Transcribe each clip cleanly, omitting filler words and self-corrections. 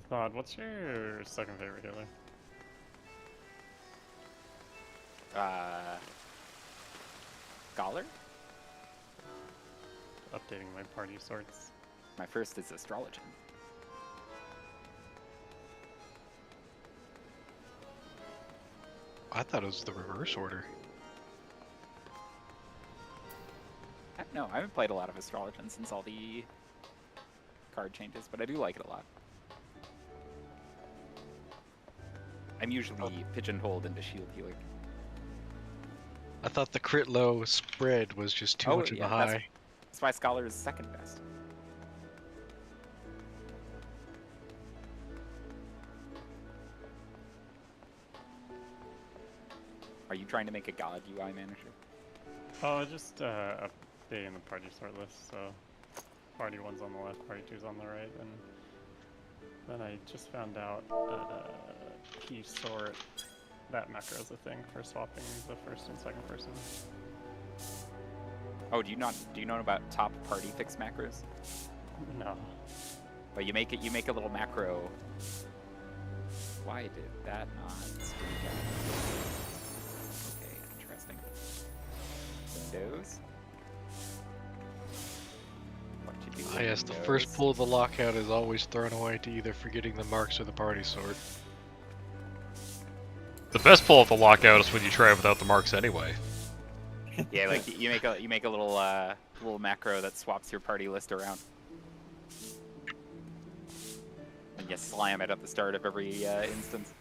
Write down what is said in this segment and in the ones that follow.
Claude, what's your second favorite healer? Scholar? Updating my party sorts. My first is Astrologian. I thought it was the reverse order. I don't know, I haven't played a lot of Astrologian since all the card changes, but I do like it a lot. I'm usually pigeonholed into shield healing. I thought the crit low spread was just too much of a high. That's why Scholar is second best. Are you trying to make a god UI manager? Oh, just updating the party sort list, so party 1's on the left, party 2's on the right, and then I just found out key sort, that macro is a thing for swapping the first and second person. Oh, do you know about top party fix macros? No. But you make a little macro. Why did that not screen cap? Okay, interesting. Windows. What you do? Yes, the first pull of the lockout is always thrown away to either forgetting the marks or the party sort. The best pull of the lockout is when you try it without the marks anyway. Yeah, like you make a little macro that swaps your party list around, and you slam it at the start of every instance.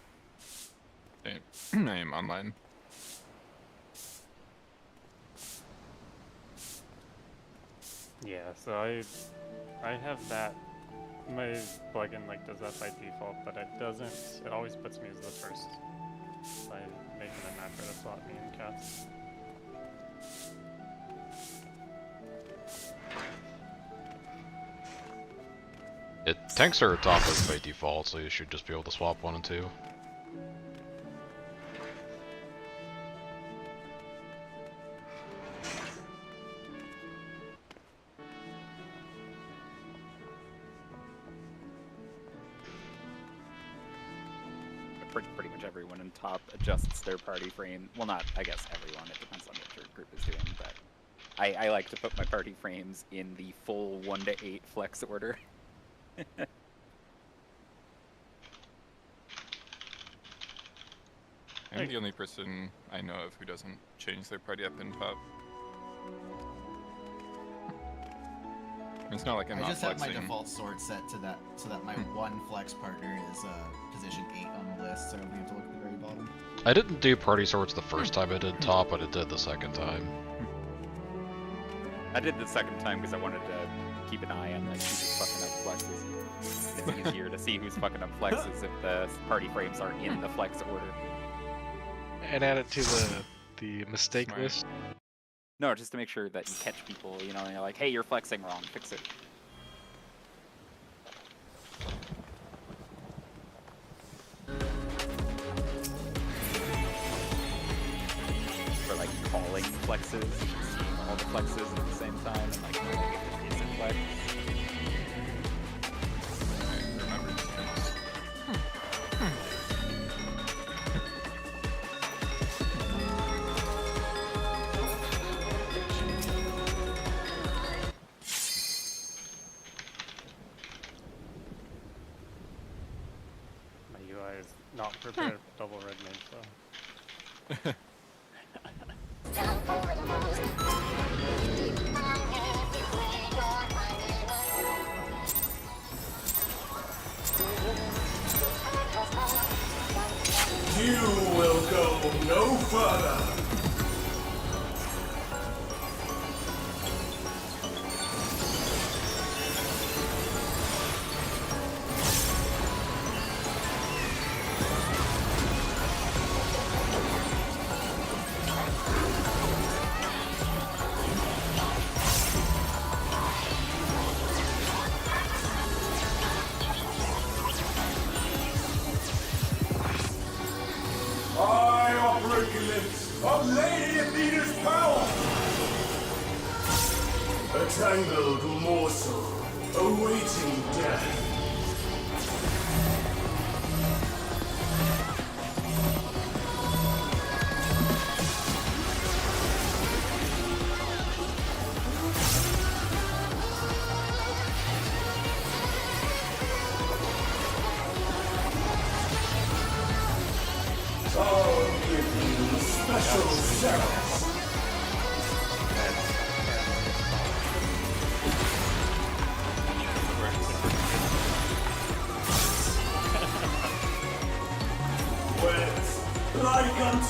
I am online. Yeah, so I have that. My plugin like does that by default, but it doesn't. It always puts me as the first by making a macro to swap me and cats. Tanks are top list by default, so you should just be able to swap 1 and 2. Pretty much everyone in top adjusts their party frame. Well, not, I guess, everyone. It depends on what your group is doing, but I like to put my party frames in the full 1 to 8 flex order. I'm the only person I know of who doesn't change their party up in top. It's not like I'm I not just have flexing. my default sort set to that, so that my one flex partner is position 8 on the list, so I don't have to look at the very bottom. I didn't do party sorts the first time I did top, but I did the second time. I did the second time because I wanted to keep an eye on like who's fucking up flexes. It's easier to see who's fucking up flexes if the party frames are in the flex order. And add it to the mistake Smart. list. No, just to make sure that you catch people, you know, and you're like, hey, you're flexing wrong, fix it. For like calling flexes, seeing all the flexes at the same time, and like knowing if it is a flex. Remember these things. My UI is not prepared for double red mage, so. You will go no further. I operate glimpse of Lady Athena's power! A tangled morsel awaiting death.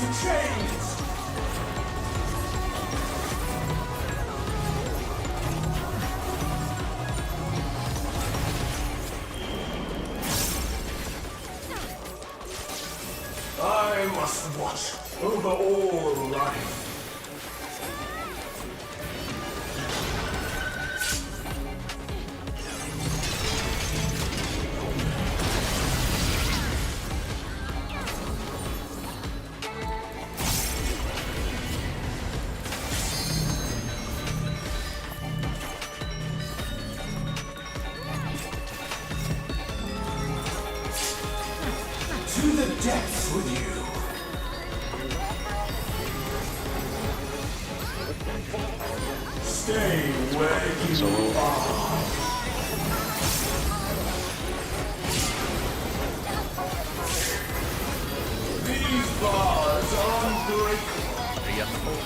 unto chains! I must watch over all life. To the depths with you. Stay where you are. These bars are unbreakable. Are you on the boat?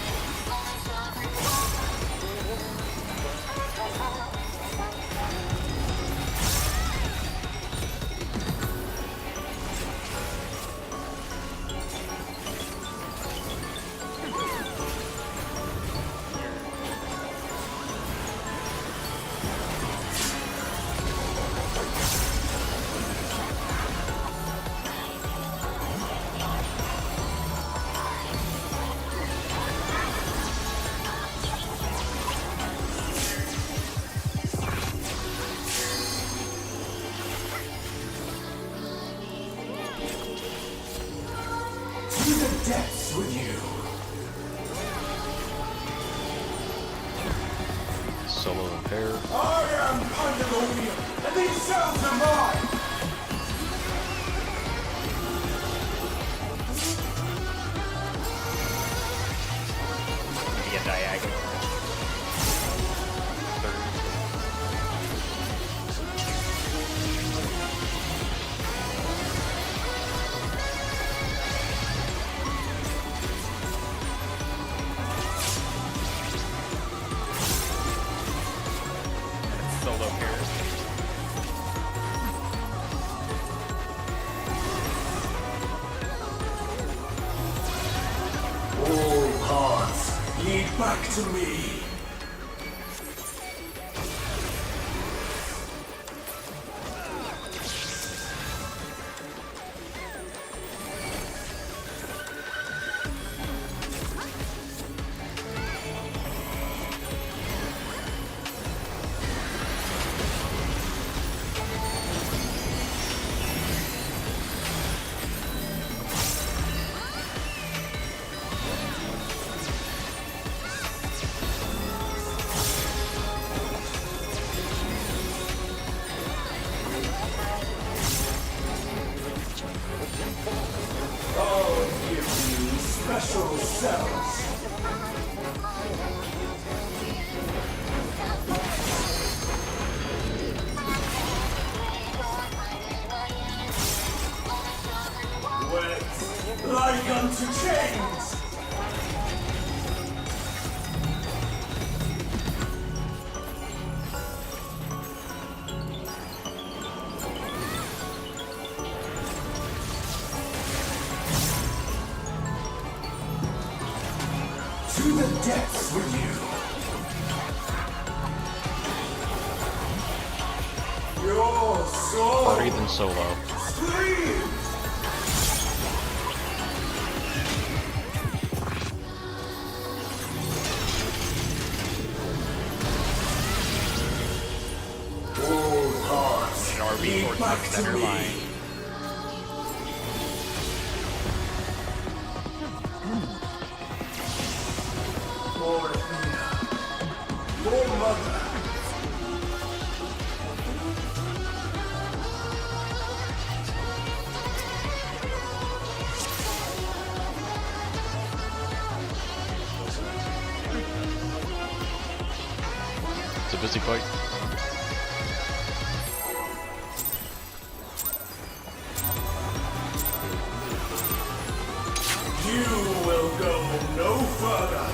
To the depths with you. Solo and pair. I am under the wheel, and these cells are mine. Maybe a diagonal. Third. Solo pairs. All paths lead back to me. I'll give you special cells. Wet like unto chains. To the depths with you. Your soul Party than solo. screams. All hearts An RB lead towards back the to center me. line. For Athena, for Mother. It's a busy fight. You will go no further.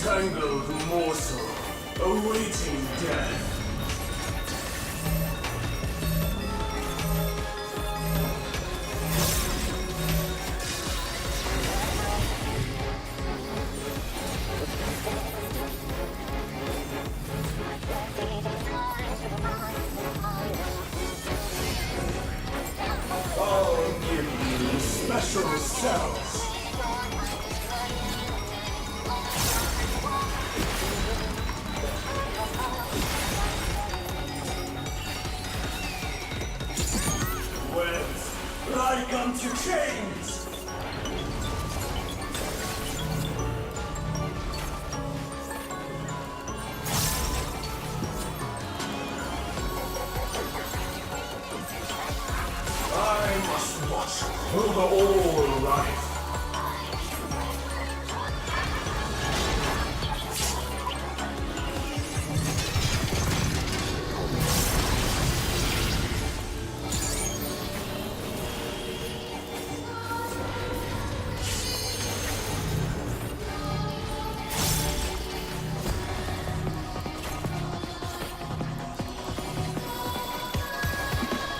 tangled morsel, awaiting death. I'll give you special cells. Webs like unto chains. I must watch over all life.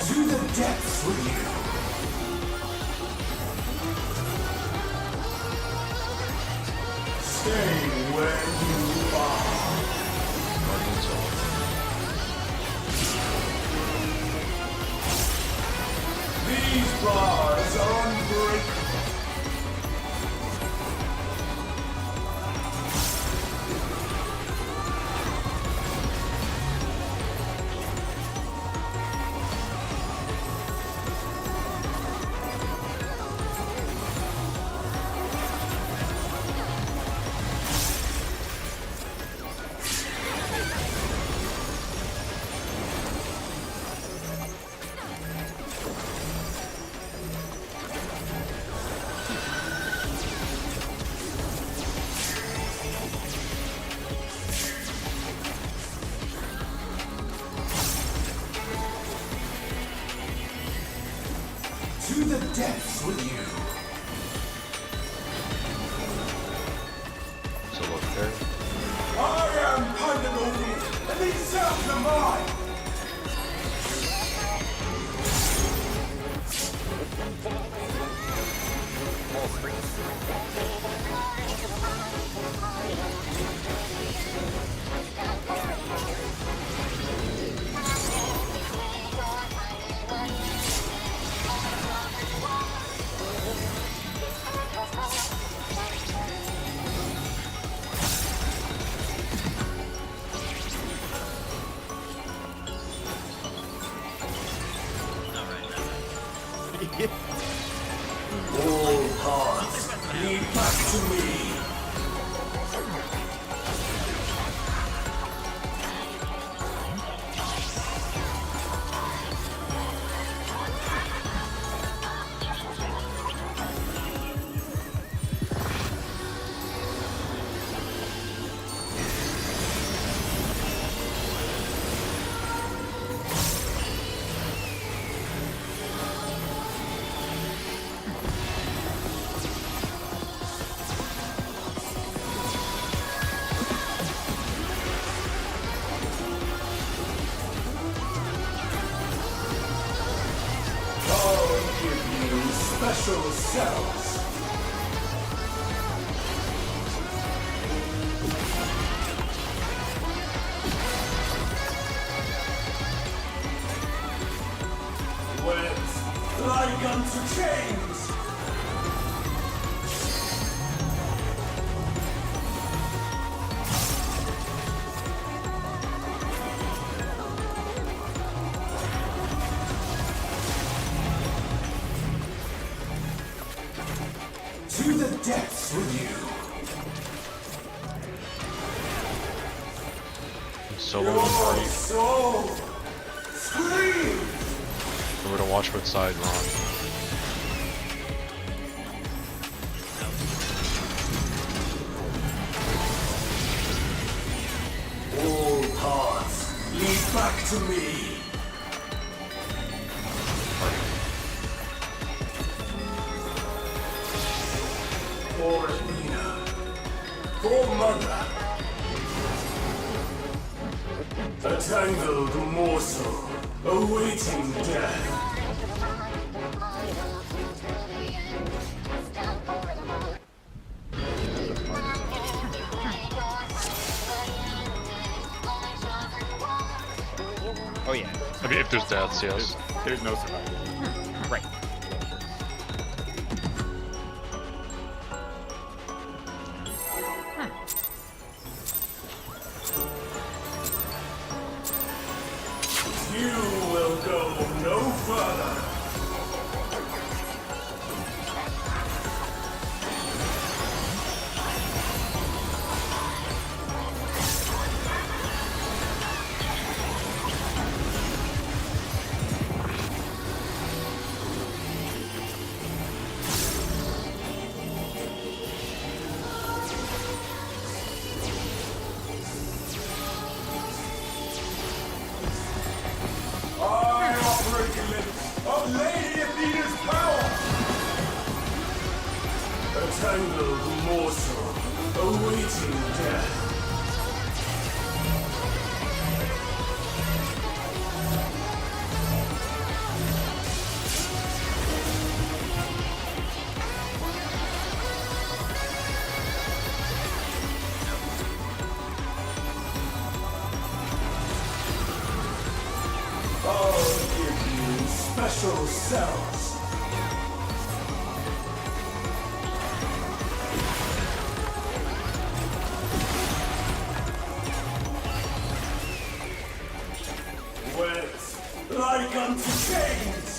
To the depths with you. Stay where you are. Guardians of These bars are unbreakable. To the depths with you. so look there. I am Pandemonium, and these cells are mine. All three. All paths lead back to me. I'll give you special cells. Webs like unto chains. To the depths with you. Solo Your party. soul. Scream. We're gonna watch what side we're on. All paths lead back to me. For Athena, for mother. A tangled morsel awaiting death. Oh yeah, I mean, if there's deaths, yes. There's no survival. right. You will go no further. I operate the limits of Lady Athena's power! A tangled morsel awaiting death. I'll give you special cells. Wet like unto chains.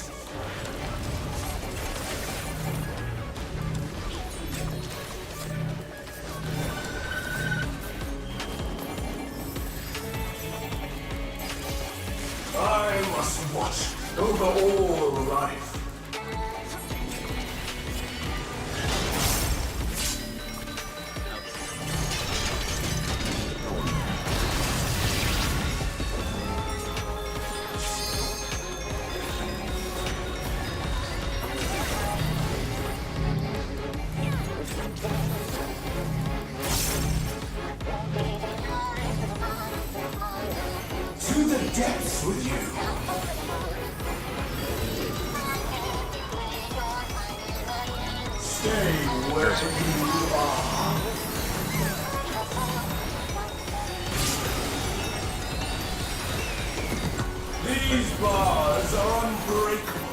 I must watch over all life. To the depths with you. Stay where you are. These bars are unbreakable.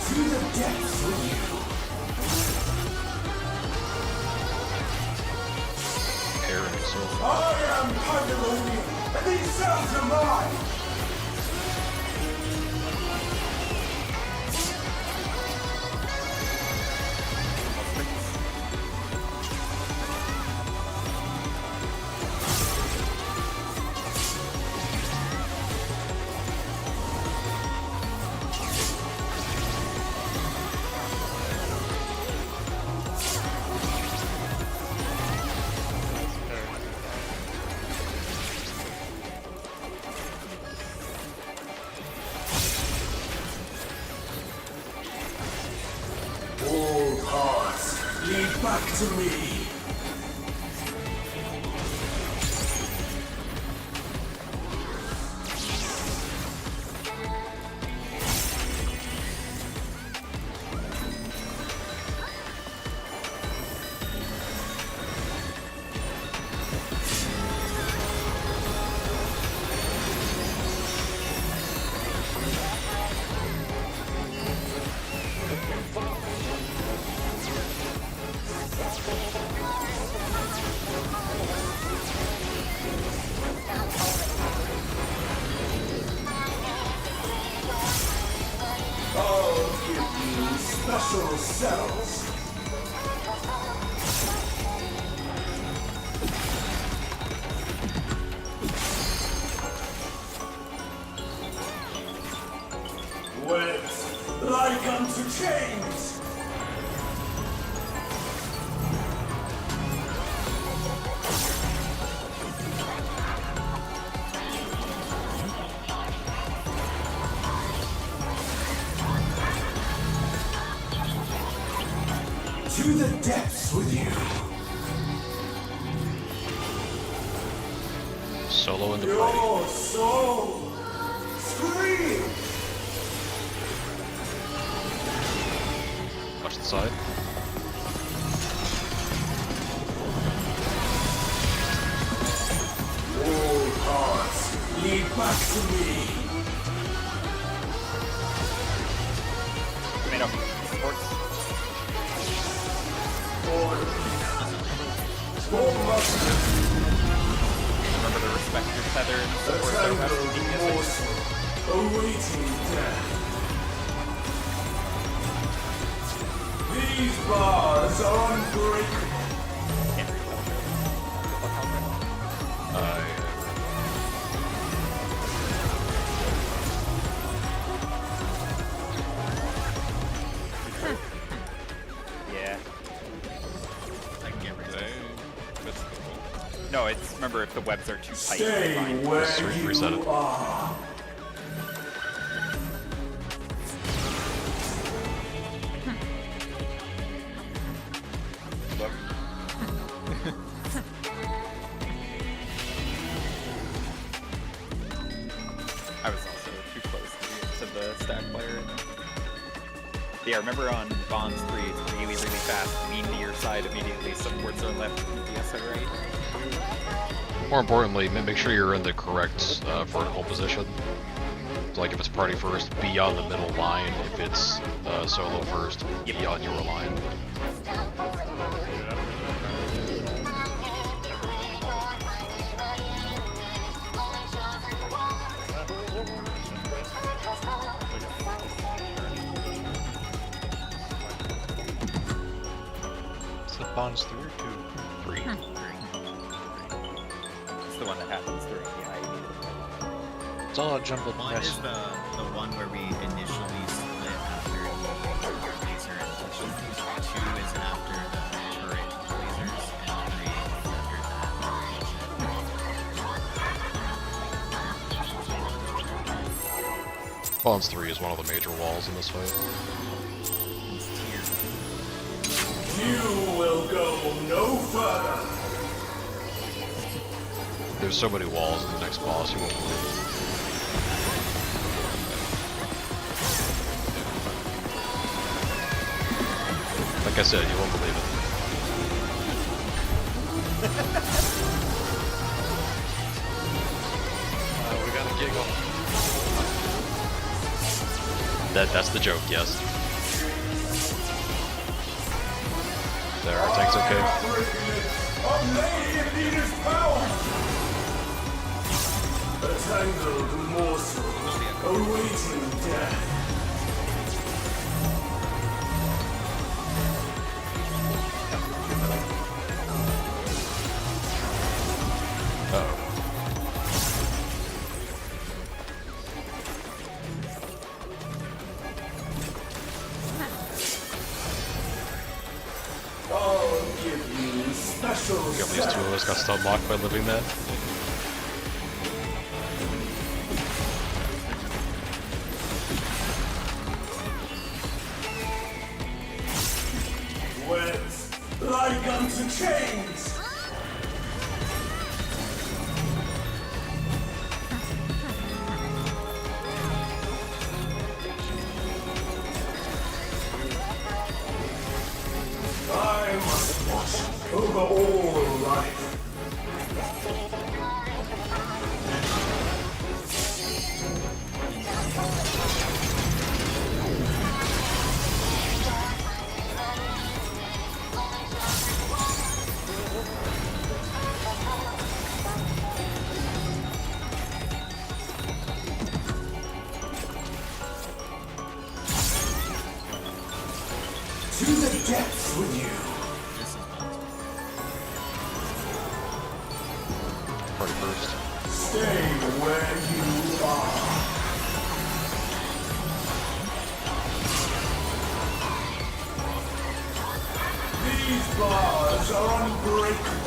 To the depths with you. Aaron and Soul. I am Pandemonium, and these cells are mine! All paths lead back to me. cells. Wet like unto chains. To the depths with you. Solo in the party. Your soul. Scream. Watch the side. All hearts lead back to me. I mean, okay, sports. Remember to respect your feather and A support their tangled weapon. morsel awaiting death. These bars are unbreakable. Can't read Yeah. I can get rid of it. That's the goal. No, it's remember if the webs are too tight. you Stay find- where Let's reset you it. are. I was also too close to the stack player. Yeah, remember on Bonds 3, it's really, really fast. Mean to your side immediately, supports are left, DPS are right. More importantly, make sure you're in the correct vertical position. So, like if it's party first, be on the middle line. If it's solo first, be on your line. Is it Bonds 3 or 2? 3. It's the one that happens during the IE. It's all a jumbled One mess. is the one where we initially split after the laser and vision. 2 is after the turret lasers, and 3 is after that. Bonds 3 is one of the major walls in this fight. It's tiered. You will go no further. There's so many walls in the next boss, you won't believe it. Like I said, you won't believe it. We got a giggle. That's the joke, yes. There, our tank's okay. Of Lady Athena's power. A tangled morsel awaiting death. Uh-oh. I'll give you special At least two of us got stun locked by living that. webs like unto chains. I must watch over all life. party first. Stay where you are. These bars are unbreakable.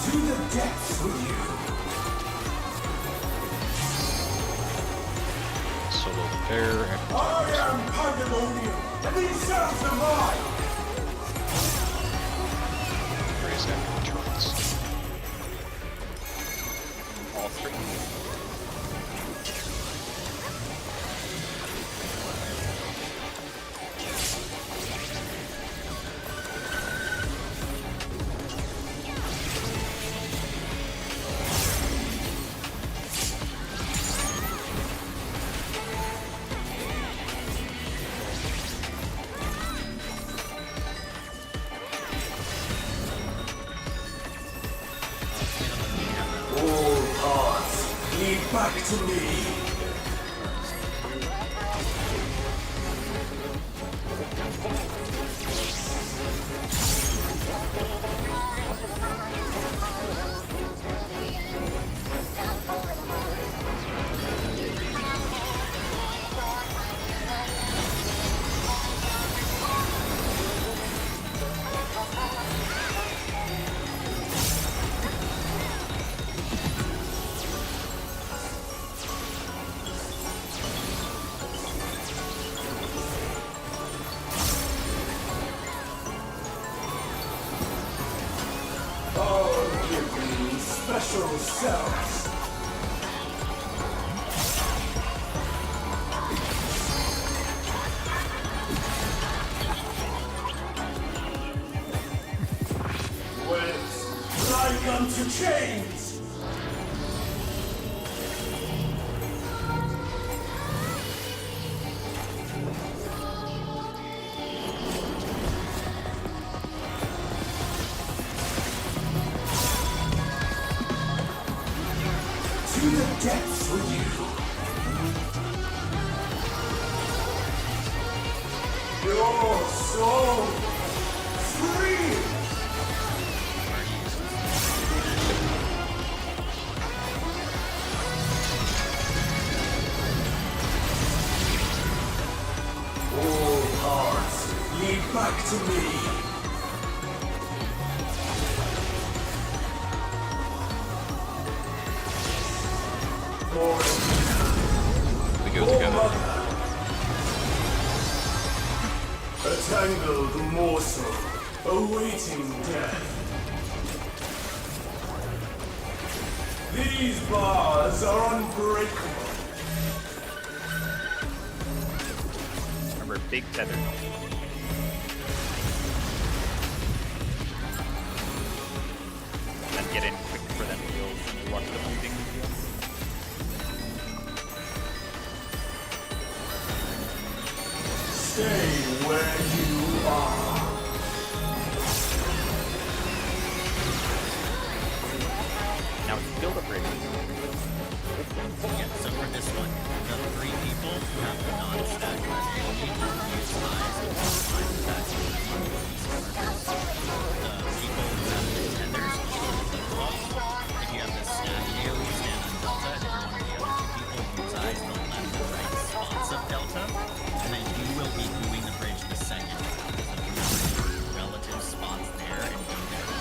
To the depths with you. Solo pair. I am Pandemonium, and these sounds are mine. Raise after turrets. All three. All paths lead back to me. I'll give you special cells. Webs like unto chains. To the depths with you. Your soul free. All hearts lead back to me. We go together. A tangled morsel awaiting death. These bars are unbreakable. Remember, big tether. And get in quick for them heals and watch the bleeding. Stay where you are. Now build a bridge. Yeah, so for this one, the 3 people who have the non-stack ability use eyes and find that the people who have the tethers use the buff. If you have the stack AoE stand on Delta, and every one of the other 2 people use eyes the left and right spots of Delta, and then you will be doing the bridge the second. So relative spots there and do their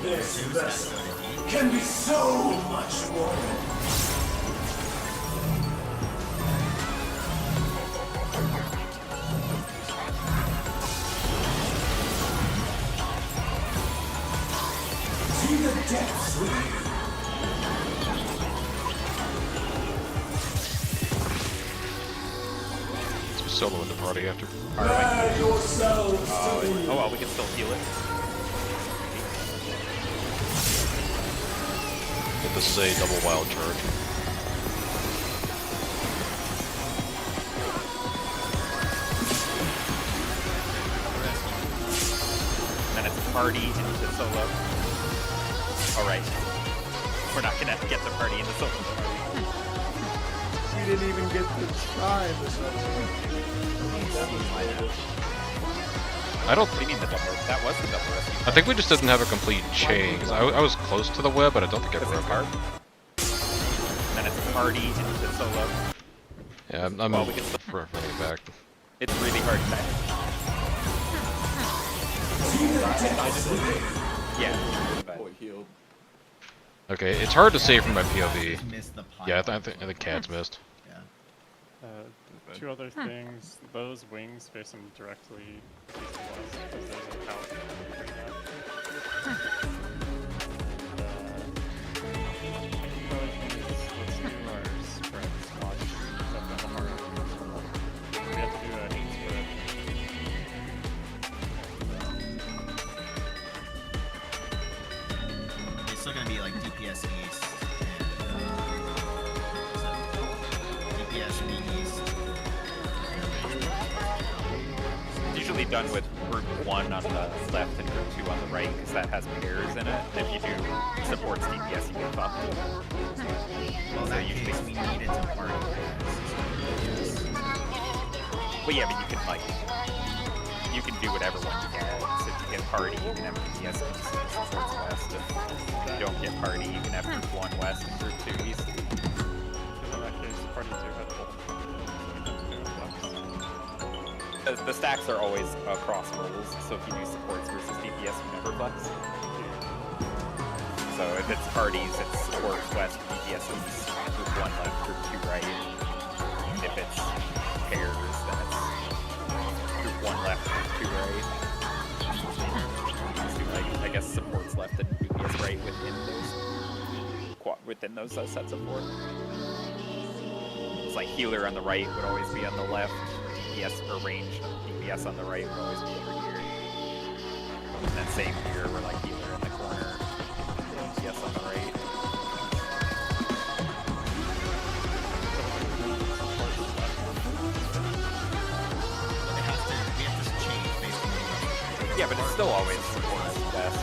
This vessel can be so much more. To the depths with you. solo in the party after. Prepare yourselves to Oh well, we can still heal it. If this is a double wild charge. And then it's party into solo. Alright. We're not gonna get the party into solo. We didn't even get to try the I don't. What do you mean the double? That was the double rescue. I think we just didn't have a complete chain. 'Cause I was close to the web, but I don't think I Because broke it's it. hard. And then it's party into solo. Yeah, I'm Well, we can still- running back. It's really hard to Yeah. But boy healed. Okay, it's hard to say from my POV. Missed the pile. Yeah, I think Cad's missed. Yeah. Two other things. Those wings face them directly east and west because there's a pouch between that. Let's do our spread swatch stuff on the heart. We have to do a heat spread. It's still gonna be like DPS east and so DPS B east. it's usually done with group 1 on the left and group 2 on the right because that has pairs in it. If you do supports DPS, you get buffed. Well, in that case, we needed to party. But yeah, but you can like, you can do whatever one you get. So if you get party, you can have DPS east and supports west. If you don't get party, you can have group 1 west and group 2 east. Because in that case, party 2 had both. The stacks are always across roles, so if you do supports versus DPS, you never flex. So if it's parties, it's supports west, DPS east, group 1 left, group 2 right. If it's pairs, then it's group 1 left, group 2 right. Let's do like, I guess supports left and DPS right within those sets of 4. It's like healer on the right would always be on the left. DPS or range DPS on the right would always be over here. And then same here, we're like healer in the corner, DPS on the right. We have to change based on the Yeah, but it's still always supports best.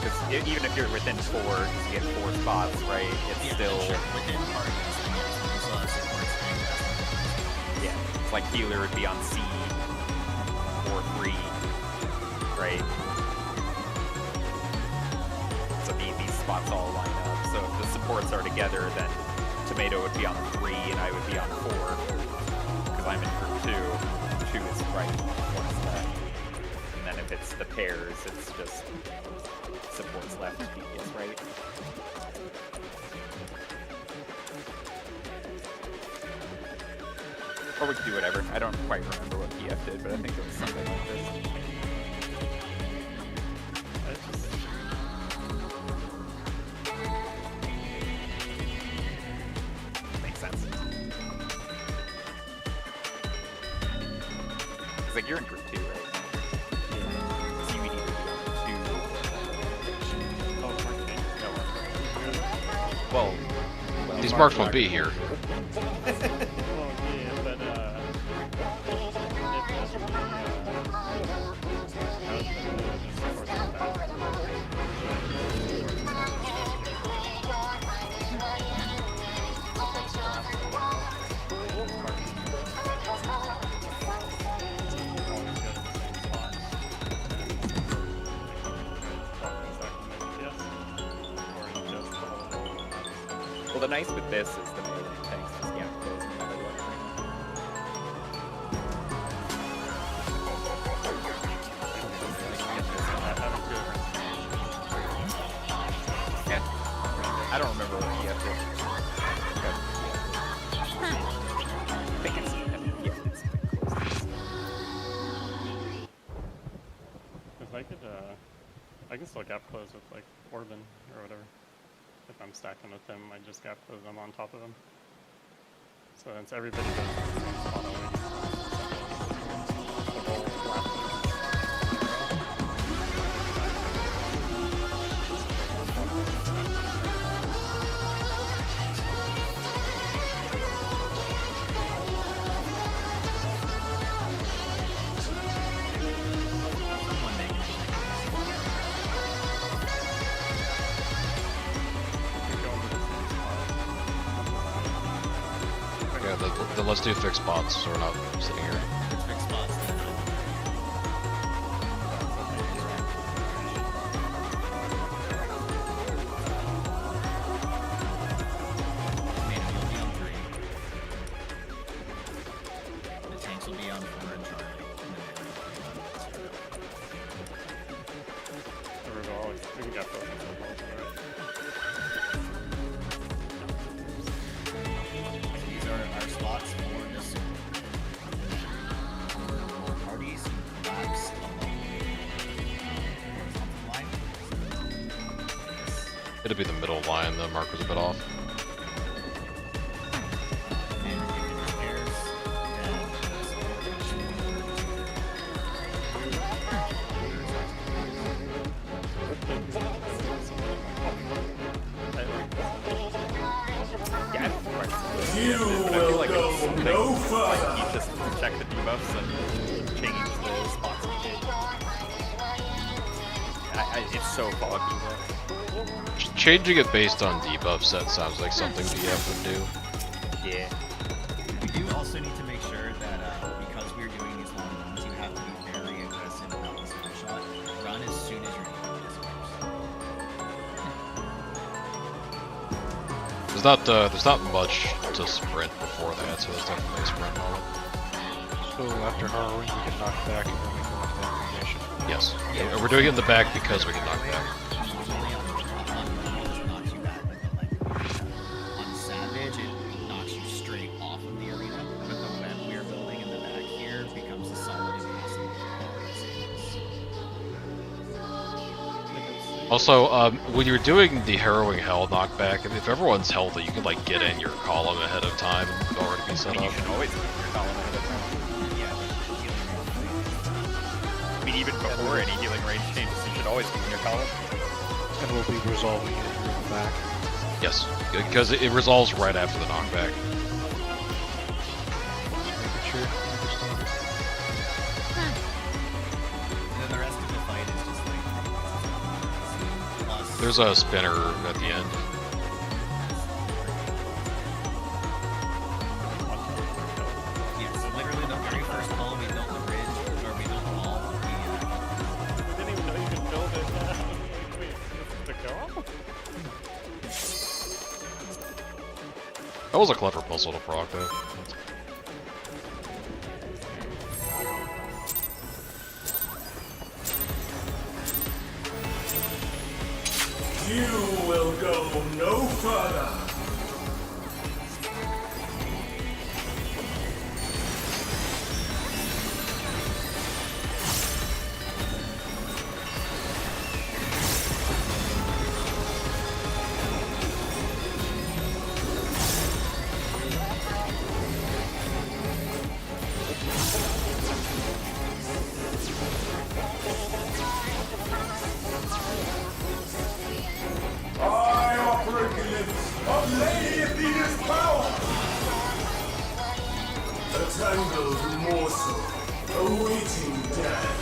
Because even if you're within 4, you get 4 spots, right? It's still within parties, then yes, we still have supports and yeah. It's like healer would be on C or 3, right? So these spots all line up. So if the supports are together, then Tomato would be on 3 and I would be on 4. Because I'm in group 2. 2 is right, 1 is left. And then if it's the pairs, it's just supports left, DPS right. Or we could do whatever. I don't quite remember what PF did, but I think it was something like this. Makes sense. It's like you're in group 2, right? So you would either be on 2. Well, These marks won't be here. Well, yeah, but well, the nice with this is the melee tanks just gap close no matter what. Yeah. I don't remember what PF did. I think it's PF did something close to this. if I can still gap close with like Orban or whatever. If I'm stacking with him, I just gap close them on top of him. So then everybody goes to the same spot already. The whole last Someone make it. Yeah, then let's do fixed spots so we're not sitting here. It's fixed spots. Maybe you'll be on 3. The tanks will be on 4 and Charlie. the resolve. We can get both of them. These are our spots for this parties and collabs line. It'll be the middle line, the marker's a bit off. And if it repairs, then Yeah, I don't know. You But I will feel like go it's something no like further. you just check the debuffs and change the spots. It's so foggy though. Changing it based on debuffs, that sounds like something DF would do. Yeah. we do also need to make sure that because we're doing these long runs, you have to be very aggressive about this one shot. Run as soon as your team disappears. There's not much to sprint before that, so that's definitely a sprint moment. So after harrowing, we can knock back and then we go into that formation. Yes. Yeah, we're doing it in the back because we can knock back. Usually on normal, it's not too bad, but on Savage, it knocks you straight off of the arena. But the web we're building in the back here becomes a solid impossible. Also, when you're doing the Harrowing Hell knockback, if everyone's healthy, you can like get in your column ahead of time and already be set I mean, up. you should always keep your column ahead of time. Yeah, I mean, even before any healing range changes, you should always be in your column. And we'll be resolving it here in the back. Yes, because it resolves right after the knockback. Making sure you understand it. and then the rest of the fight is just like plus. There's a spinner at the end. Yeah, so literally the very first hole we built the bridge, or we built the wall. I didn't even know you could build it. Wait, this is the go? That was a clever puzzle to proc though. You will go no further. I offer a glimpse of Lady Athena's power! A tangled morsel awaiting death.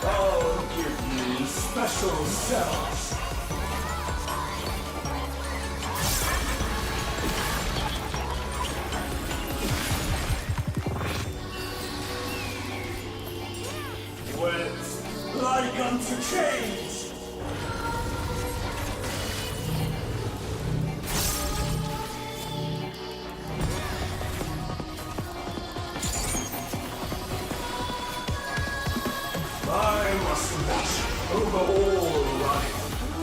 I'll give you special cells. Wet like unto chains. I must watch over all life.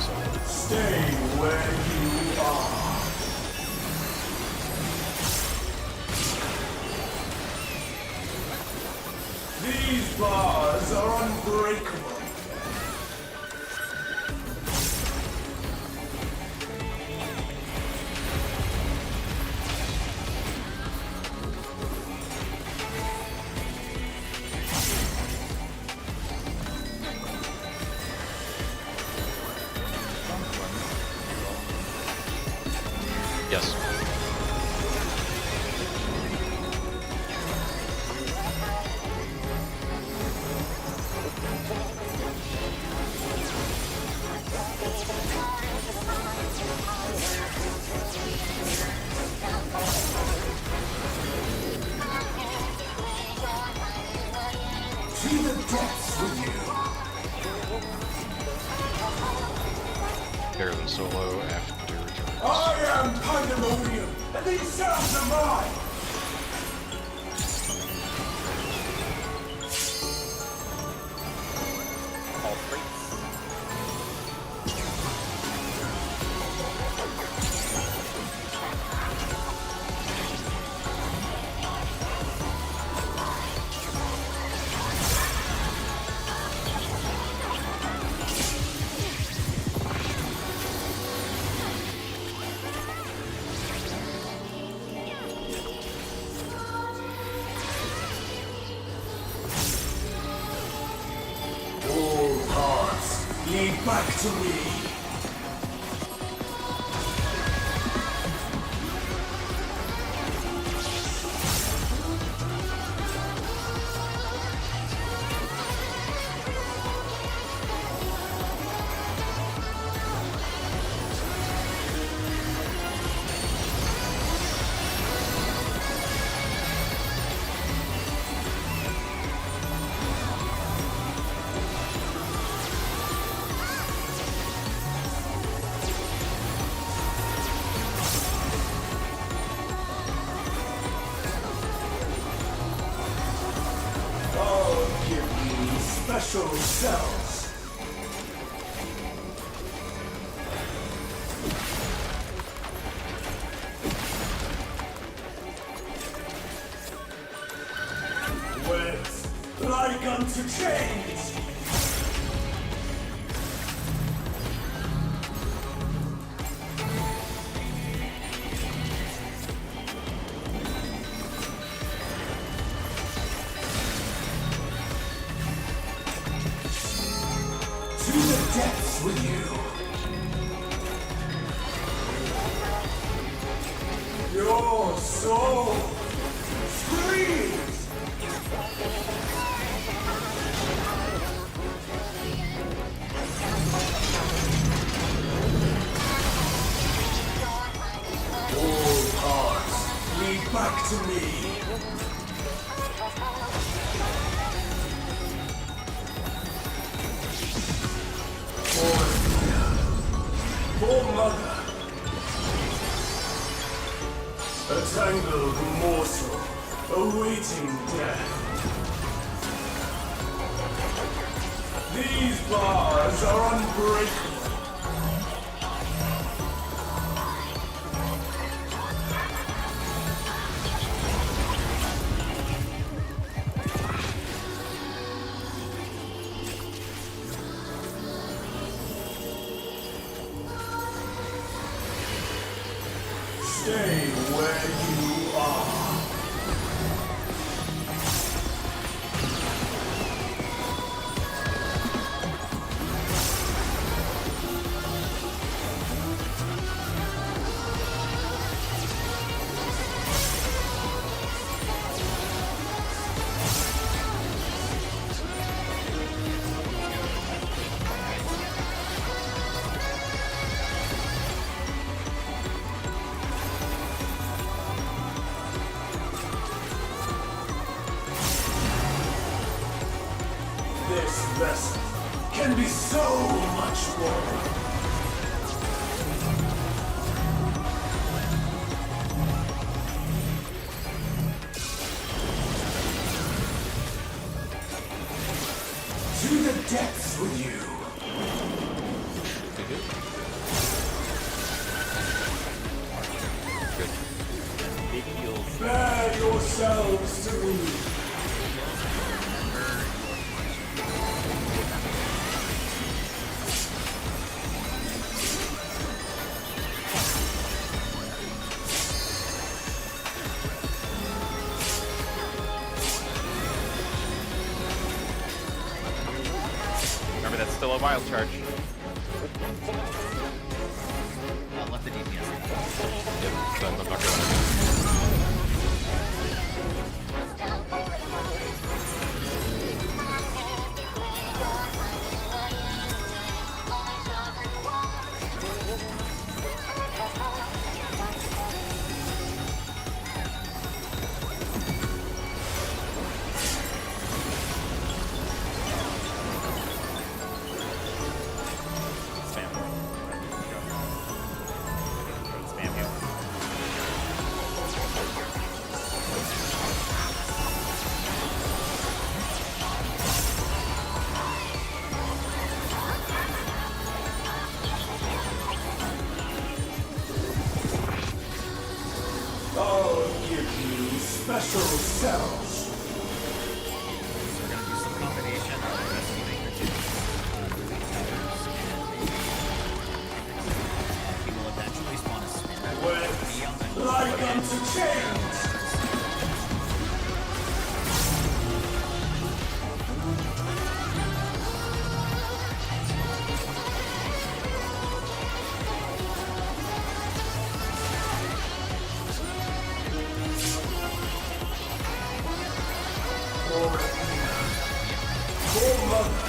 solo. Stay where you are. These bars are unbreakable. Yes. To the depths with you. Better than solo after returns. I am Pandemonium, and these sounds are mine. All three. All paths lead back to me. I'll give you special cells. Wet like unto chains. To the depths with you. Your soul screams. All paths lead back to me. For mother. A tangled morsel awaiting death. These bars are unbreakable. Stay where you are. This lesson can be so much more. To the depths with you. Big heals. Bear yourselves to me. Remember, that's still a wild charge. Let the DPS. Yep, then I'm not gonna. Spam. Spam heal. I'll give you special cells. We're gonna do some combination of rescue magnitudes, moving fighters, and he will eventually spawn a spin. With like unto change. For mother.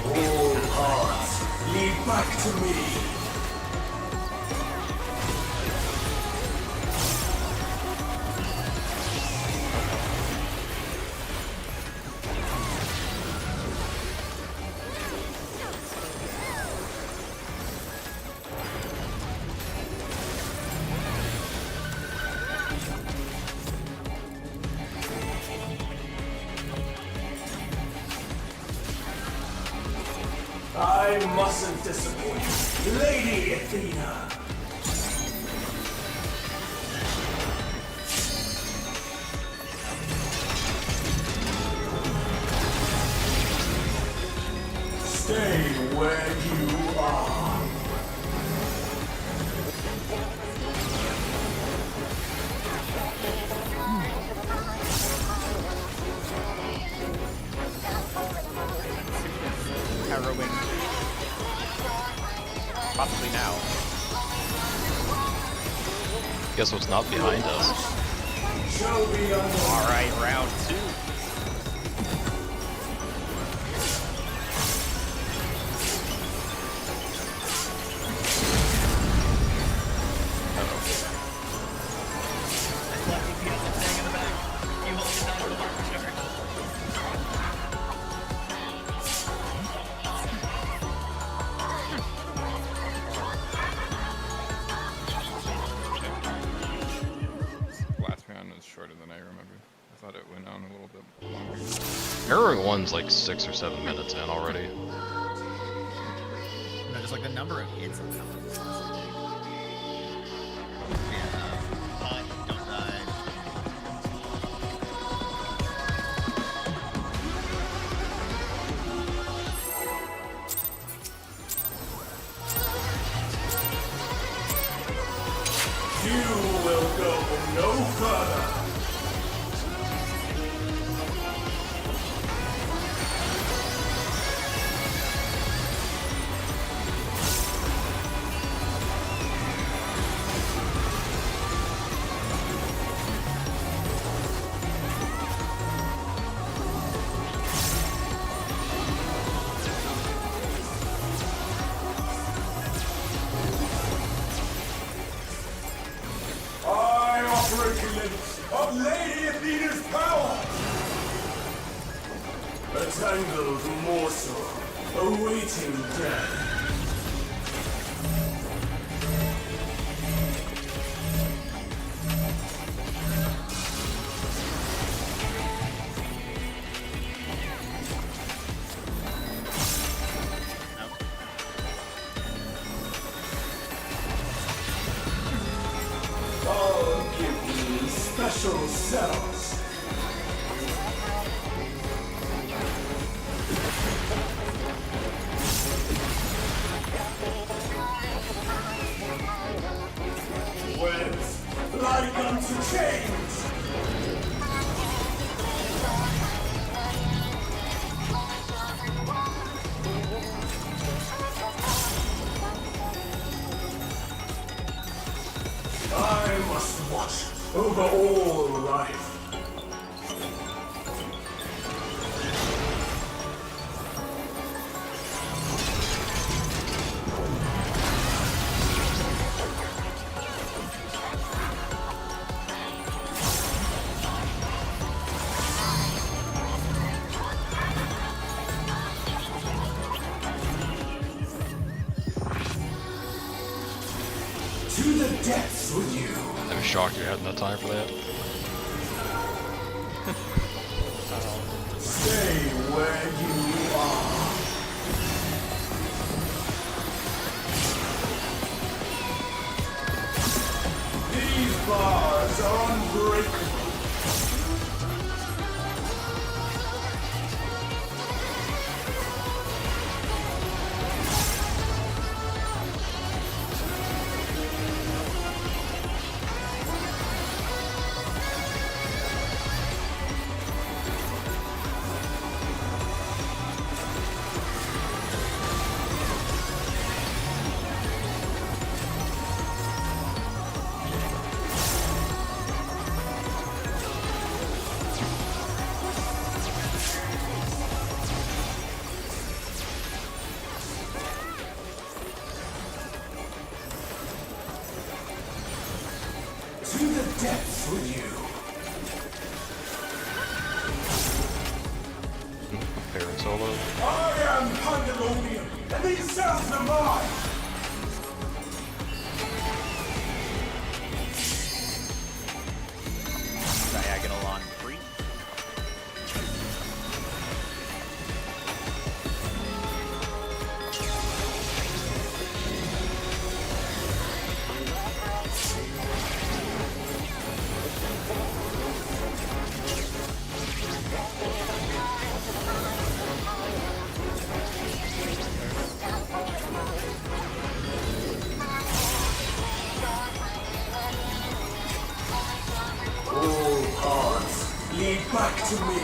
All hearts lead back to me. I mustn't disappoint Lady Athena. Stay where you are. Harrowing. Possibly now. Guess what's not behind us? Shall be unlocked. Alright, round 2. Last round was shorter than I remember. I thought it went on a little bit longer. Harrowing 1's like 6 or 7 minutes in already. No, just like the number of hits. Yeah. Don't die. You will go no further. I offer a glimpse of Lady Athena's power! A tangled morsel awaiting death. special cells. Webs like unto chains. I must watch over all life. To the depths with you. I'm shocked you had enough time for that. Stay where you are. These bars are unbreakable. To the depths with you. Parent solo. I am Pandemonium, and these cells are mine. Diagonal on 3. All paths lead back to me.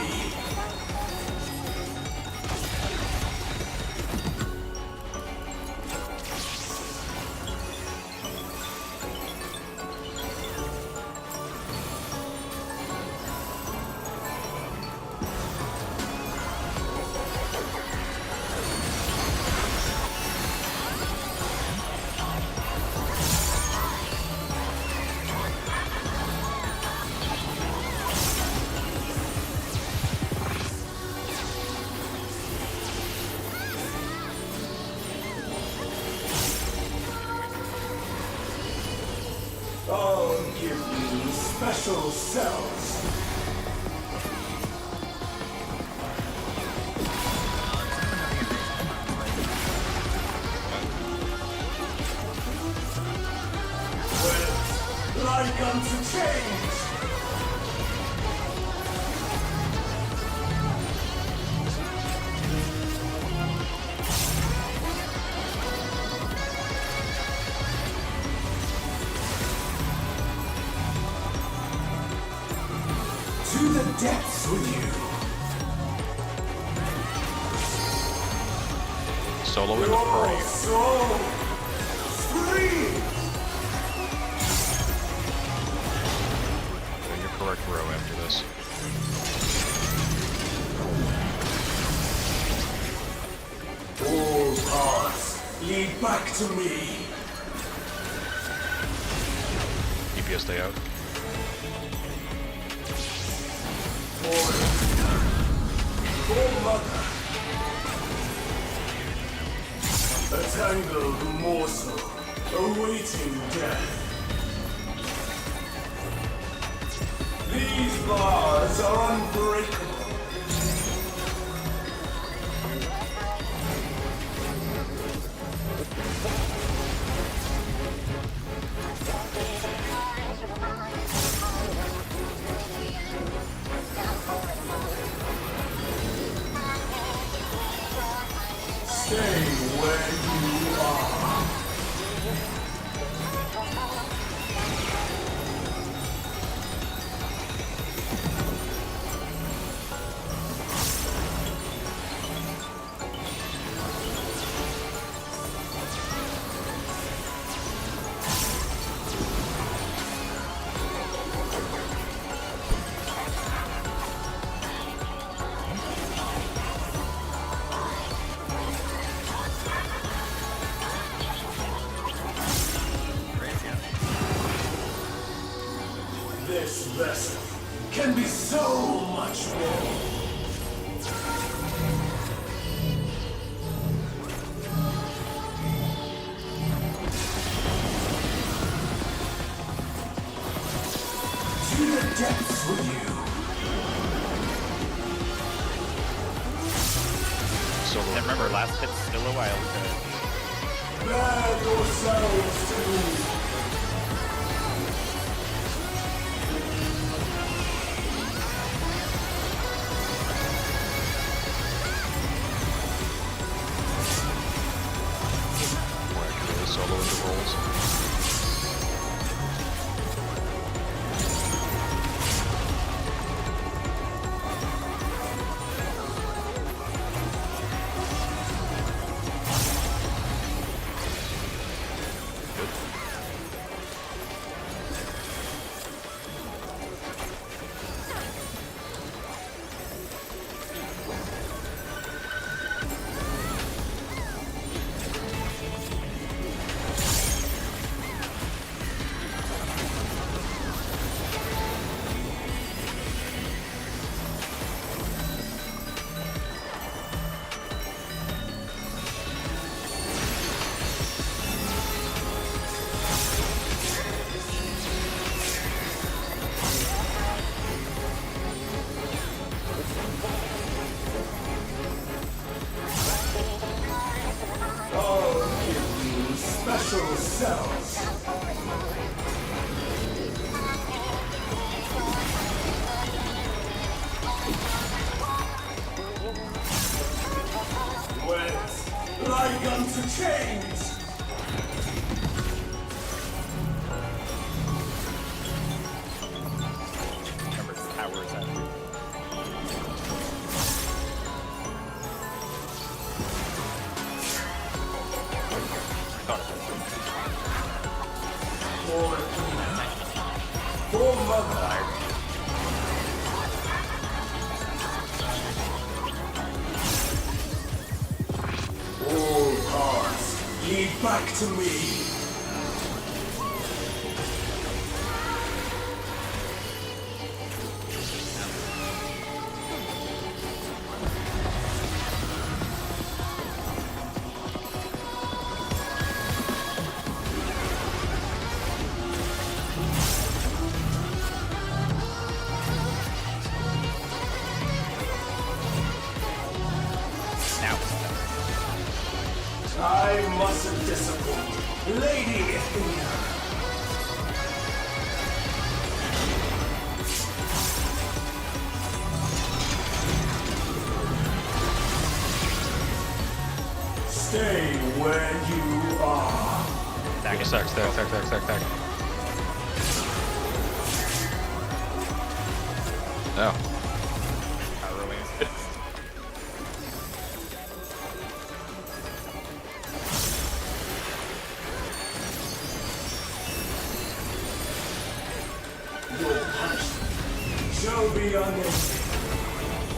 I'll give you special cells. Webs like unto chains. To the depths with you. Solo in the Your party. soul scream. In your correct row after this. All paths lead back to me. DPS stay out. For mother. A tangled morsel awaiting death. These bars are unbreakable. can be so much more. To the depths with you. Solo. And remember, last hit's still a while ago. Prepare yourselves to move. Where I can really solo into rolls. I'll give you special cells. Wet, like unto chains. Remember, the tower is at. Thought it was. For mother. All paths lead back to me. Now. I mustn't disappoint. Lady Athena. Stay where you are. Stack Stack, stack. No. Power release. Your punishment shall be unending.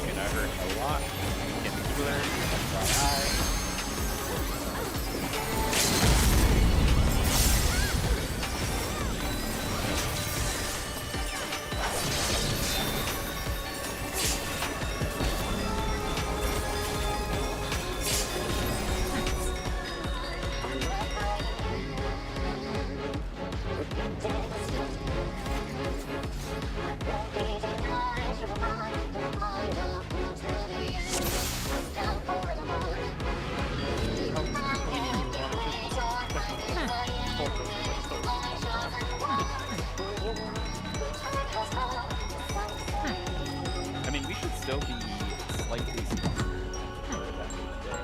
Gonna hurt a lot. Get the cooler. FYI. I mean, we should still be slightly stronger at the end of the day.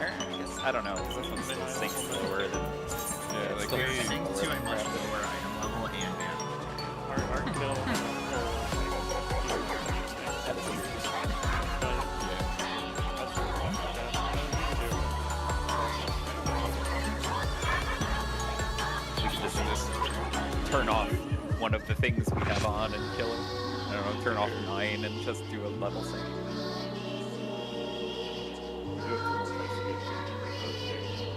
I guess, I don't know, because this one still sinks lower than... Yeah, like So you're we, sync to a much lower item level and mana. Our kill. That is weird. We should just turn off one of the things we have on and kill it. I don't know, turn off 9 and just do a level sync.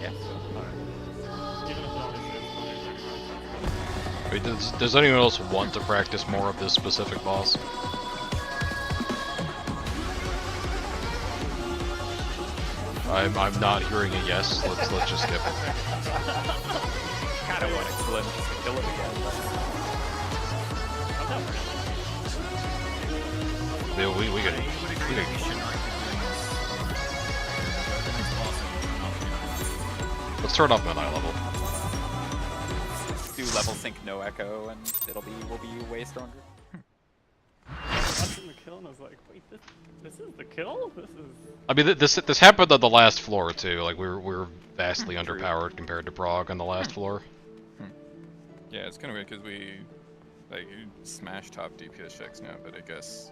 Yeah. Even if it only saves money, Wait, does anyone else want to practice more of this specific boss? I'm not hearing a yes. Let's just skip it. Kind of want to kill him just to kill him again. Yeah, we could. We should not keep doing this. The next boss will turn off the Let's turn off mid-eye level. Do level sync no echo, and we'll be way stronger. Watching the kill and I was like, wait, this is the kill? This is... I mean, this happened on the last floor too. Like we were vastly underpowered compared to Prague on the last floor. Yeah, it's kind of weird because we like you smash top DPS checks now, but I guess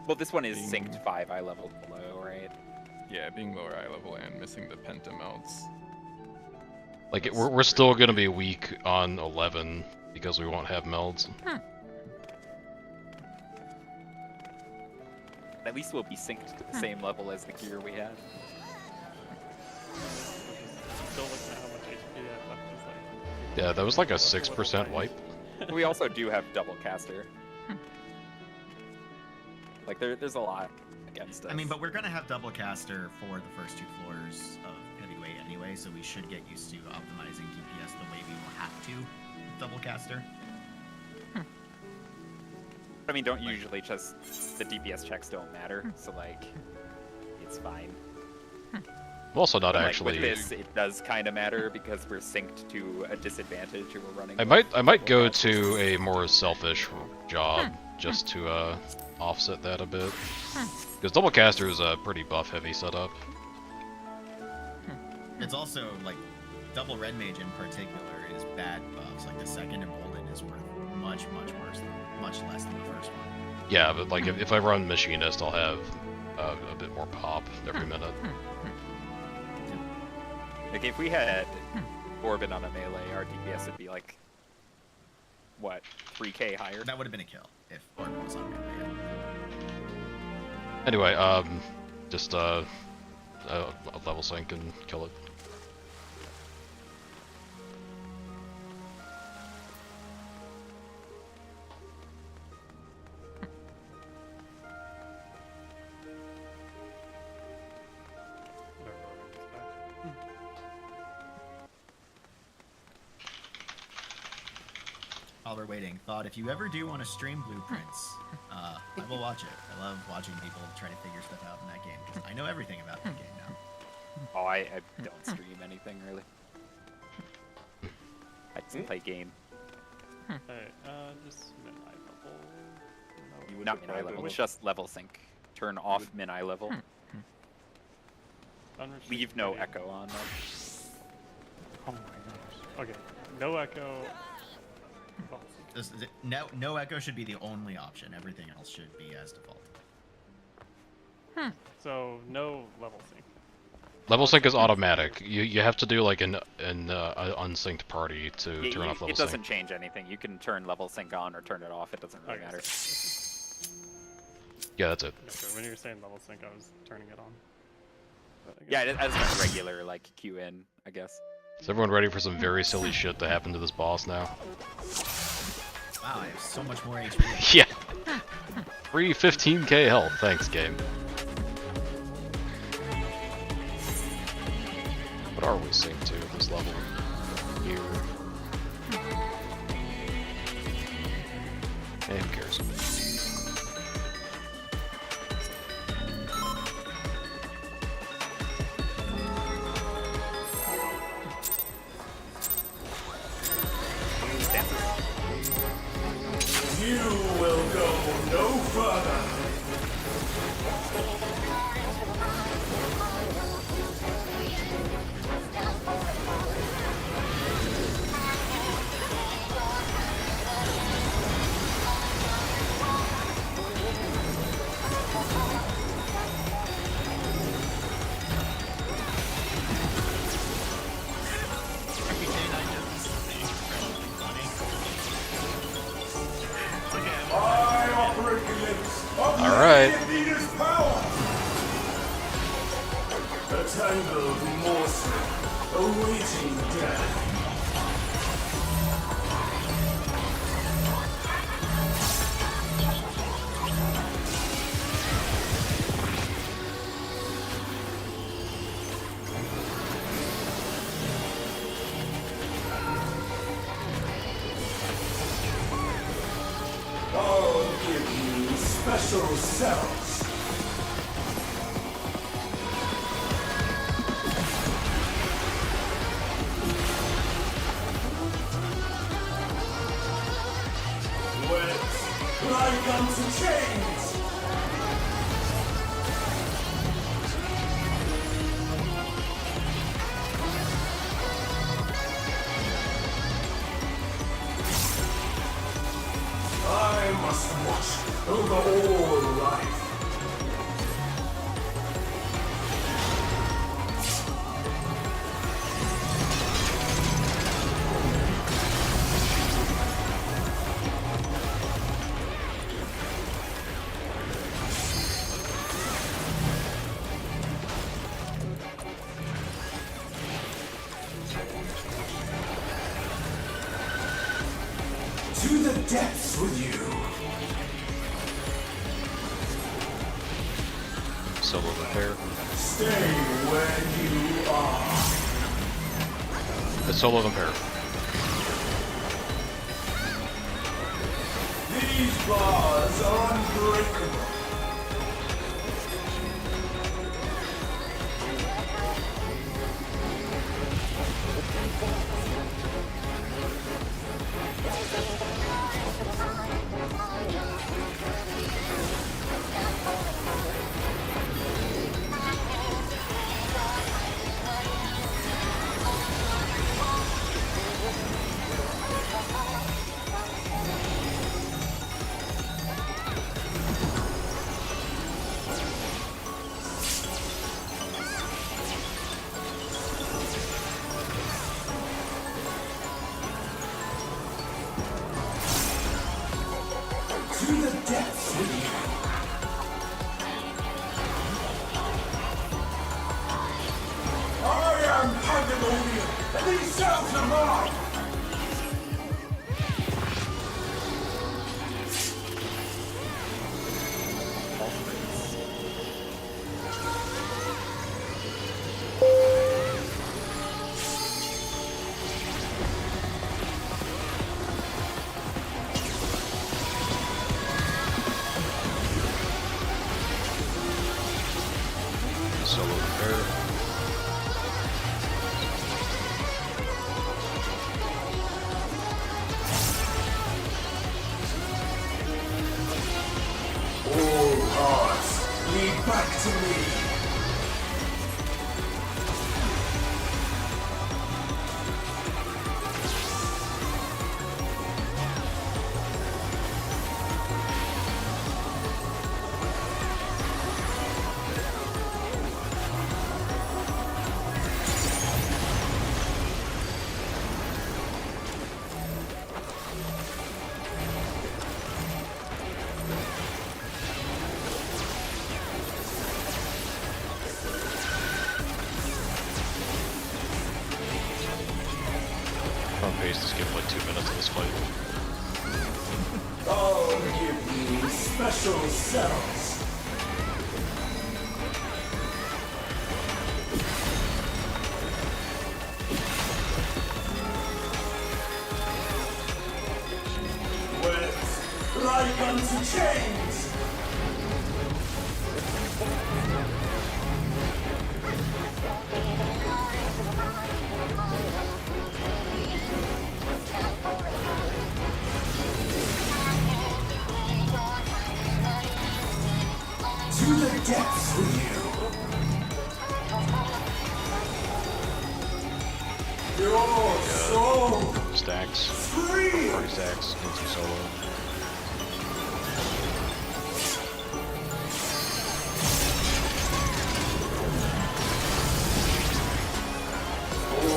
Well, this one is synced 5 eye level below, right? yeah, being lower eye level and missing the penta melts. Like we're still gonna be weak on 11 because we won't have melds. At least we'll be synced to the same level as the gear we had. Still looking at how much HP I have left. It's like, Yeah, that was like a 6% wipe. We also do have double caster. Like there's a lot against us. I mean, but we're gonna have double caster for the first 2 floors of heavyweight anyway, so we should get used to optimizing DPS the way we will have to with double caster. I mean, don't usually just the DPS checks don't matter, so like it's fine. Also not But, like, actually. with this, it does kind of matter because we're synced to a disadvantage and we're running. I might go to a more selfish job just to offset that a bit. Because double caster is a pretty buff heavy setup. It's also like double red mage in particular is bad buffs. Like the second embolden is worth much worse than much less than the first one. Yeah, but like if I run machinist, I'll have a bit more pop every minute. Like if we had Orbit on a melee, our DPS would be like what 3k higher. That would have been a kill if Orbit was on melee. Anyway, just level sync and kill it. While we're waiting, thought if you ever do want to stream Blueprints, I will watch it. I love watching people try to figure stuff out in that game because I know everything about that game now. Oh, I don't stream anything really. I just play game. hey, just mid-eye level. No, Not min eye level, it's just level sync. Turn off min eye level. unrestricted Leave no game. echo on. Oh my gosh. Okay, no echo. No echo should be the only option. Everything else should be as default. So no level sync. Level sync is automatic. You have to do like an unsynced party to turn off level It sync. doesn't change anything. You can turn level sync on or turn it off. It doesn't really Okay, matter. Yeah, that's it. Okay, when you were saying level sync, I was turning it on. But I Yeah, guess- it has a regular like queue in, I guess. Is everyone ready for some very silly shit to happen to this boss now? Wow, I have so much more HP. Yeah. Free 15k health. Thanks, game. What are we synced to at this level? Here. Hey, who cares? You will go no further. I operate the limits of All right. the leader's power. A tangled morsel awaiting death. special cells. Wet like unto chains. I must watch over all life. To the depths with you. Solo repair. Stay where you are. It's solo repair. These bars are unbreakable. To the depths with you. I am Pandemonium, and these cells are mine. Solo repair. All hearts lead back to me. On pace, just give like 2 minutes of this fight. I'll give you special cells. Wet like unto chains. To the depths with you. Your soul Stacks. free. Party stacks. Get some solo.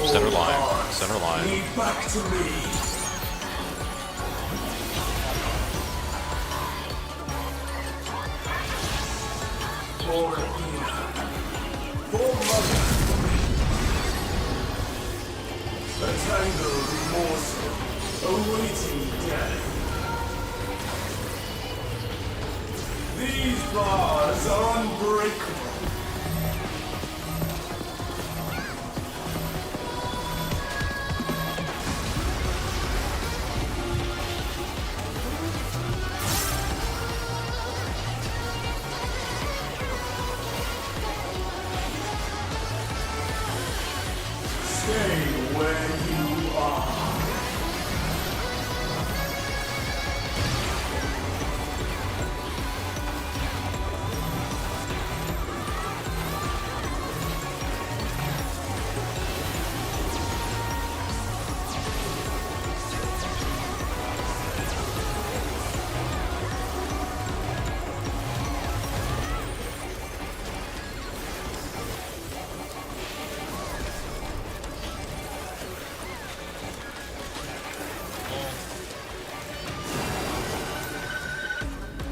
Center line. Center line. Lead back to me. For Athena. For Mother. A tangled morsel awaiting death. These bars are unbreakable.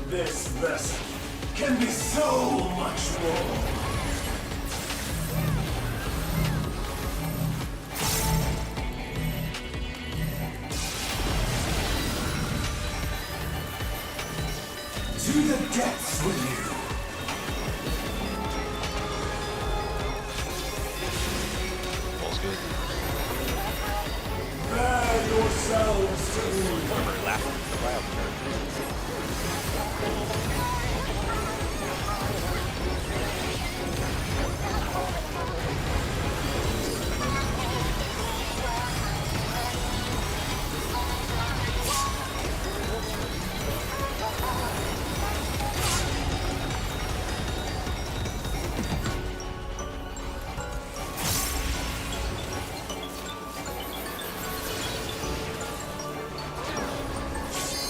This vessel can be so much more. To the depths with you. All's good. Prepare yourselves to Whoever last is the wild card.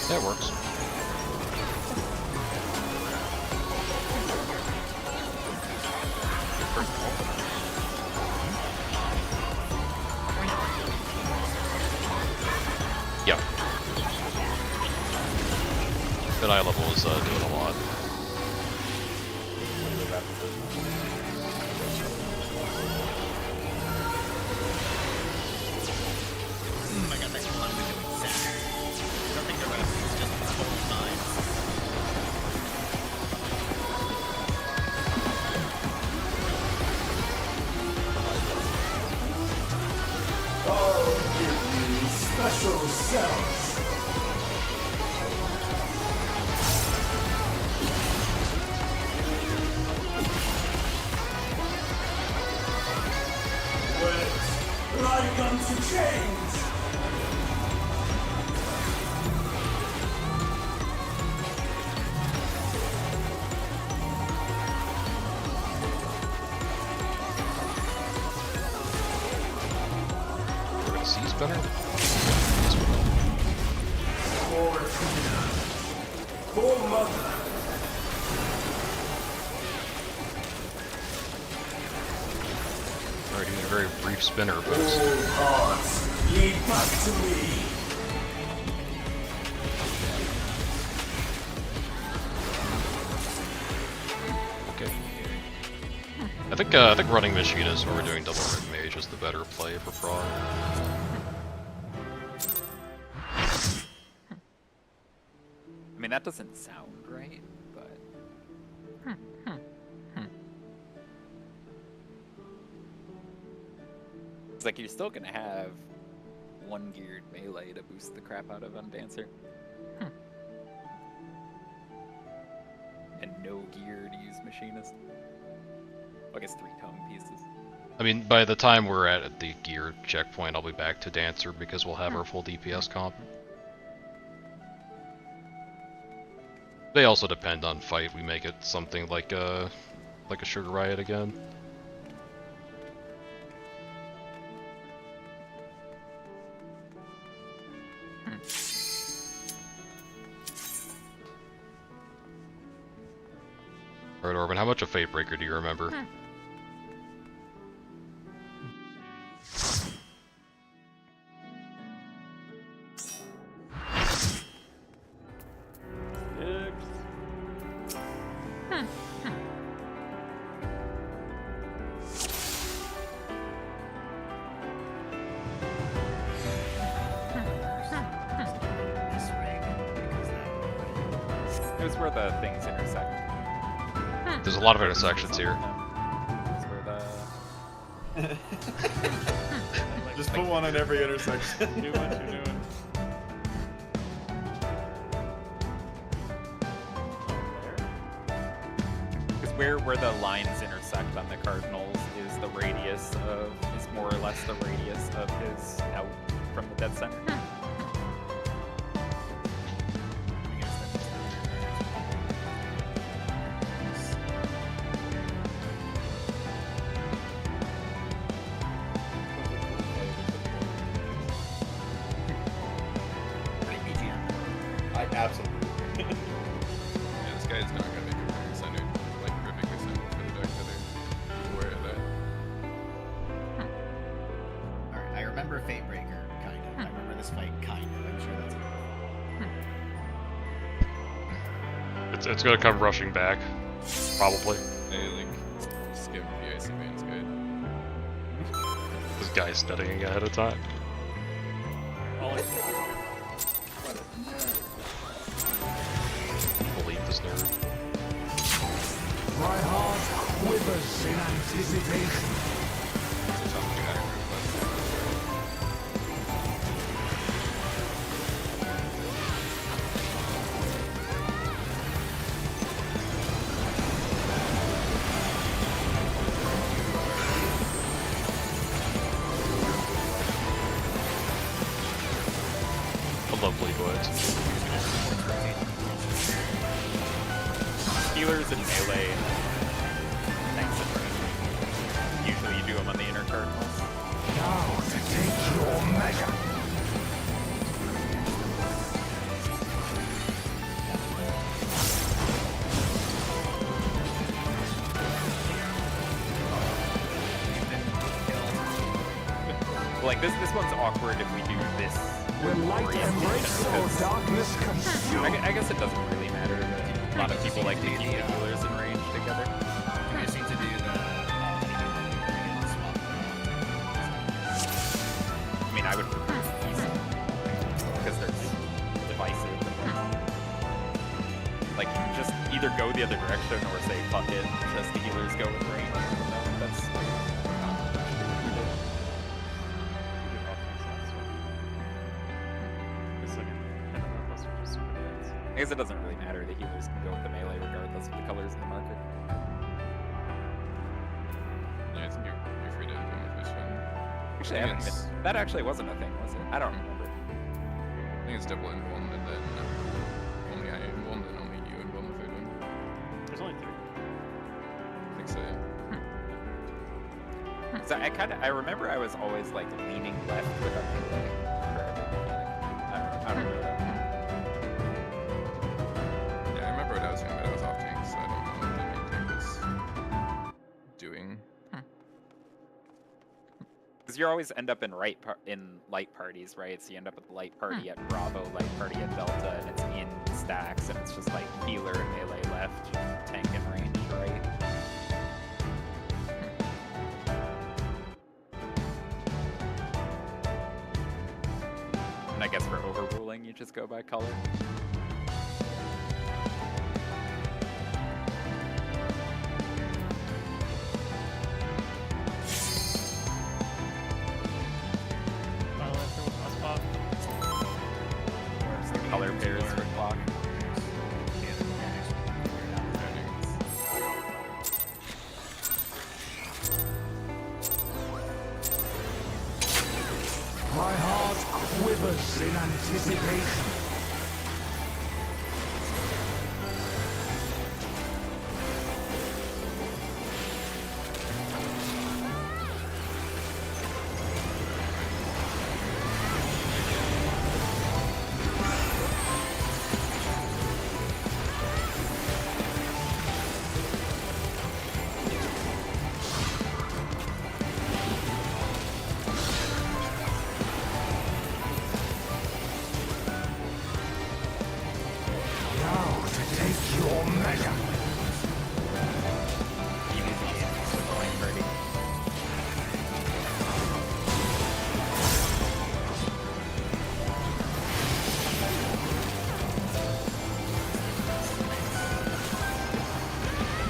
That works. Yep. Good eye level is doing a lot. I got that one with doing Saturn. I don't think the rest is just total vibes. I'll give you special cells. Wait, like unto change. We're gonna seize better. For Athena. For Mother. Alright, he's a very brief spinner, but All hearts lead back to me. okay. I think running Machinist when we're doing double red mage is the better play for prod. I mean, that doesn't sound right, but... It's like you're still gonna have one geared melee to boost the crap out of on Dancer. And no gear to use Machinist. Well, I guess 3 tome pieces. I mean, by the time we're at the gear checkpoint, I'll be back to Dancer because we'll have our full DPS comp. They also depend on fight. We make it something like a Sugar Riot again. Alright, Orban, how much of Fatebreaker do you remember? Here's where the things intersect. There's a lot of intersections here. Here's where the... Just put one at every intersection. Do what you're doing. Because where the lines intersect on the cardinals is the radius of, is more or less the radius of his out from the dead center. Absolutely. Yeah, this guy's not gonna make it centered, like perfectly centered for the deck either. Be aware of that. Alright, I remember Fatebreaker, kind of. I remember this fight, kind of. I'm sure that's it. It's gonna come rushing back, probably. Hey, like, skip the icy veins guide. This guy's studying ahead of time. All I Believe this nerd. My heart quivers in anticipation. It's a tough genetic group, A lovely voice. Healers and melee. Thanks to range. Usually you do them on the inner cardinals. Now to take your measure. Like this one's awkward if we do this. Will light embrace or darkness consume? I guess it doesn't really matter. But a lot of people like to keep the healers in range together. You guys need to do the swap. I mean, I would prefer easy because there's divisive. Like, just either go the other direction or say fuck it, just the healers go in range. That's I guess it doesn't really matter. The healers can go with the melee regardless of the colors of the marker. Yeah, I think you're free to implement this one. Actually, I I haven't think it's- been, that actually wasn't a thing, was it? I don't remember. I think it's double invuln and then only I invuln and only you invuln the third one. There's only 3. I think so, yeah. So I remember I was always like leaning left with a melee. I don't know that. Yeah, I remember what I was doing, but I was off tank, so I don't know what the main tank was doing. Because you always end up in light parties, right? So you end up with light party at Bravo, light party at Delta, and it's in stacks, and it's just like healer and melee left, tank and range right. And I guess for overruling, you just go by color. Color pairs for clock. My heart quivers in anticipation. Now to take your measure.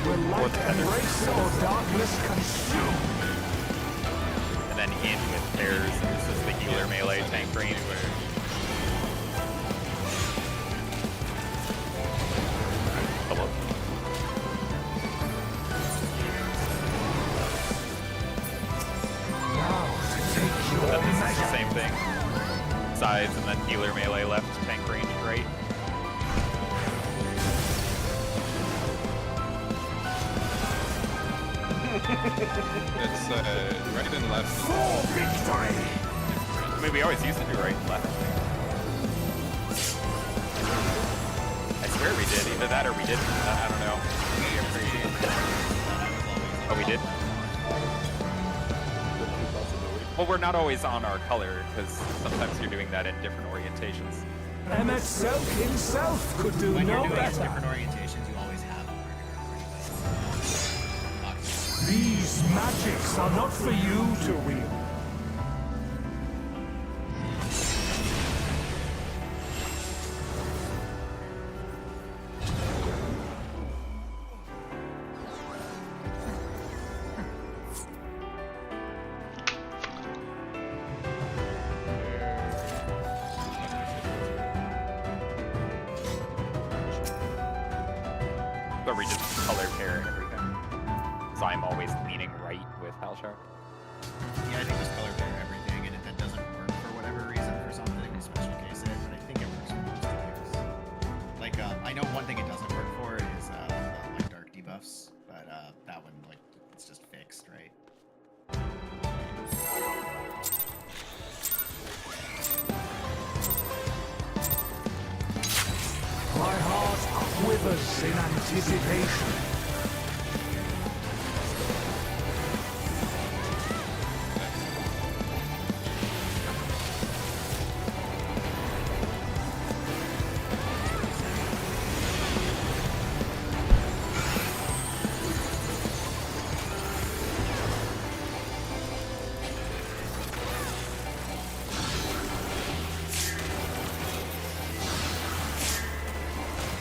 Will light embrace or darkness consume? And then in with pairs, this is the healer melee tank range. Hello. Now to take your Then this is the measure. same thing. Sides and then healer melee left, tank range right. It's right and left. For victory! I mean, we always used to do right and left. I swear we did. Either that or we didn't. I don't know. Oh, we did? Well, we're not always on our color, because sometimes you're doing that in different orientations. MSO himself could do When you're no doing it in better. different orientations, These magics are not for you to wield. But we just color pair and everything. So I'm always leaning right with Halshar. Yeah, I think just color pair everything, and if that doesn't work for whatever reason for something, special case it, but I think it works for most things. Like, I know one thing it doesn't work for is like dark debuffs, but that one, like, it's just fixed, right? My heart quivers in anticipation.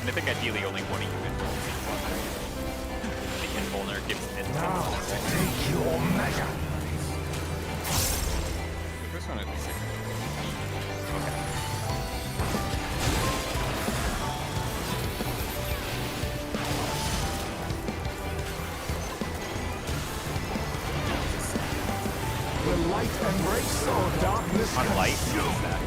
And I think ideally only one of you invulns each one, right? The invulner gives it Now, take your measure. The first one I think Will light embrace or darkness on light. consume? What's that?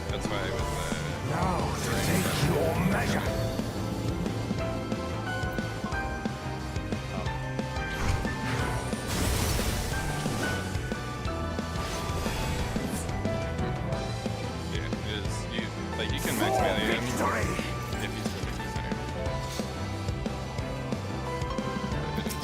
that's why I was Now, take your measure. yeah, it is you like you can max melee him Victory! if he's really decent here. It is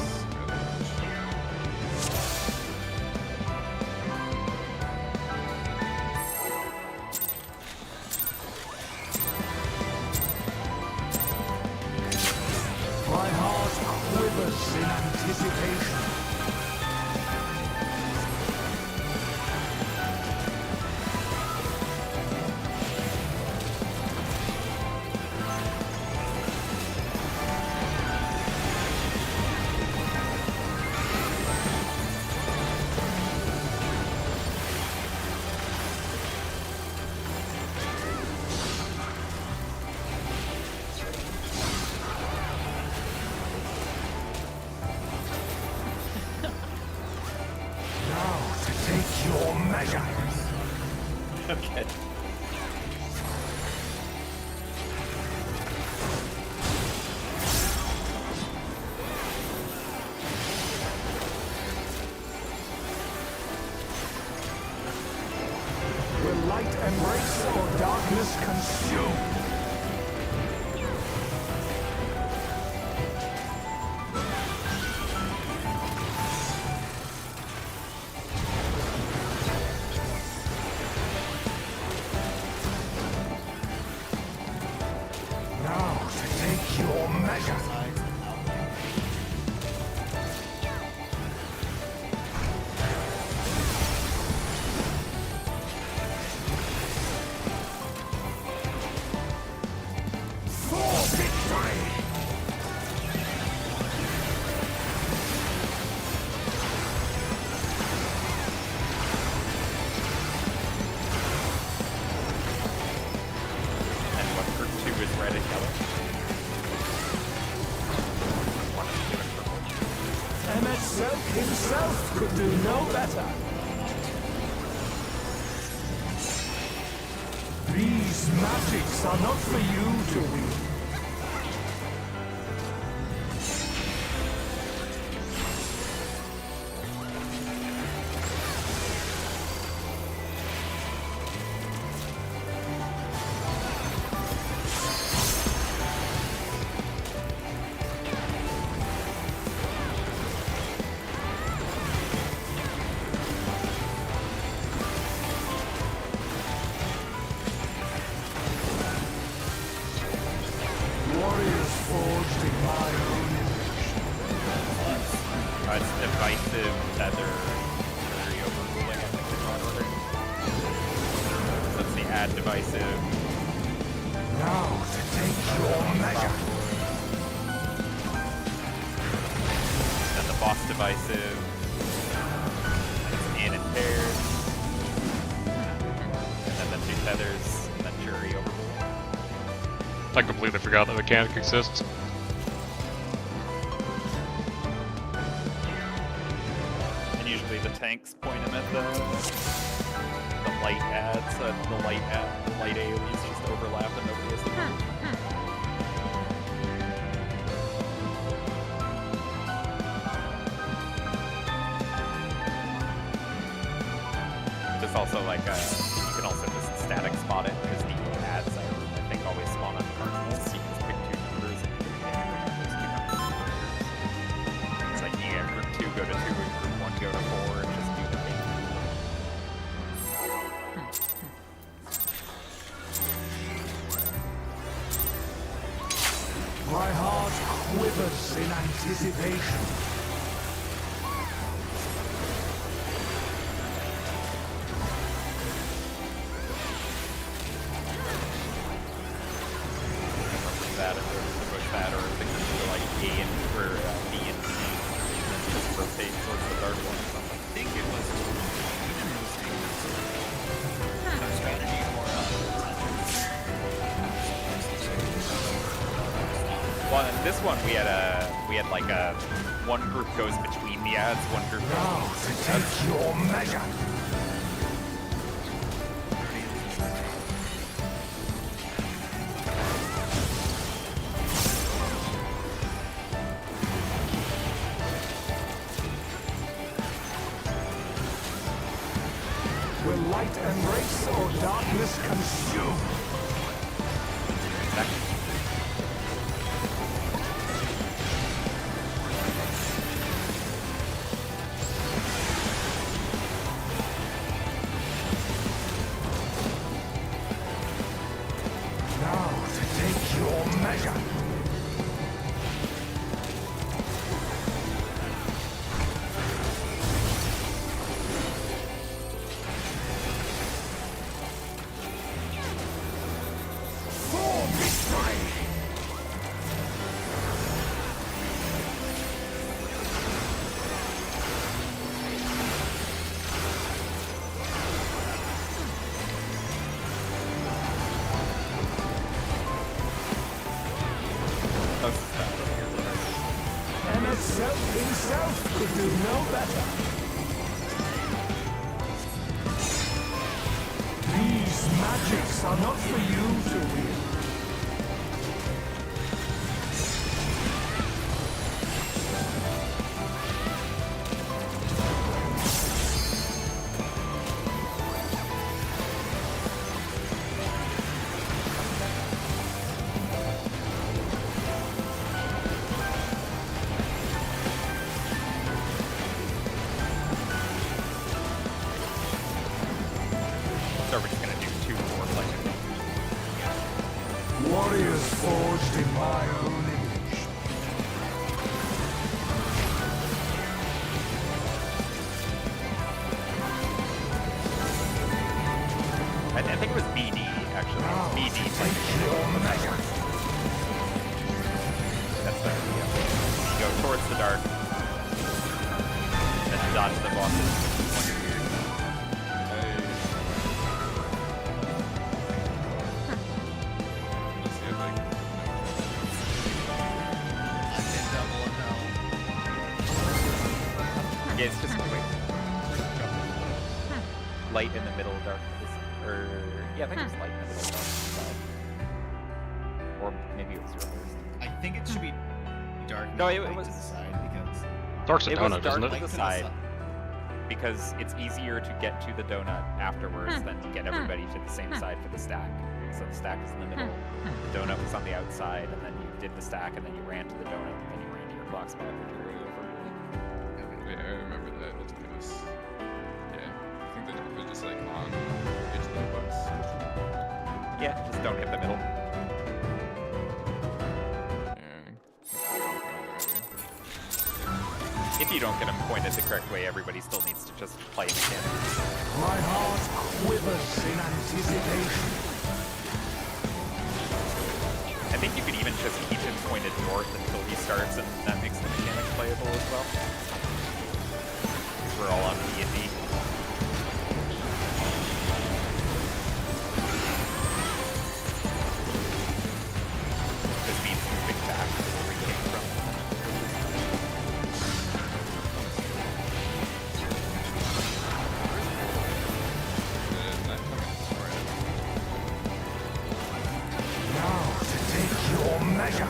My heart quivers in anticipation. Now to take your measure. Okay. Will light embrace or darkness consume? Now to take your measure. Sides and outline. For victory! And what group 2 is red and yellow? One of you is purple. Emmet Selk himself could do no better. These magics are not for you to wield. It's divisive tether. Very overruling, I think, in one order. So that's the add divisive. Now to take your measure. Then the boss divisive. And in pairs. And then the two tethers. And then jury overruling. I completely forgot that mechanic exists. And usually the tanks point them at the light ads, the light AoEs just overlap and nobody has to move. There's also like you can also just static spot it because the ads I think always spawn on cardinals. So you can just pick two numbers and you can those two numbers. It's like you get group 2 go to 2 and group 1 go to 4 and just do the thing. My heart quivers in anticipation. That or push that or things like A and or B and C and then just rotate towards the dark one or something. I think it was even roasting some strategy for Well, in this one we had like a one group goes between the ads, one group goes Now to take your measure. Will light embrace or darkness consume? Now to take your measure. For victory! Anabaseios himself could do no better. These magics are not for you to wield. So we're just gonna do 2 more like Warriors forged in my own image. I think it was BD actually. Now BD to like take your measure. that's the idea. You go towards the dark, then dodge the bosses. Let's see if I can. Yeah, it's just quick. Light in the middle, dark or yeah, I think it was light in the middle, dark side. Or maybe it was reversed. I think it should be dark. No, not it light was- to the side because Dark's a It was donut, dark isn't to it? the side because it's easier to get to the donut afterwards than to get everybody to the same side for the stack. So the stack is in the middle, the donut was on the outside, and then you did the stack, and then you ran to the donut, and then you ran to your clock spot for jury over. Yeah, I remember that. I think it was. Yeah, I think that it was just like on each of the books. Yeah, just don't hit the middle. Yeah. if you don't get them pointed the correct way, everybody still needs to just play mechanics. My heart quivers in anticipation. I think you could even just keep him pointed north until he starts, and that makes the mechanics playable as well. We're all on D&D. This means moving back to where we came from. Now to take your measure.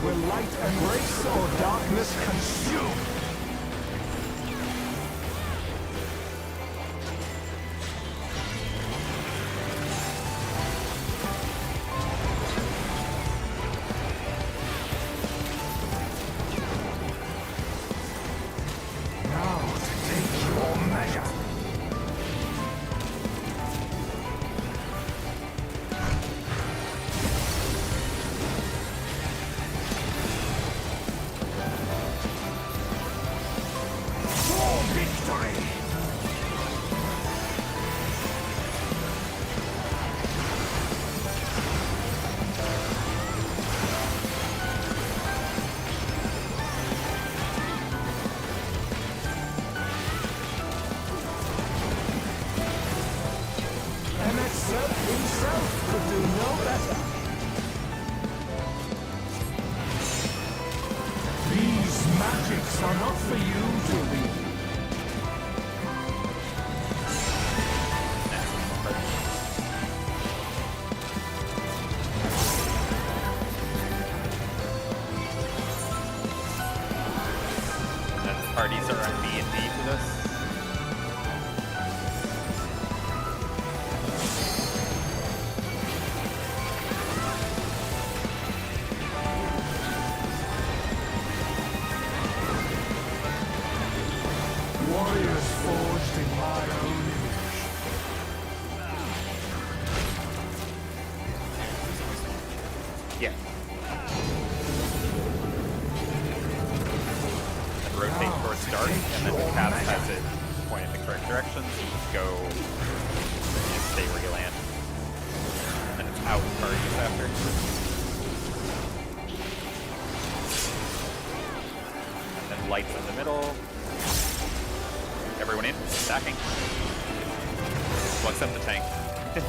Will light embrace or darkness consume? Now to take your measure. For victory! MXF himself could do no better. These magics are not for you to read. And then parties are on D&D for this. Warriors forged in my own image. Yeah. And rotate towards dark, and then the cast has it point in the correct direction, so you just go and stay where you land. And it's out parties after. And then lights in the middle. Everyone in, stacking. Well, except the tank. Yeah,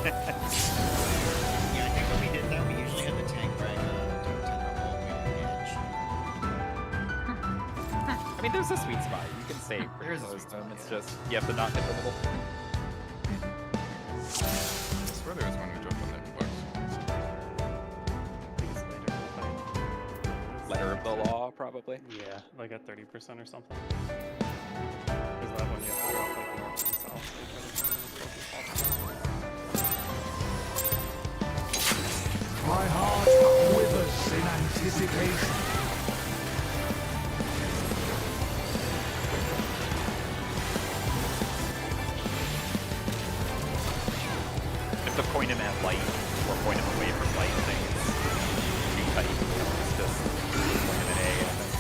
I think when we did that, we usually had the tank drag do 10 roll all the way to the edge. I mean, there's a sweet spot. You can stay There is a close sweet to them. spot, It's yeah. just, you have to not hit the middle. I swear there was one who jumped on that box. I think it's later in the fight. Letter of the law, probably. Yeah, like at 30% or something. Is that when you have to drop like north and south? They try to turn them as close as possible. My heart quivers in anticipation. If to point him at light or point him away from light things, too tight. It's just point him at A. I think.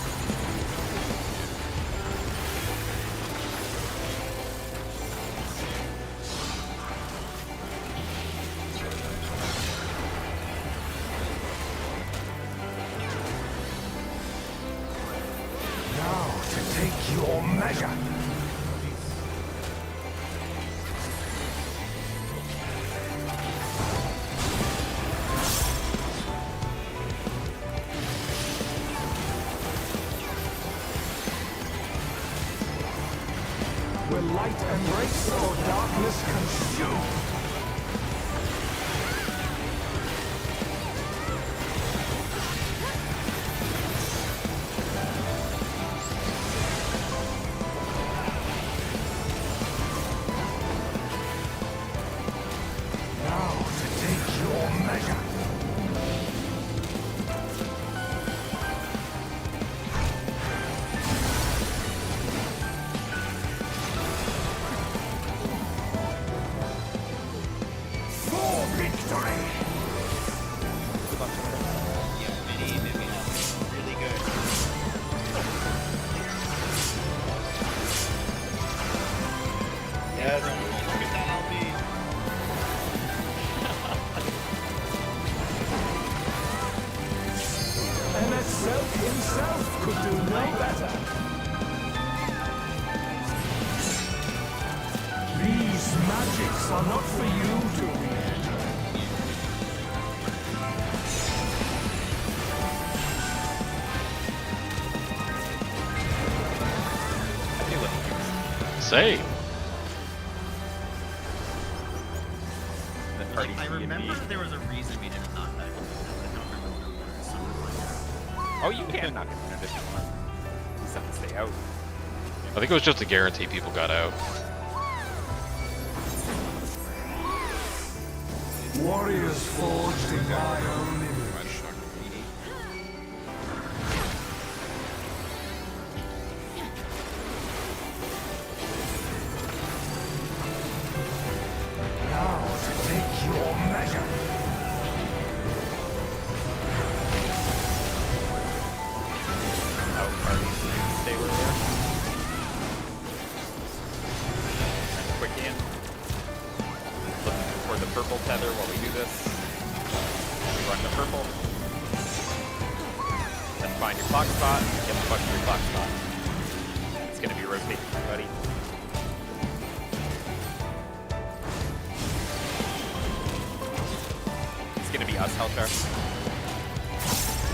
Now to take your measure. Will light embrace or darkness consume? Now to take your measure. Zelk himself could do no better. These magics are not for you to read. Say. The party I remember D&D. there was a reason we didn't knock that one down. I don't remember what it was. Something like that. Oh, you can knock it down if you want. You just have to stay out. I think it was just to guarantee people got out. Warriors forged in my own image. Now to take your measure. Out parties. Stay where they are. And quick in. Looking for the purple tether while we do this. We run the purple. Then find your clock spot. Get the fuck to your clock spot. It's gonna be rotating, buddy. It's gonna be us, Hellstar.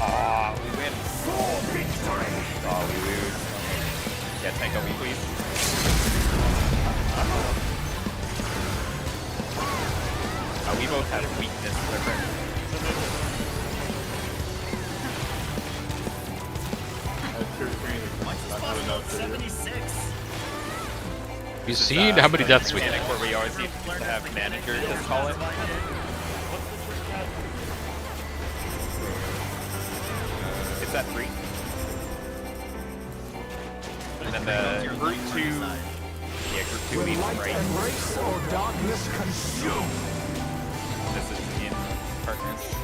Ah, we win. For victory. Oh, we lose. Yeah, tank on me, please. We both had a weakness to their friend. Not enough for you. 76. Have you seen how many deaths we mechanic had? where we always need to have managers, let's call it. It's that 3. And then the group 2, yeah, group 2 Will leads light right. embrace or darkness consume? This is in partners.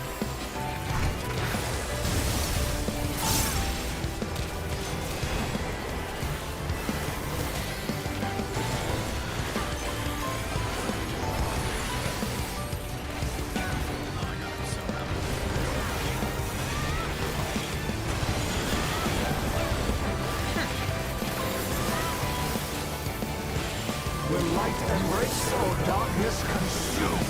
Will light embrace or darkness consume?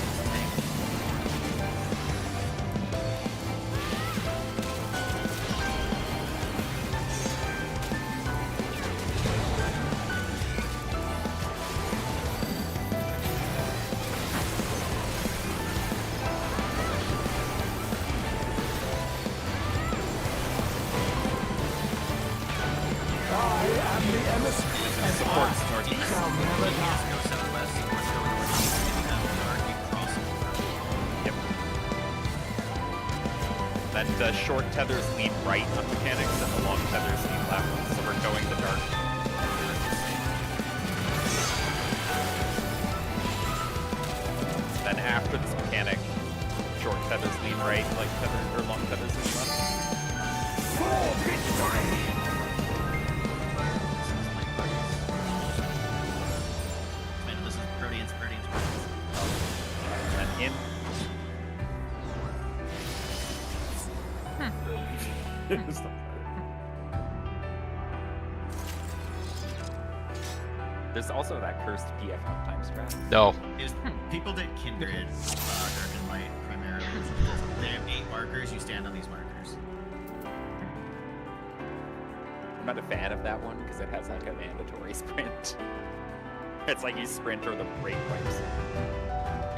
I am the emissary, and Supports I northeast. shall never die. Go southwest, or go northeast, and you have dark, you cross over. Yep. Then the short tethers lead right on mechanics, and the long tethers lead left. So we're going the dark. Then after this mechanic, short tethers lead right, like tethers or long tethers lead left. For victory! Man, this is Proteans. And in. There's also that cursed PF uptime strat. No. People did Kindred, Dark and Light primarily. They have 8 markers, you stand on these markers. I'm not a fan of that one because it has like a mandatory sprint. It's like you sprint or the brake wipes.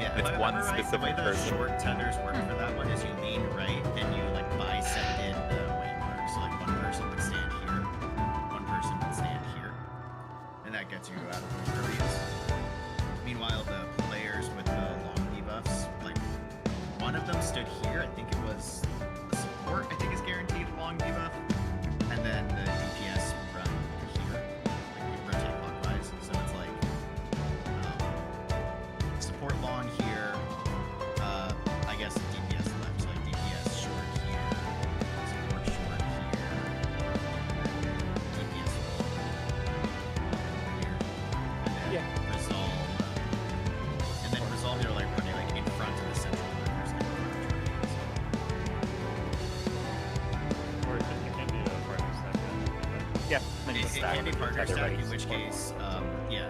Yeah, It's if I one remember right, specific the way the person. short tethers work for that one is you lean right, then you like bisected the weight mark. So like one person would stand here, one person would stand here, and that gets you out of the areas. Meanwhile, the players with the long debuffs, like one of them stood here. I think it was the support. I think is guaranteed a long debuff, and then the DPS run here, like you rotate clockwise. So it's like support long here. I guess DPS left, so like DPS short here, Yeah, then It, just it stack can be with partner tether stack, ready in which support case, yeah,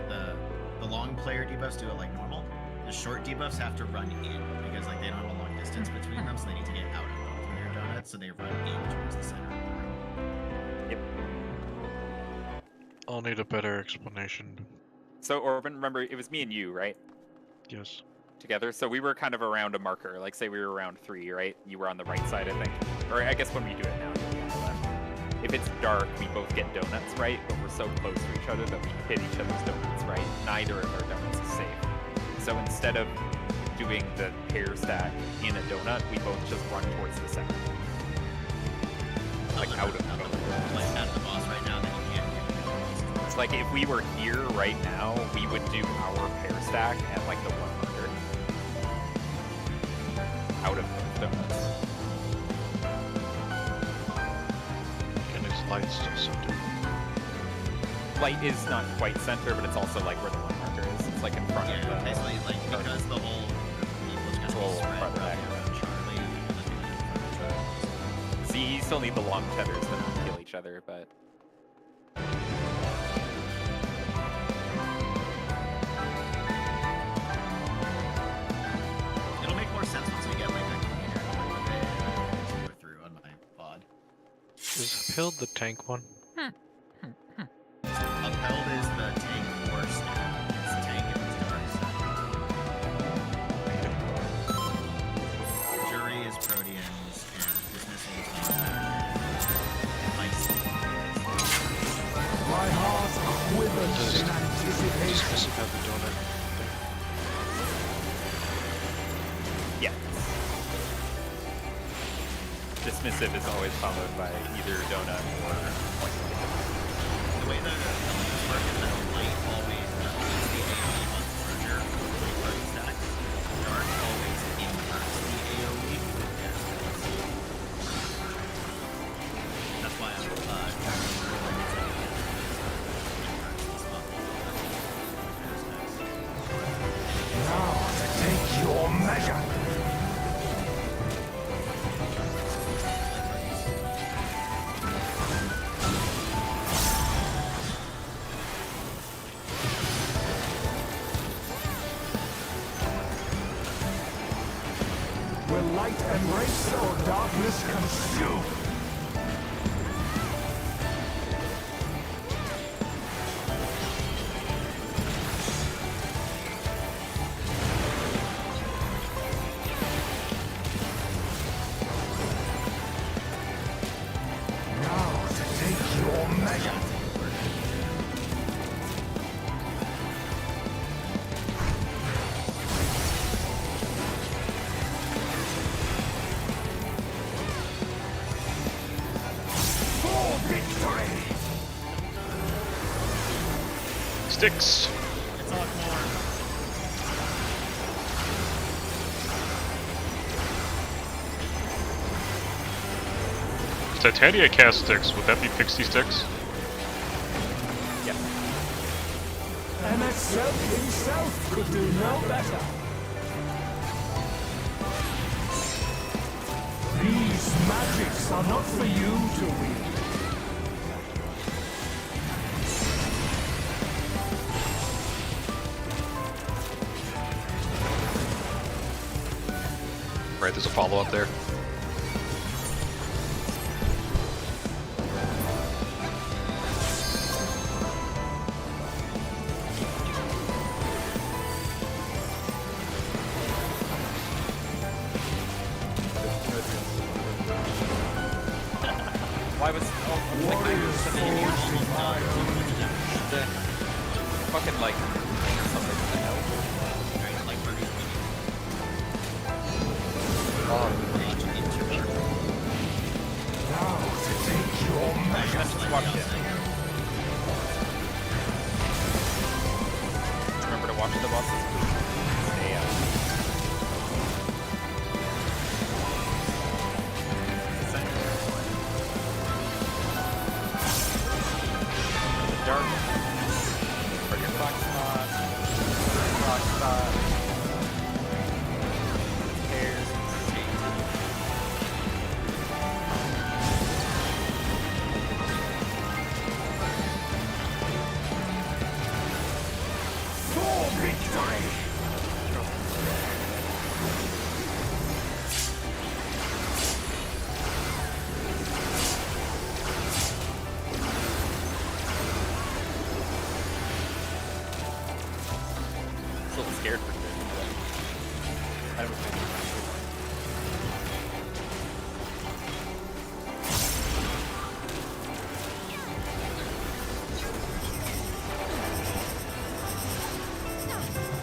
the long player debuffs do it like normal. The short debuffs have to run in because like they don't have a long distance between them, so they need to get out of both of their donuts, so they run in towards the center of the room. Yep. I'll need a better explanation. So Orban, remember it was me and you, right? Yes. Together. So we were kind of around a marker. Like say we were around 3, right? You were on the right side, I think. Or I guess when we do it now, you'll be on the left. If it's dark, we both get donuts, right? But we're so close to each other that we hit each other's donuts, right? Neither of our donuts is safe. So instead of doing the pair stack in a donut, we both just run towards the center. Like out of the donut. Like at the boss right now, then you can't do it. It's like if we were here right now, we would do our pair stack at like the 1 marker. Out of both donuts. And his light's still center. Light is not quite center, but it's also like where the 1 marker is. It's like in front of the... Yeah, basically like because the whole people's gonna Whole be spread front around back. Charlie. See, you still need the long tethers to not kill each other, but... It'll make more sense once we get like a container to go through on my pod. Is Upheld the tank one? Upheld is the tank or stack. It's tank and it's dark stack. Jury is Proteans and dismissal is Vice. My heart quivers Does in anticipation. Dismissive have the donut? Yeah. Dismissive is always followed by either donut or point. The way the lights work is that light always eats the AoE on merger light party stack. Dark always inverts the AoE with their stacks. That's why I'm inverts the spot their stacks. Now to take your measure. Will light embrace or darkness consume? Now to take your measure. For victory! Sticks! It's on more. If Titania cast sticks, would that be pixie sticks? Yeah. MSL himself could do no better. These magics are not for you to wield. Right, there's a follow-up there. Why was... Oh, Warriors forged in my fucking like... Something what the hell? Right, like Birdie's now to take your measure. Just watch it. Remember to watch the bosses. Stay out. Dark. Friggin' Fox Spot. Fox Spot. Hairs.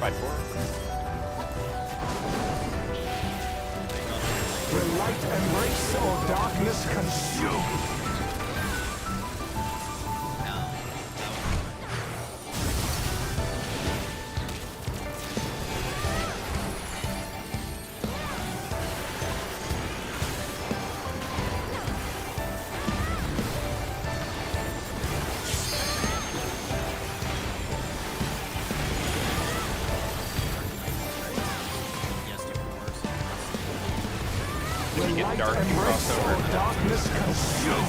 4x4. Will light embrace or darkness consume? If you get dark, you cross over. Darkness consume.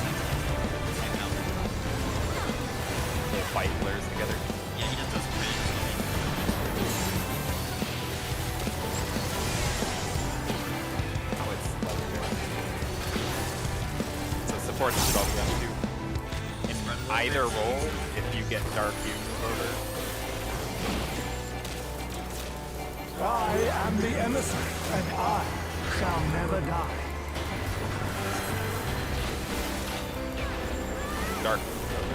Little fight blurs together. Yeah, he just does crit. Oh, it's so support should all be on 2. In either roll, if you get dark, you move over. I am the emissary, and I shall never die. Dark moves over.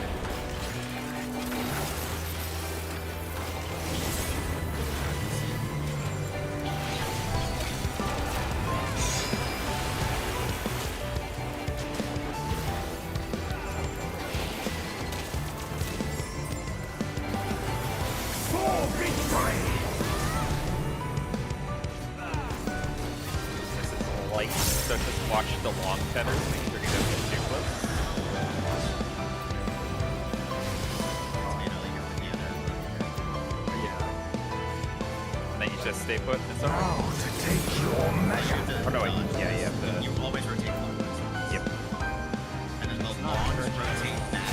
For victory! This is light, so just watch the long tethers, make sure you don't get too close. Yeah. And then you just stay put and it's over. Now to take your measure. Oh no, yeah, you have to. You always rotate clockwise. Yep. And then the longs rotate back.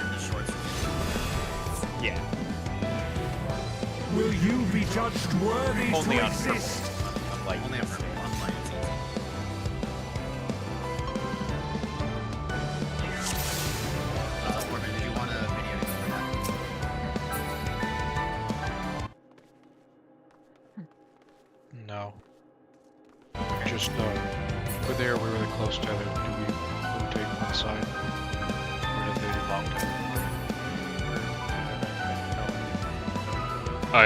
And the shorts rotate. Yeah. Will you be judged worthy Only to on exist? Like, Only on purple. On light, it's easy. Orban, did you want a video to go through that? No. Just over there, we're really close to it. Do we rotate one side? Or did they long time? I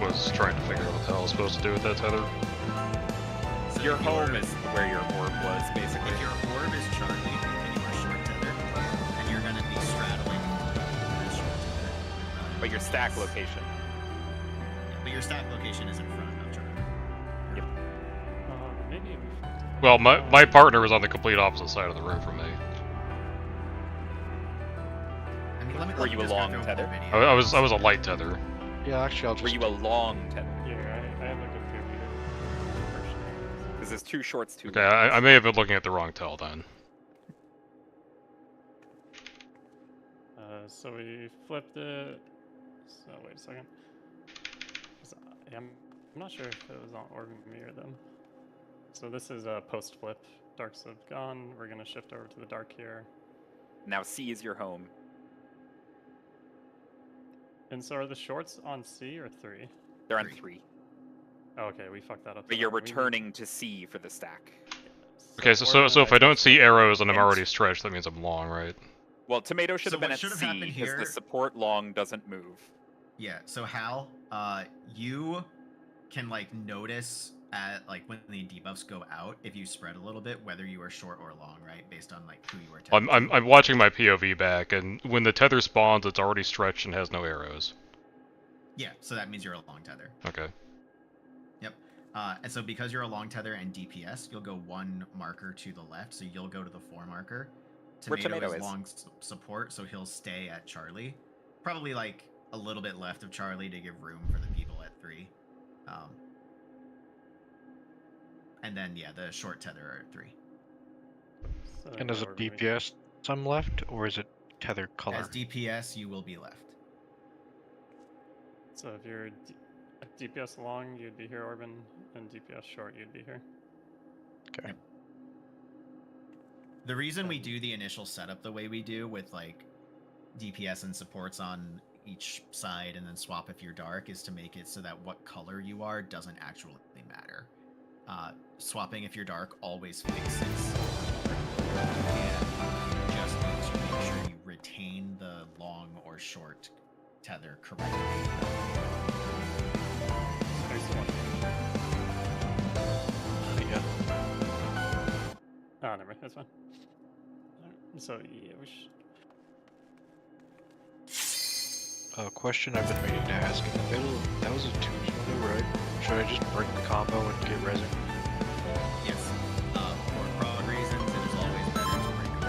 was trying to figure out what the hell I was supposed to do with that tether. So your home is where your orb was, basically. If your orb is Charlie and you are short tether, then you're gonna be straddling this short tether. But your stack location. Yeah, but your stack location is in front of Charlie. Maybe. Well, my partner was on the complete opposite side of the room from me. I mean, let me Were you a just go long through a tether? whole video. I was a light tether. Yeah, actually, I'll just. Were you a long tether? Yeah, I have a good theory. Because there's 2 shorts, 2 Okay, I may have been looking at the wrong tell then. So we flipped it. So wait a second. 'Cause I'm not sure if it was on Orb and me or them. So this is a post flip. Darks have gone. We're gonna shift over to the dark here. Now C is your home. And so are the shorts on C or 3? They're on 3. Oh, okay, we fucked that up. But you're We need- returning to C for the stack. Okay, so Orb so and if I don't see arrows and I'm And- already stretched, that means I'm long, right? Well, Tomato should So have been what at should have C happened because the here- support long doesn't move. Yeah, so Hal, you can like notice at like when the debuffs go out if you spread a little bit whether you are short or long, right? Based on like who you are. I'm watching my POV back, and when the tether spawns, it's already stretched and has no arrows. Yeah, so that means you're a long tether. Okay. Yep. And so because you're a long tether and DPS, you'll go 1 marker to the left, so you'll go to the 4 marker. Where Tomato is. long support, so he'll stay at Charlie. Probably like a little bit left of Charlie to give room for the people at 3. And then, yeah, the short tether are at 3. So And is it Orb and me. DPS some left, or is it tether color? As DPS, you will be left. So if you're DPS long, you'd be here, Orban, and DPS short, you'd be here. Okay. Yep. The reason we do the initial setup the way we do with like DPS and supports on each side and then swap if you're dark is to make it so that what color you are doesn't actually matter. Swapping if you're dark always fixes. And you just need to make sure you retain the long or short tether correctly. Oh, never mind. That's fine. Alright, so yeah, we should. A question I've been meaning to ask. That was a twos window, right? Should I just break the combo and get resin? Yes. For prog reasons, it is always better to break a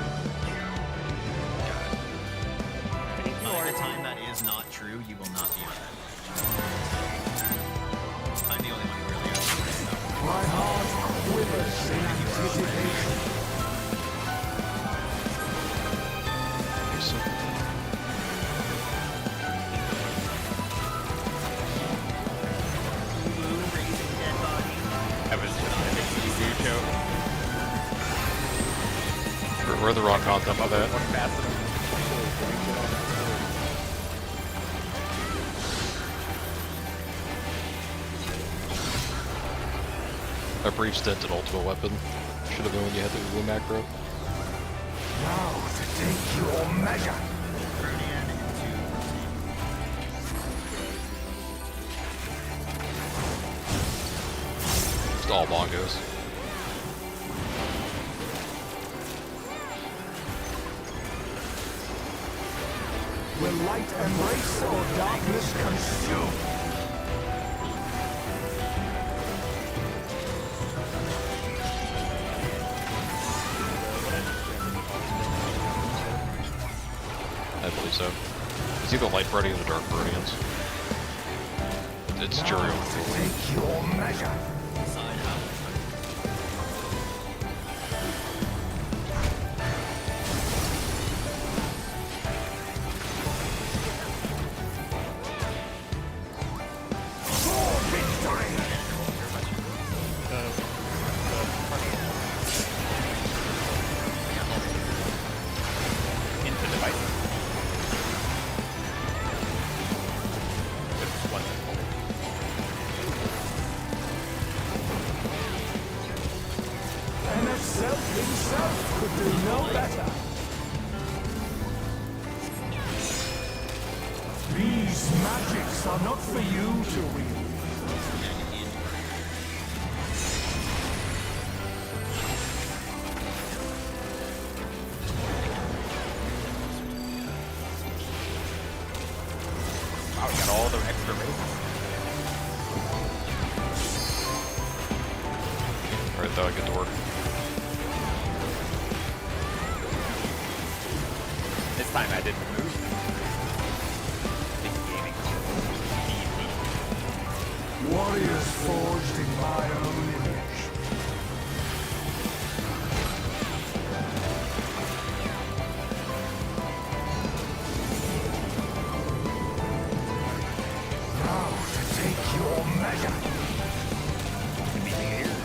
By the time that is not true, you will not be revenged. I'm the only one who really has to break that. My heart quivers in anticipation. So, Raising dead body. That was just an easy joke. We're the wrong content, my bad. A brief stint at ultimate weapon. Should have been when you had the Ulu macro. Now to take your measure. Cronian into Just all bongos. Will light embrace or darkness consume? I believe so. It's either Light Brody or the Dark Brodians. It's Juriel. To take your measure. side out. For victory! Into devices. Just one thing. Anabaseios himself could do no better. These magics are not for you to wield. Wow, we got all the extra raises. Alright, that'll get to work. This time I didn't move. Big gaming. Warriors forged in my own image. Now to take your measure. Could be the ears.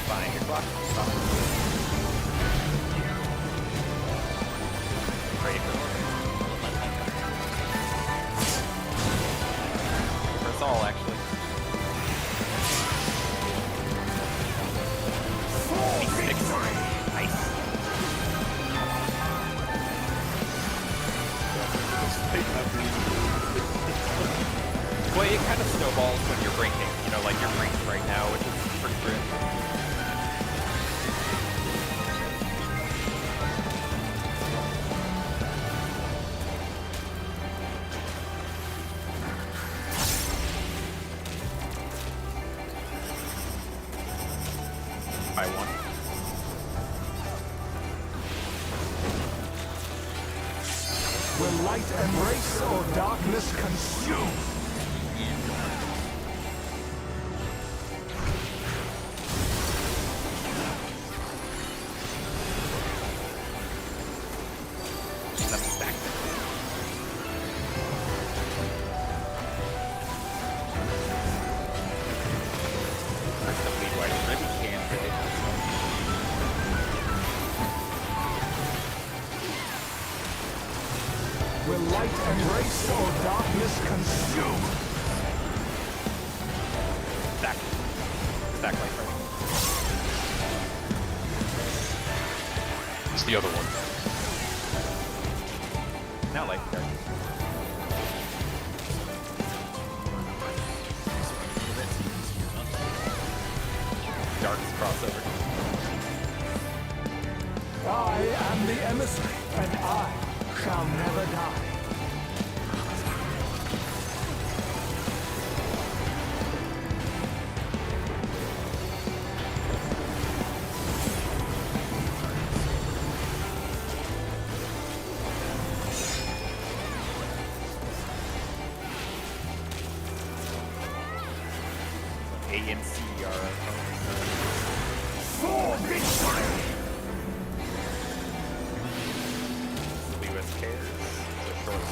Fine, your clock. Stop. Ready for order. For us all, actually. For victory! Nice. Well, it kind of snowballs when you're breaking, you know, like you're breaking right now, which is pretty grim. By one. Will light embrace or darkness consume? Let me stack. First the bleed white. Really can for this. Will light embrace or darkness consume? Stack. Stack like right. the other one. Not like dark. Dark's crossover. I am the emissary, and I shall never die. A and C are our opponents. For victory! Lewis cares. So short.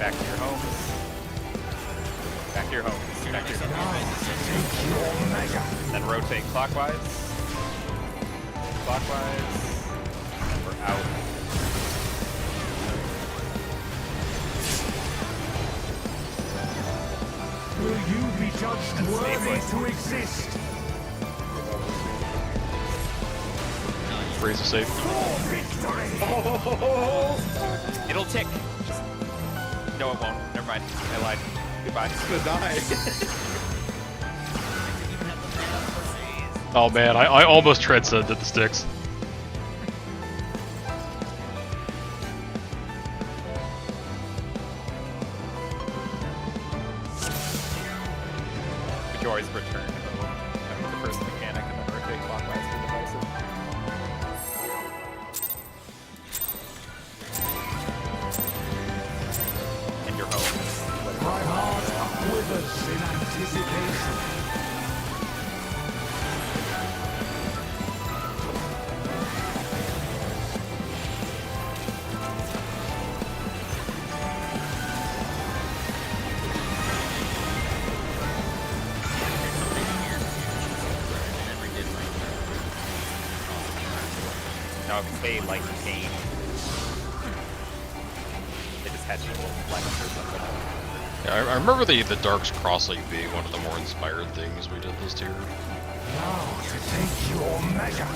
Back to your homes. Back to your homes. Back to your homes. Take your measure. Then rotate clockwise. Clockwise. And we're out. Will you be judged worthy to exist? Raise the safe. For victory! It'll tick. Just... No, it won't. Never mind. I lied. Goodbye. It's gonna die. Oh man, I almost transcended the sticks. We can always return the first mechanic and then rotate clockwise to divisive. And your home. My heart withers in anticipation. No, because they like pain. They just had people flex or something. Yeah, I remember the Dark's Crossing being one of the more inspired things we did this tier. Now to take your measure.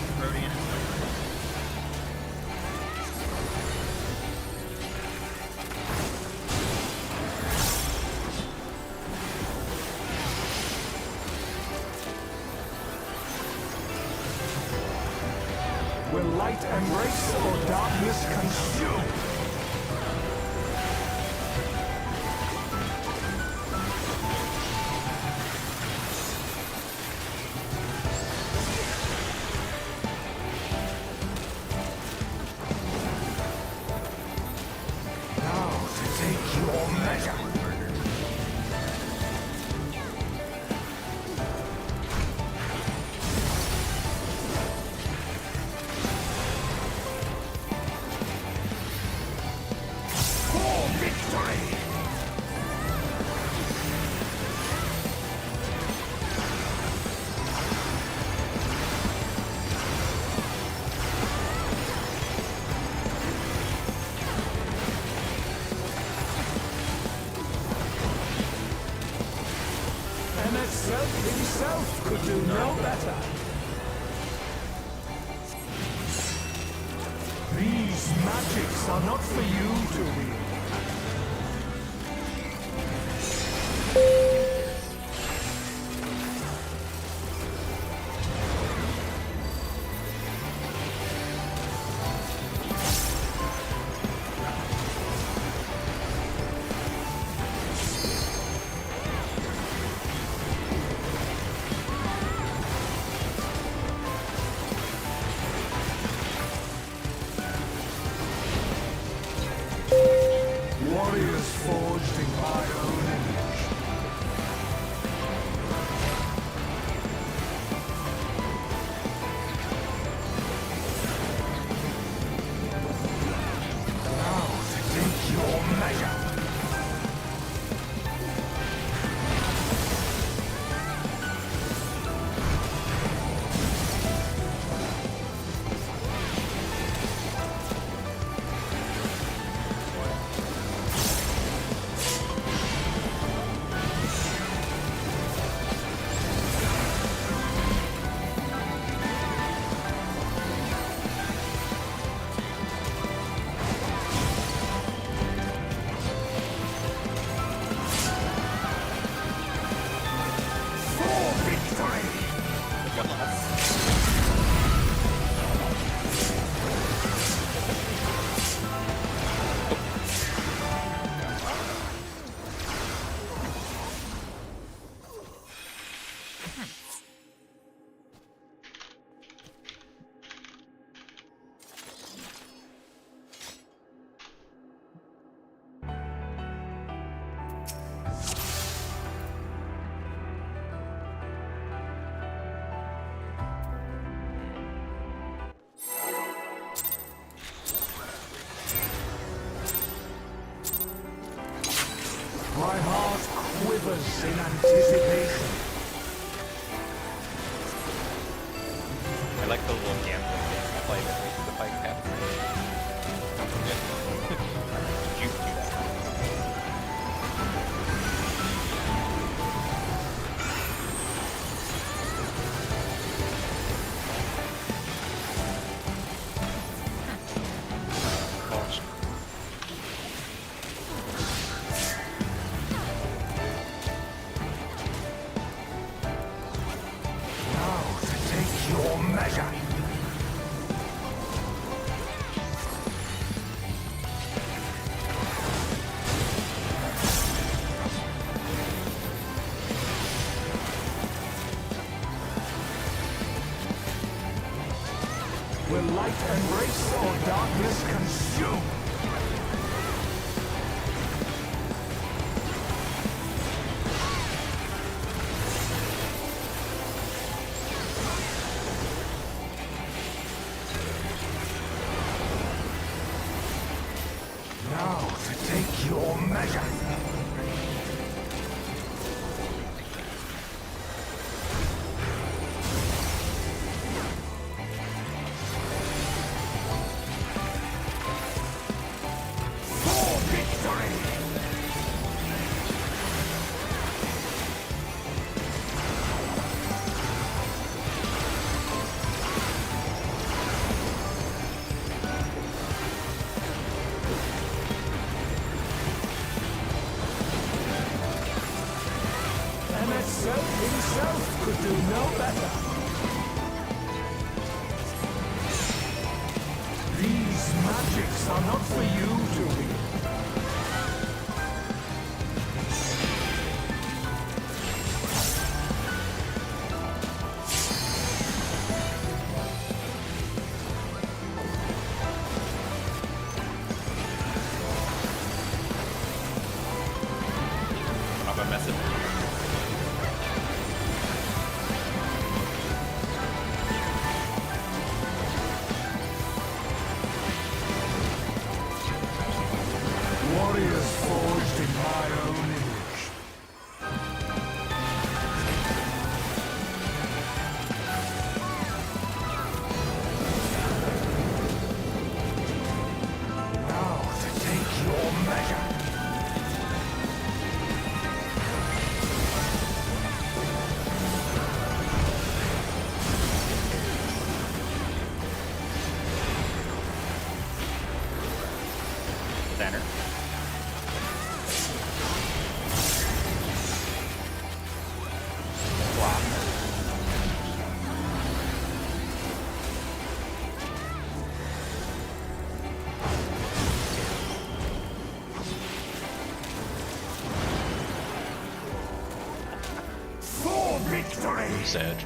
Will light embrace or darkness consume? Now to take your measure. For victory! Emmet himself could do no better. These magics are not for you to wield. in anticipation. I like the little gambling game you play that with the bike caps. Did you do that? Lost. Now to take your measure. Will light embrace or darkness consume? Now to take your measure. For victory! MSO himself could do no better. These magics are not for you to read. Have a message. Warriors forged in my own image. Now to take your measure. Center. Block. For victory! Sag.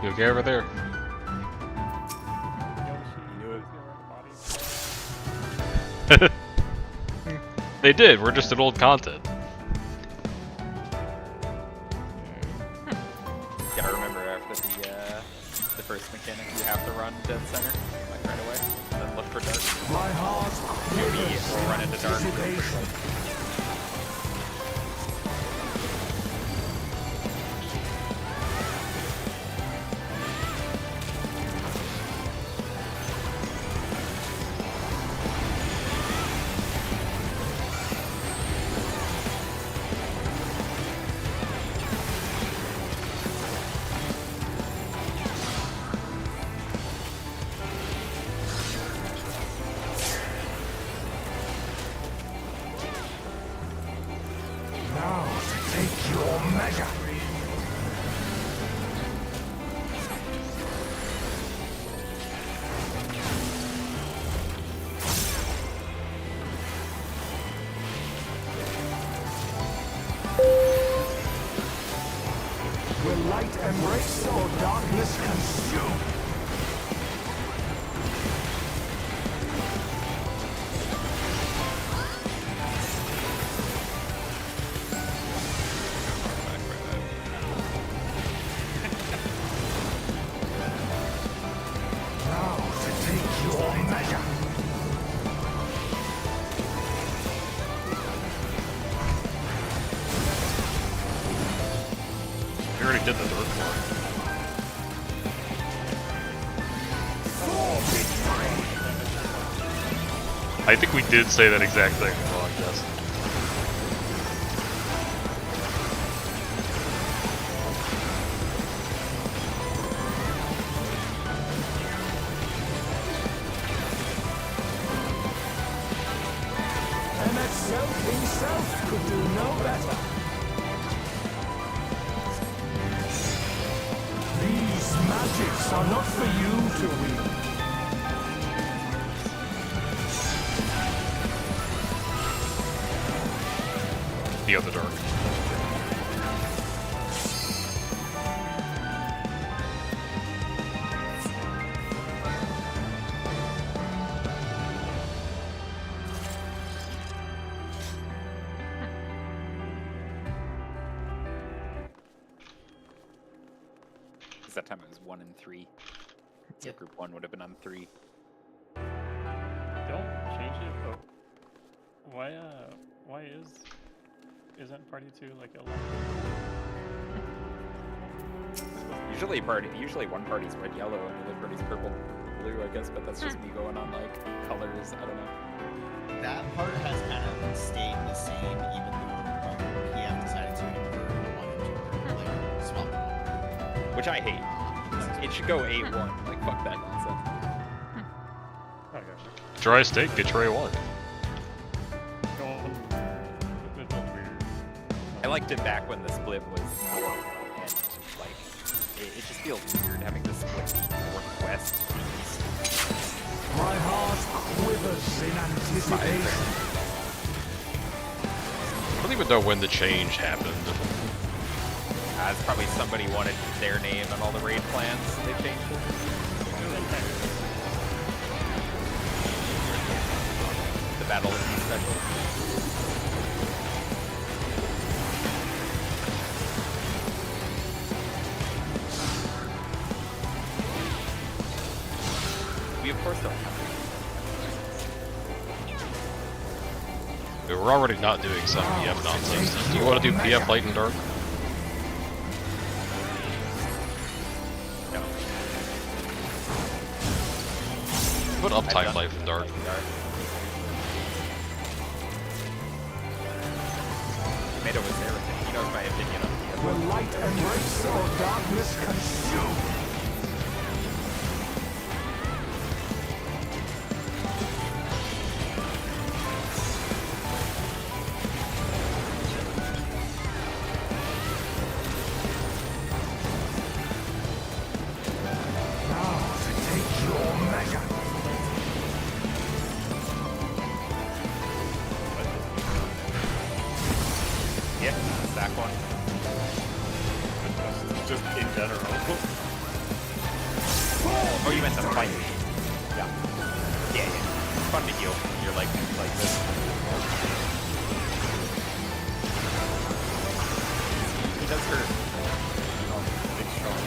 You okay over there? They did, we're just an old content. Gotta remember after the first mechanic, you have to run dead center like right away. Then look for dark. My heart Maybe quivers we'll run into dark. Go anticipation. for light. Now to take your measure. Will light embrace or darkness consume? Now measure. We already did the third floor. I think we did say that exact thing wrong, yes. Anabaseios himself could do no better. These magics are not for you to wield. The other dark. Because that time it was 1 and 3. So Yep. group 1 would have been on 3. Don't change it, but why isn't party 2 like a Usually one party's red yellow and the other party's purple blue, I guess, but that's just me going on like colors. I don't know. That part has kind of stayed the same, even though PF decided to invert one into like swap them. Which I hate. It should go A1. Like fuck that nonsense. okay. Dry state, get your A1. It felt weird. I liked it back when the split was north, and like it just feels weird having the split be northwest to east. My heart quivers in anticipation. I don't even know when the change happened. It's probably somebody wanted their name on all the raid plans. They changed it. The Battle of East Special. We of course don't have We're already not doing some PF nonsense. Do you want to do PF light and dark? no. Put uptime light and dark. Tomato was there with it. He knows my opinion on PF. Will light embrace or darkness consume? Now to take your measure. Yeah, stack one. Just in general. Oh, you meant the fight. Yeah. Yeah, yeah. It's fun to heal. You're like this. He does hurt. Big strong.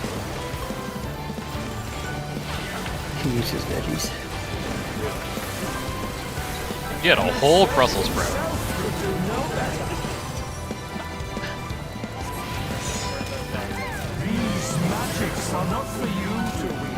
He uses veggies. You had a whole Brussels sprout. Could do no better. These magics are not for you to wield.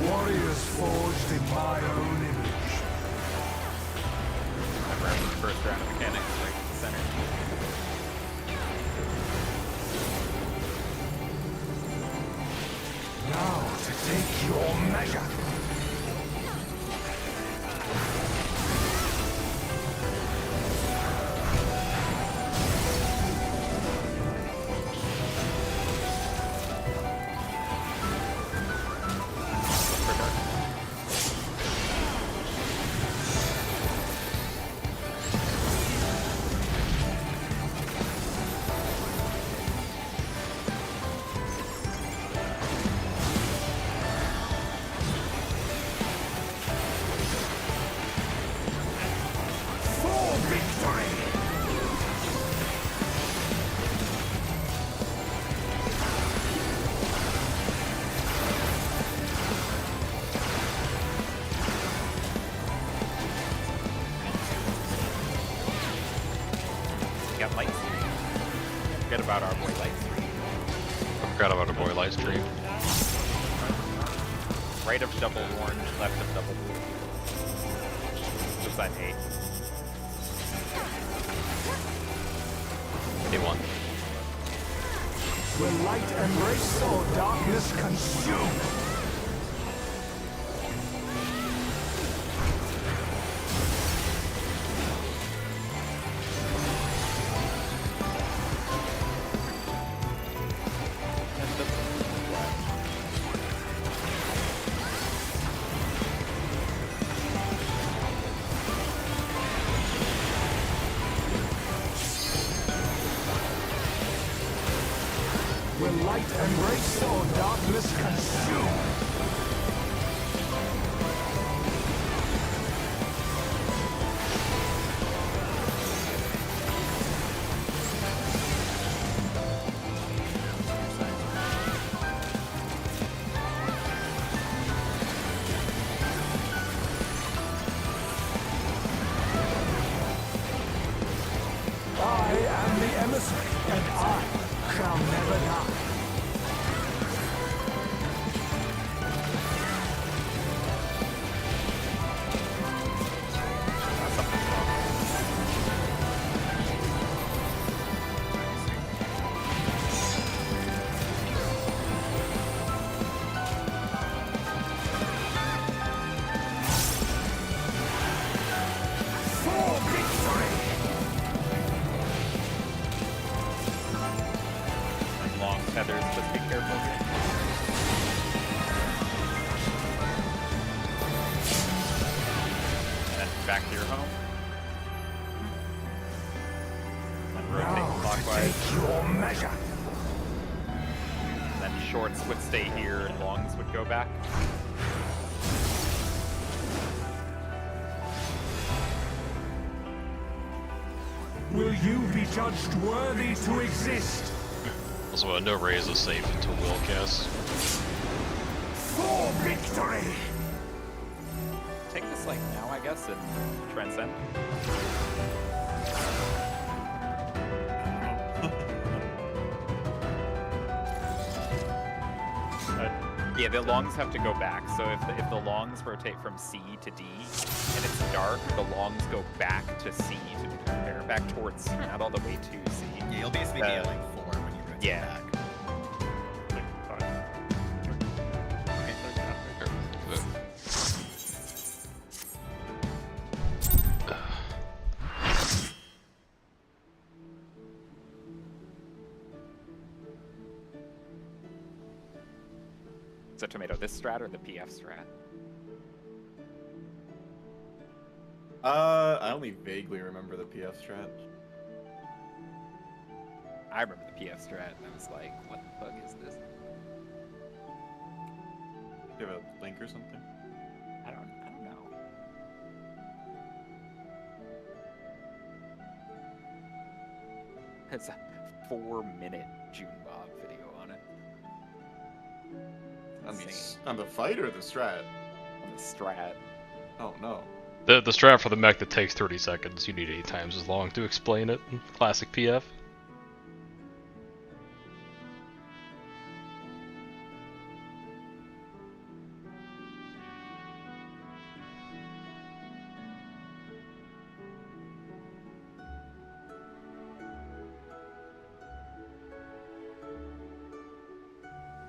Warriors forged in my own image. Remember after the first round of mechanics, right in the center. Now to take your measure. about our boy Lightstream. I forgot about a boy Lightstream. Right of double orange, left of double blue. What's that, A? A1. Will light embrace or darkness consume? Will light embrace or darkness consume? I am the emissary, and I shall never die. For victory! Long tethers, just be careful. And then back to your home. And rotate Now clockwise. take your measure. And then shorts would stay here and longs would go back. Will you be judged worthy to exist? Also, no raise is safe until will casts. For victory! Take this like now, I guess, and transcend. Yeah, the longs have to go back. So if the longs rotate from C to D and it's dark, the longs go back to C to prepare, back towards C, not all the way to C. Yeah, you'll basically be at like 4 when you rotate yeah. back. So Tomato, this strat or the PF strat? I only vaguely remember the PF strat. I remember the PF strat and I was like, what the fuck is this? Do you have a link or something? I don't know. It's a 4-minute June Bob video on it. Insane. On the fight or the strat? On the strat. Oh no. The strat for the mech that takes 30 seconds, you need 8 times as long to explain it in classic PF.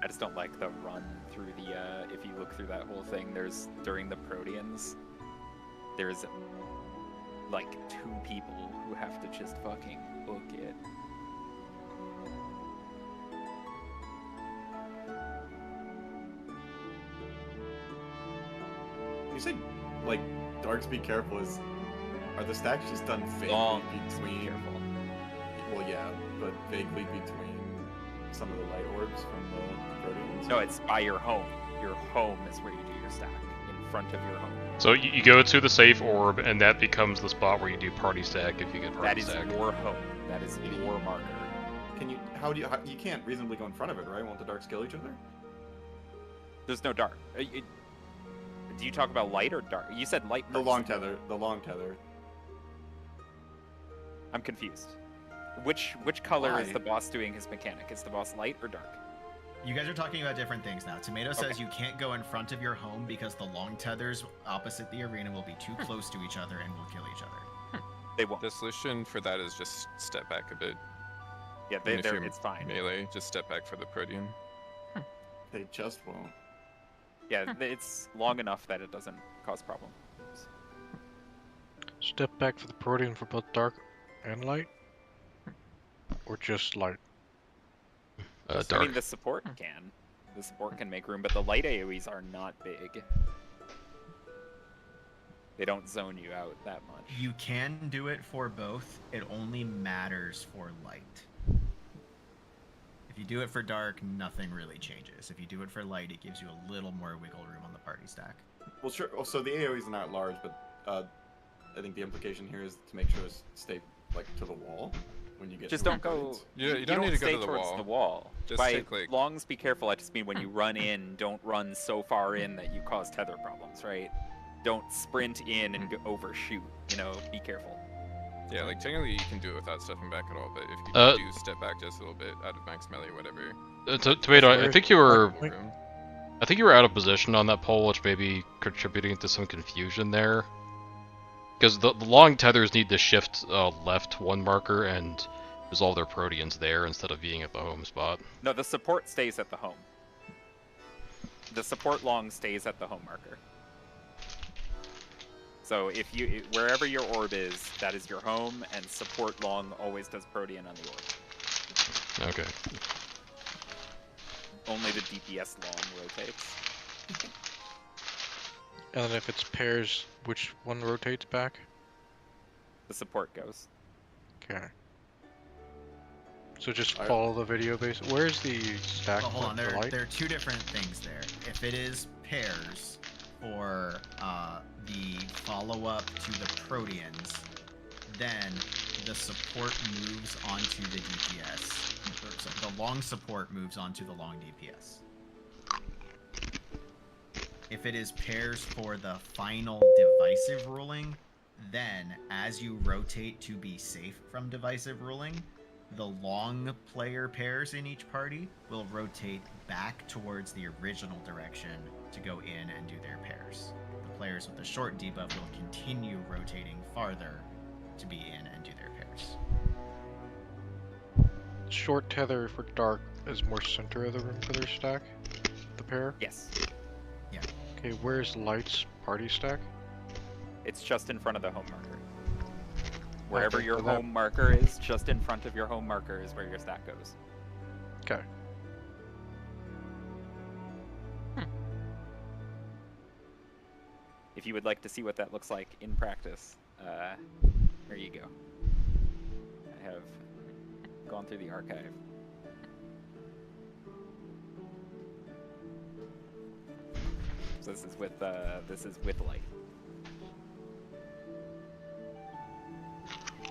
I just don't like the run through the, if you look through that whole thing, there's, during the Proteans, there's, like, 2 people who have to just fucking book it. You say, like, Darks be careful is... Are the stacks just done vaguely Long, between... careful. Well, yeah, but vaguely between some of the light orbs from the Proteans? No, it's by your home. Your home is where you do your stack, in front of your home. So you go to the safe orb, and that becomes the spot where you do party stack if you get party That is stack. your home. That is your marker. Can you... you can't reasonably go in front of it, right? Won't the Darks kill each other? There's no dark. Do you talk about light or dark? You said light. The first. long tether. The long tether. I'm confused. Which color is Why? the boss doing his mechanic? Is the boss light or dark? You guys are talking about different things now. Tomato says you can't go in front of your home because the long tethers opposite the arena will be too close to each other and will kill each other. They won't. The solution for that is just step back a bit. Yeah, And if you're it's fine. melee, just step back for the Protean. They just won't. Yeah, it's long enough that it doesn't cause problem. Step back for the Protean for both dark and light? Or just light? I Dark. mean, the support can. The support can make room, but the light AoEs are not big. They don't zone you out that much. You can do it for both. It only matters for light. If you do it for dark, nothing really changes. If you do it for light, it gives you a little more wiggle room on the party stack. Well, sure. Well, so the AoEs are not large, but I think the implication here is to make sure to stay like to the wall when you get. Just to don't go. You don't need to go stay to the towards wall. the wall. Just By take, like- longs, be careful. I just mean when you run in, don't run so far in that you cause tether problems, right? Don't sprint in and overshoot. You know, be careful. Yeah, like generally you can do it without stepping back at all, but if you do step back just a little bit out of max melee, whatever. Tomato, I think you were room. out of position on that pole, which may be contributing to some confusion there. Because the long tethers need to shift left one marker and resolve their Proteans there instead of being at the home spot. No, the support stays at the home. The support long stays at the home marker. So if you wherever your orb is, that is your home, and support long always does Protean on the orb. Okay. Only the DPS long rotates. And then if it's pairs, which one rotates back? The support goes. Okay. So just Alright. follow the video base. Where's the stack? Oh, hold on, for light? there are two different things there. If it is pairs for the follow-up to the Proteans, then the support moves onto the DPS. So the long support moves onto the long DPS. If it is pairs for the final divisive ruling, then as you rotate to be safe from divisive ruling, the long player pairs in each party will rotate back towards the original direction to go in and do their pairs. The players with the short debuff will continue rotating farther to be in and do their pairs. Short tether for dark is more center of the room for their stack? The pair? Yes. Okay, where's light's party stack? It's just in front of the home marker. Wherever Okay, your so that- home marker is, just in front of your home marker is where your stack goes. Okay. If you would like to see what that looks like in practice, there you go. I have gone through the archive. So this is with light,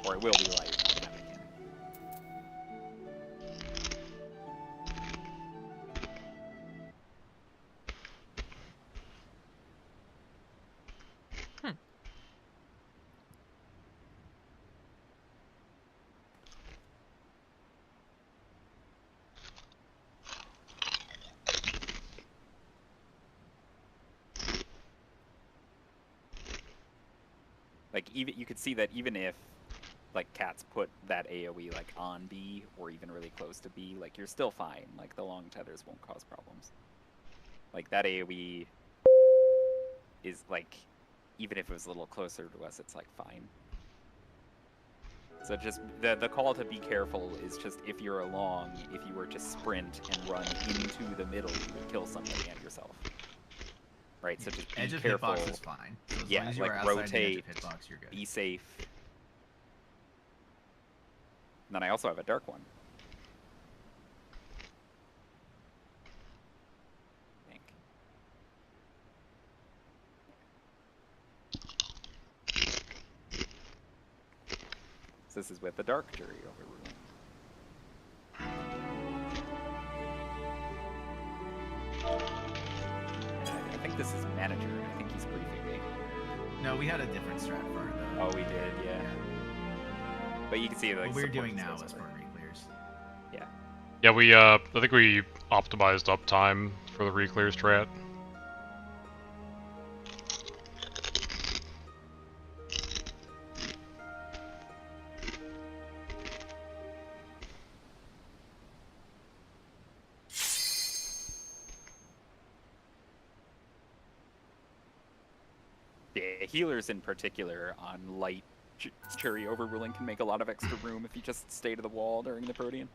or it will be light. by the time I can. Like even you could see that even if like cats put that AoE like on B or even really close to B, like you're still fine. Like the long tethers won't cause problems. Like that AoE is like even if it was a little closer to us, it's like fine. So just the call to be careful is just if you're along, if you were to sprint and run into the middle, you would kill somebody and yourself. Right, so just be Edge of careful. hitbox is fine. So as Yeah, long as you like are outside rotate, the edge of hitbox, you're good. be safe. And then I also have a dark one. I think. So this is with the dark jury overruling. I think this is manager. I think he's briefing me. No, we had a different strat for it though. Oh, we did, yeah. But you can see like What we're support doing is now also is for there. re-clears. Yeah, we I think we optimized uptime for the re-clear strat. Yeah, healers in particular on light jury overruling can make a lot of extra room if you just stay to the wall during the Protean.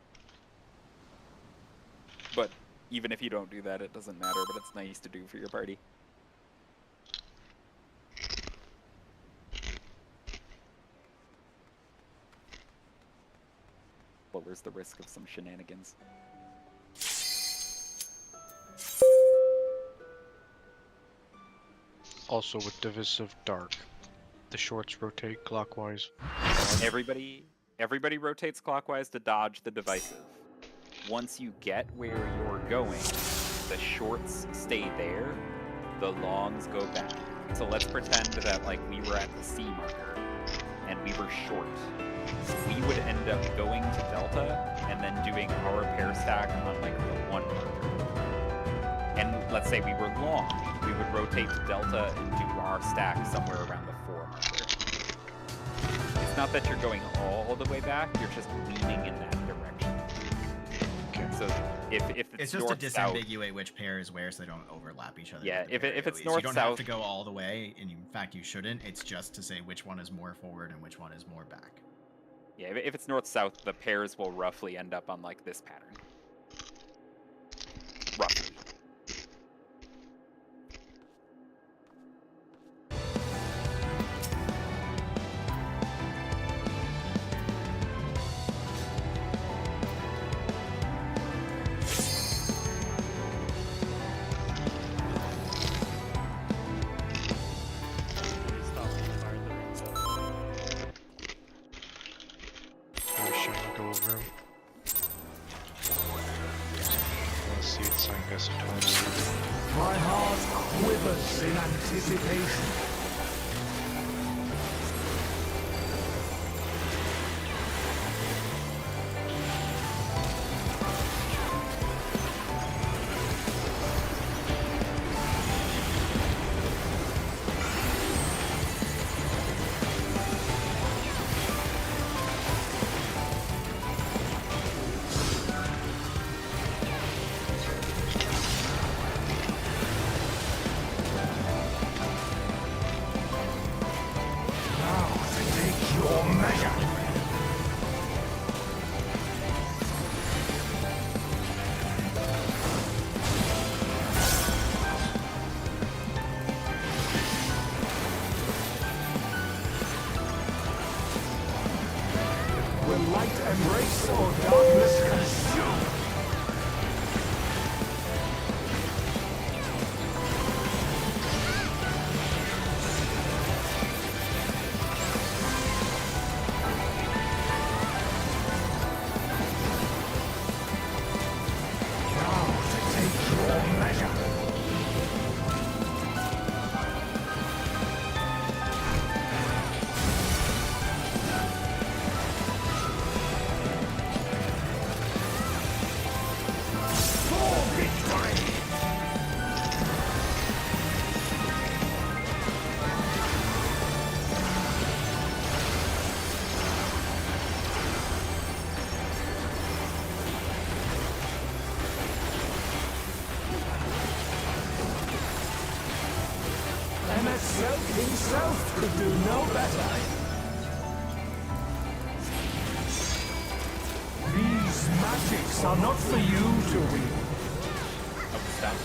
But even if you don't do that, it doesn't matter, but it's nice to do for your party. Lowers the risk of some shenanigans. Also with Divisive Dark, the shorts rotate clockwise. Everybody rotates clockwise to dodge the divisive. Once you get where you're going, the shorts stay there, the longs go back. So let's pretend that like we were at the C marker and we were short. We would end up going to Delta and then doing our pair stack on like the 1 marker. And let's say we were long, we would rotate to Delta and do our stack somewhere around the 4 marker. It's not that you're going all the way back, you're just leaning in that direction. Okay. So if It's just north, to south, disambiguate which pair is where, so they don't overlap each other. Yeah, with the if pair it's AoEs. north, you don't have south- to go all the way, and in fact you shouldn't. It's just to say which one is more forward and which one is more back. yeah, if it's north-south, the pairs will roughly end up on like this pattern. Roughly. Please stop the fire the ring stuff. Very shame to go over him. Let's see it saying this twice. My heart quivers in anticipation. Now take your measure. Will light embrace or darkness consume? Now take your measure. For victory! MS himself could do no better. These magics are not for you to wield. Stop.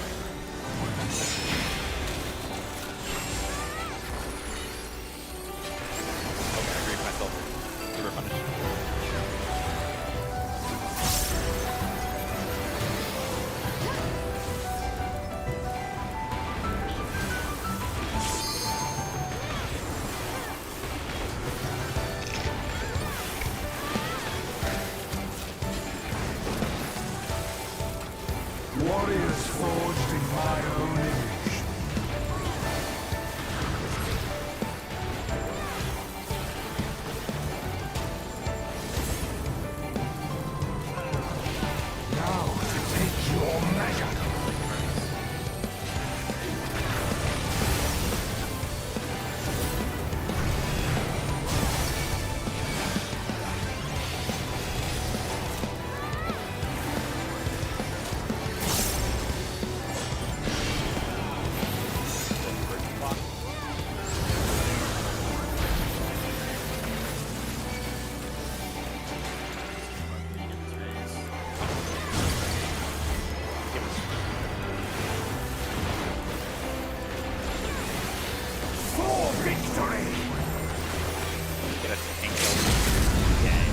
Okay, I agree with myself. Super punish. Warriors forged in my own image. victory! Get a tank kill. Yeah.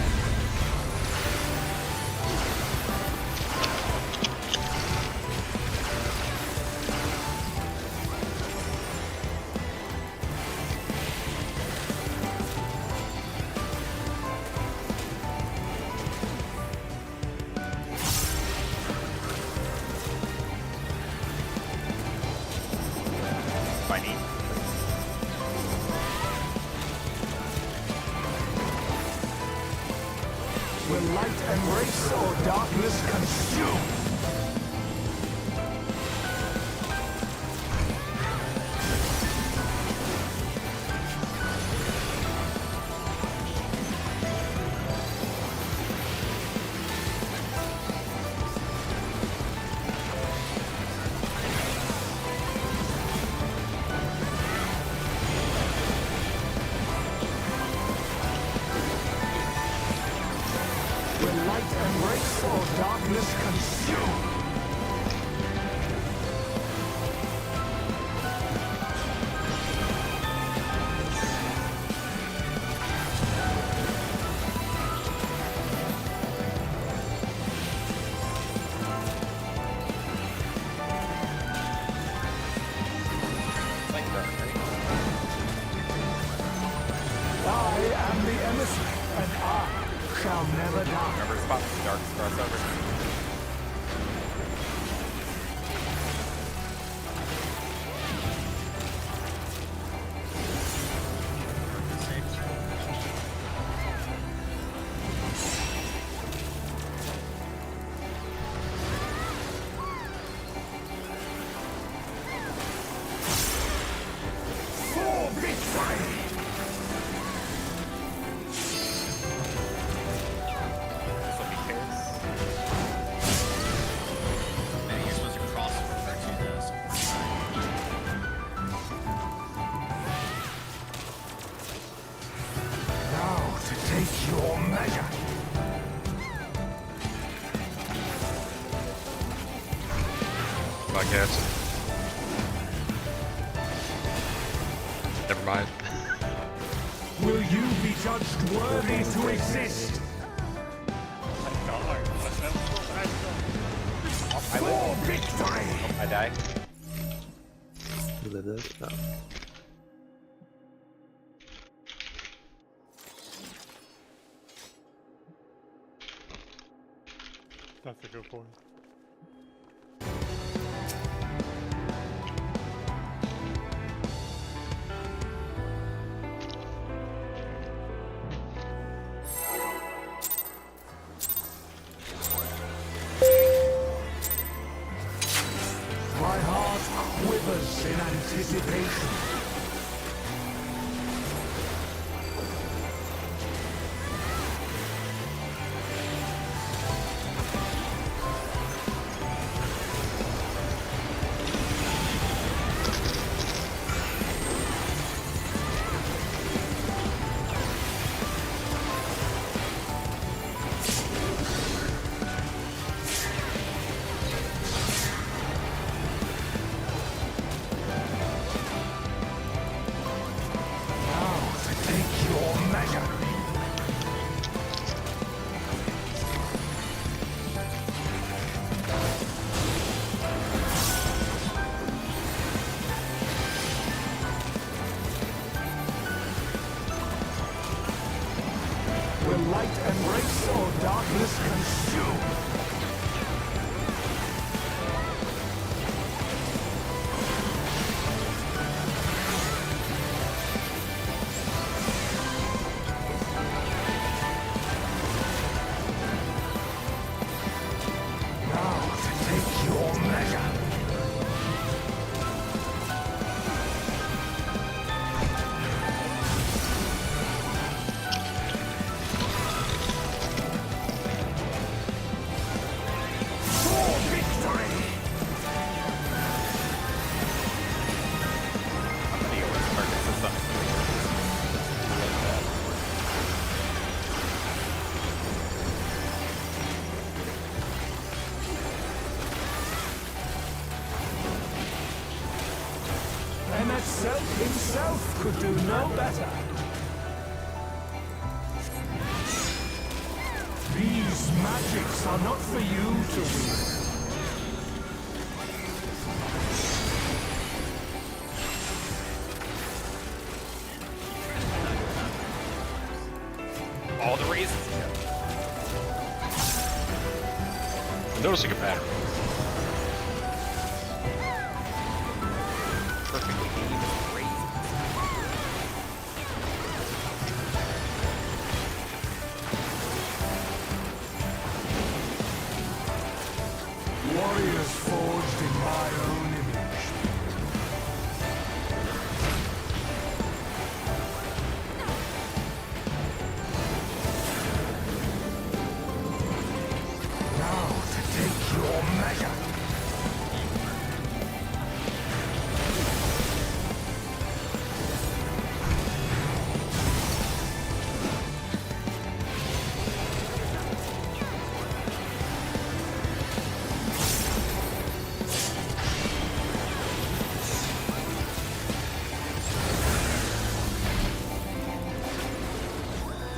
Funny. Will light embrace or darkness consume? Will light embrace or darkness consume? It's like dark, right? I am the emissary, and I shall never die. Remember spots dark crossover. For victory! This will be pairs. Maybe you're supposed to cross over to those. Now to take your measure. My cats. Never mind. Will you be judged worthy to exist? My god, what the For victory! I die. You live this? No. That's a good point. My heart quivers in anticipation. Now to take your measure. Will light embrace or darkness consume? Now to take your measure. himself could do no better. These magics are not for you to wield. All the raisins. I'm noticing a pattern. Perfectly even raisins. Warriors forged in my own image. Now to take your measure.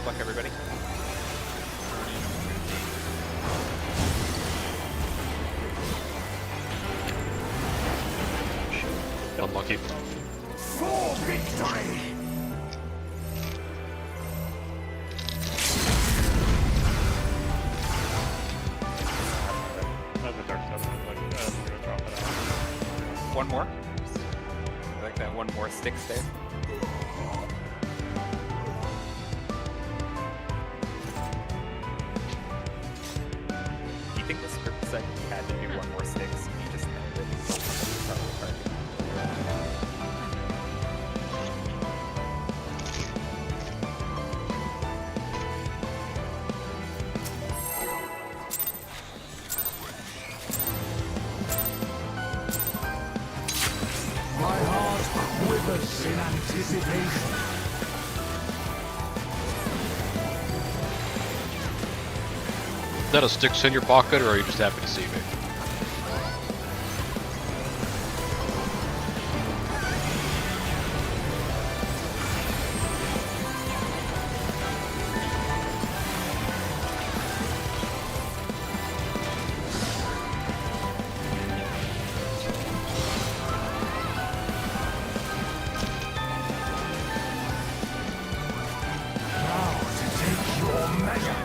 Fuck everybody. Unlucky. For victory! That's a dark totem. Like, I'm gonna drop it out. One more. I like that one more stick there. Do you think the script said you had to do one more stick, so you just nailed it? Probably target. My heart quivers in anticipation. Is that a sticks in your pocket, or are you just happy to see me? Now to take your measure.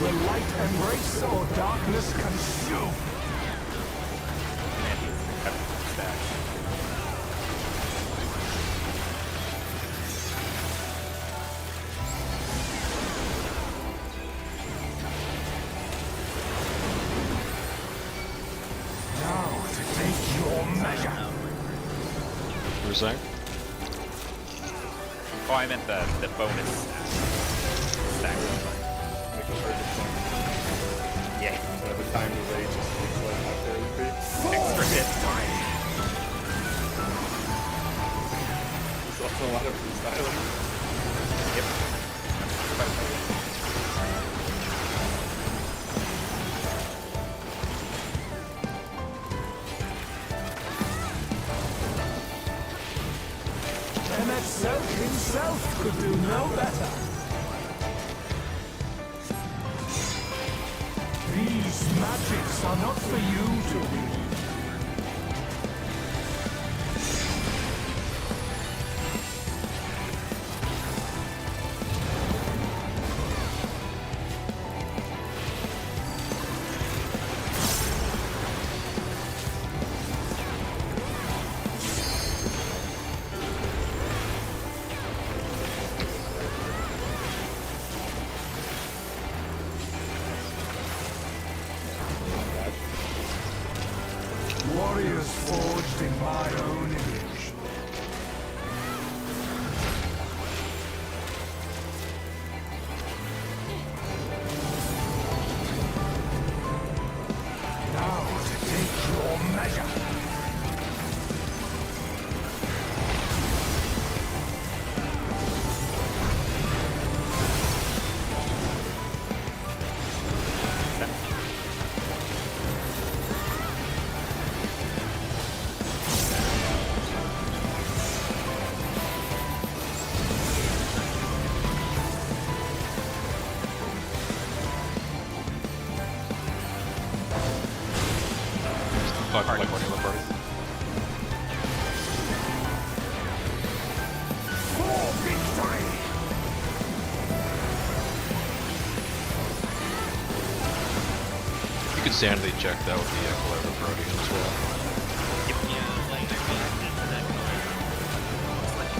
Will light embrace or darkness consume? Man, he's got a stack. Now to take your measure. What were you saying? Oh, I meant the bonus stack. Yeah. So the time delay just looks like how fair it would be. Extra hit. There's also a lot of freestyling. Yep. Anabaseios himself could do no better. These magics are not for you to wield. Not like one other party. For victory! You could sanity check that with the collaborative party as well. Yeah, like I mean, into that color. Looks like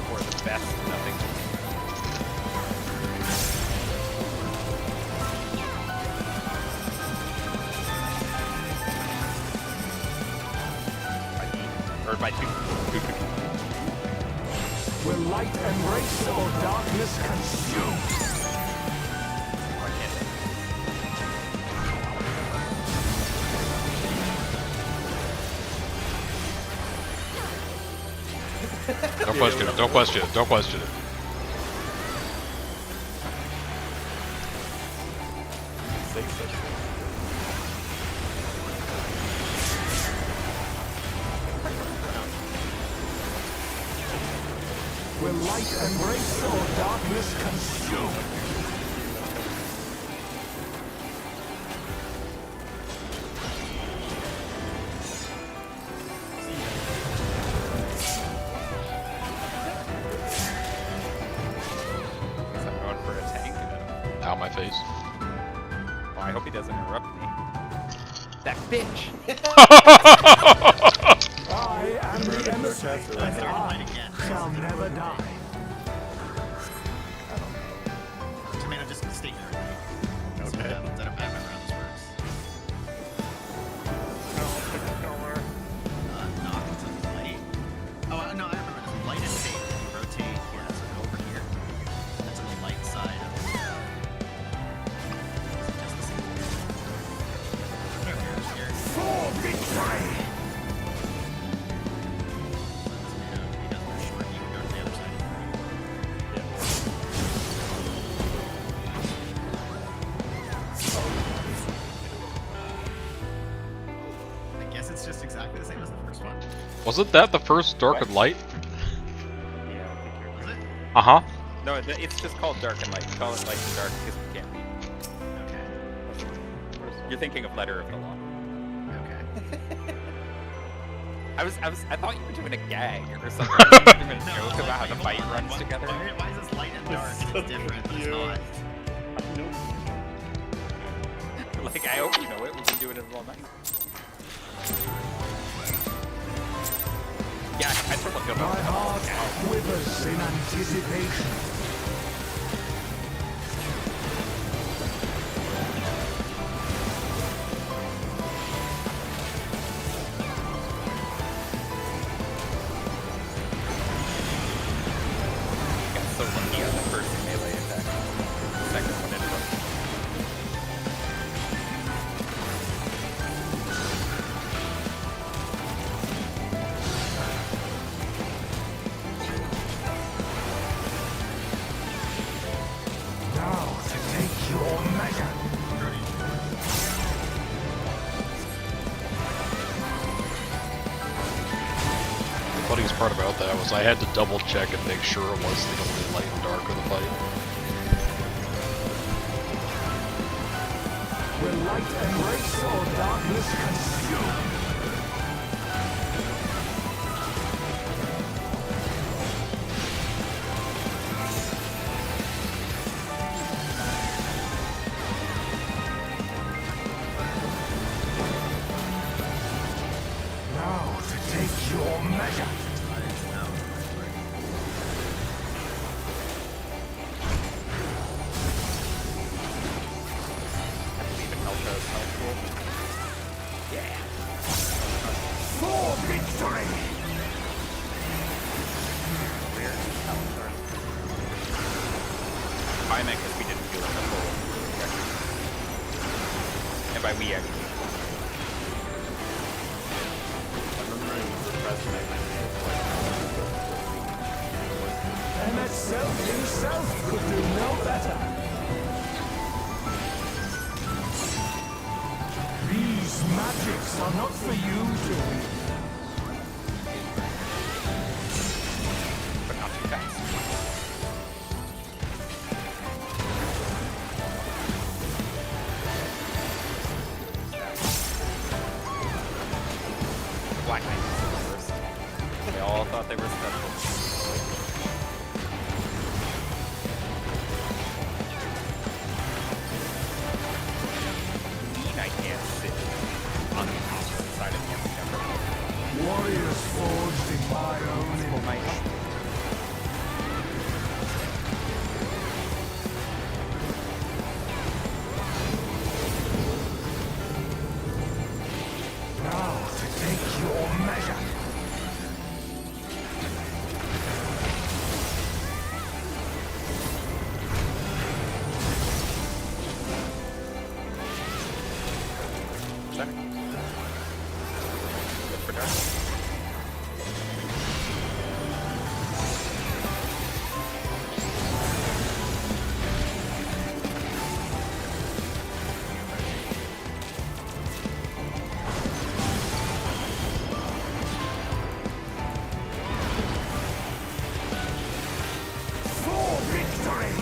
For the best, nothing. Or by two. Will light embrace or darkness consume? Why can't Don't question it, don't question it, don't question it. Will light embrace or darkness consume? Is that going for a tank? Ow, my face. Oh, I hope he doesn't interrupt me. That bitch! I am the emissary, and I shall never die. Tomato, just stay here. That's what happens. I don't remember how this works. Knock to light. Oh, no, I remember this. Light is safe. You rotate, yeah, so go over here. That's on the light side of the... Just the same. Here. For victory! Tomato, he does more short. You can go to the other side. I guess it's just exactly the same as the first one. Wasn't that the first Dark and Light? Yeah, I think you're Was it? Uh-huh. No, it's just called dark and light. You call it light and dark because we can't read. Okay. You're thinking of Letter of the Law. Okay. I thought you were doing a gag or something. You were doing a joke about how the fight runs together. Why is this light and dark and it's different, but it's not? Like, I hope you know it. We've been doing it all night. Yeah, I sort of feel My like heart quivers in anticipation. got so lucky on the first melee attack. The second one ended up. Now to take your measure. The funniest part about that was I had to double check and make sure it was the only Light and Dark of the fight. Will light embrace or darkness consume? Now to take your measure. I believe in Eltra is helpful. Yeah. For victory! Weird. I meant because we didn't do like a full record. And by we, I mean Emmet Self himself could do no better. These magics are not for you to read. but not too fast. Black Knight was the worst. They all thought they were special. I can't sit on the opposite side of him. Warriors forged in my own image. Now to take your measure. Good for dark. For victory!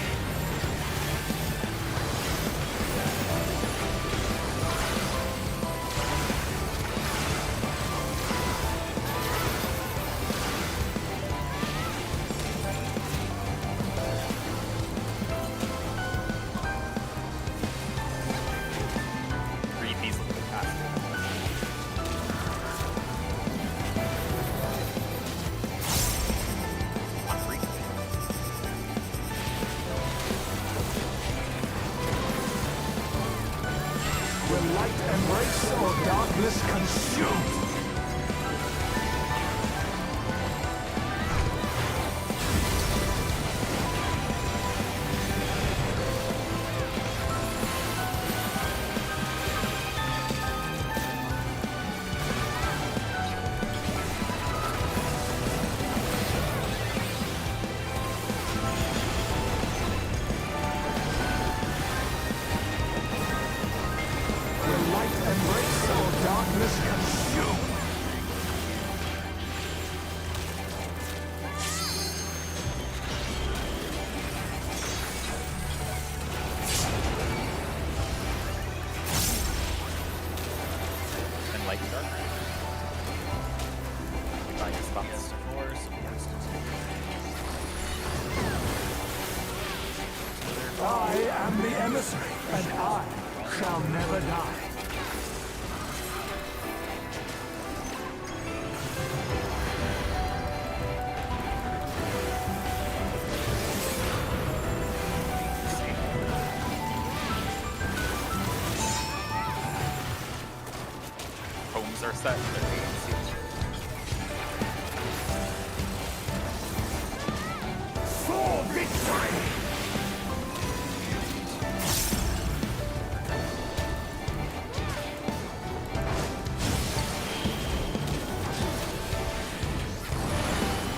Read these a little faster. On free. Will light embrace or darkness consume? Will light embrace or darkness consume? And light and dark. We find your spots. I am the emissary, and I shall never die. Homes are set. They're waiting to see. For victory!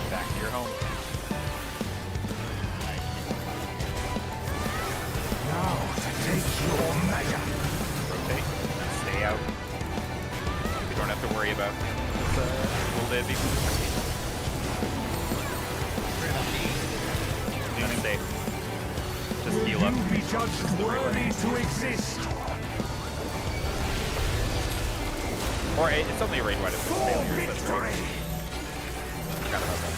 Back to your home. Now to take your measure. Rotate. Stay out. We don't have to worry about we'll live even leave it safe. Just Will heal up. you be judged worthy to exist? Or it's only a raid one if it's For failures. That's right. victory! Forgot about that.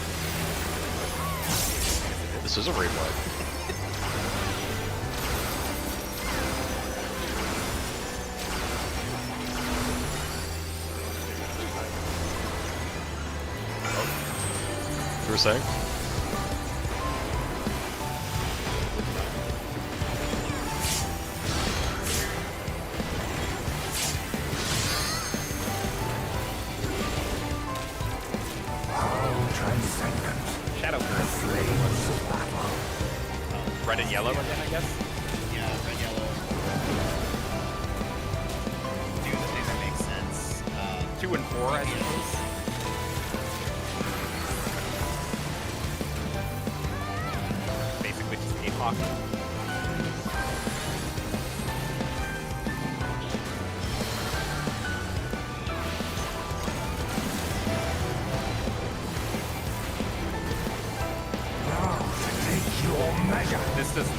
This is a raid wide. You were saying? How transcendent. Shadow current. Flames of battle. Red and yellow again, I guess. Yeah, red, yellow. Do the thing that makes sense. 2 and 4, I suppose. Basically just APOC. Now to take your measure. This doesn't.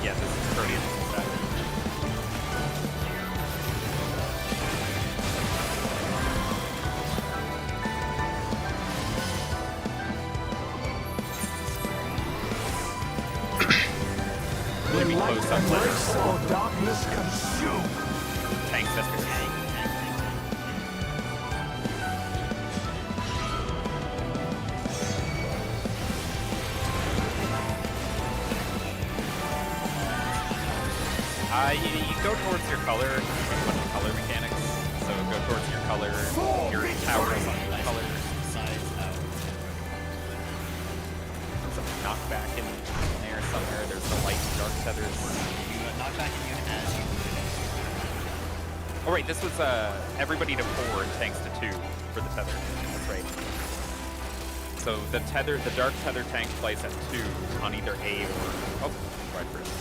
Yeah, this is Protean stuff. close up Embrace or darkness consume. tank sisters. You go towards your color, a bunch of color mechanics. So go towards your color, your towers on your color. Sides out. Some knockback in there somewhere. There's the light and dark tethers. You knock back immune as you move it. Oh right, this was everybody to 4 and tanks to 2 for the tether. That's right. So the dark tether tank plays at 2 on either A or right first.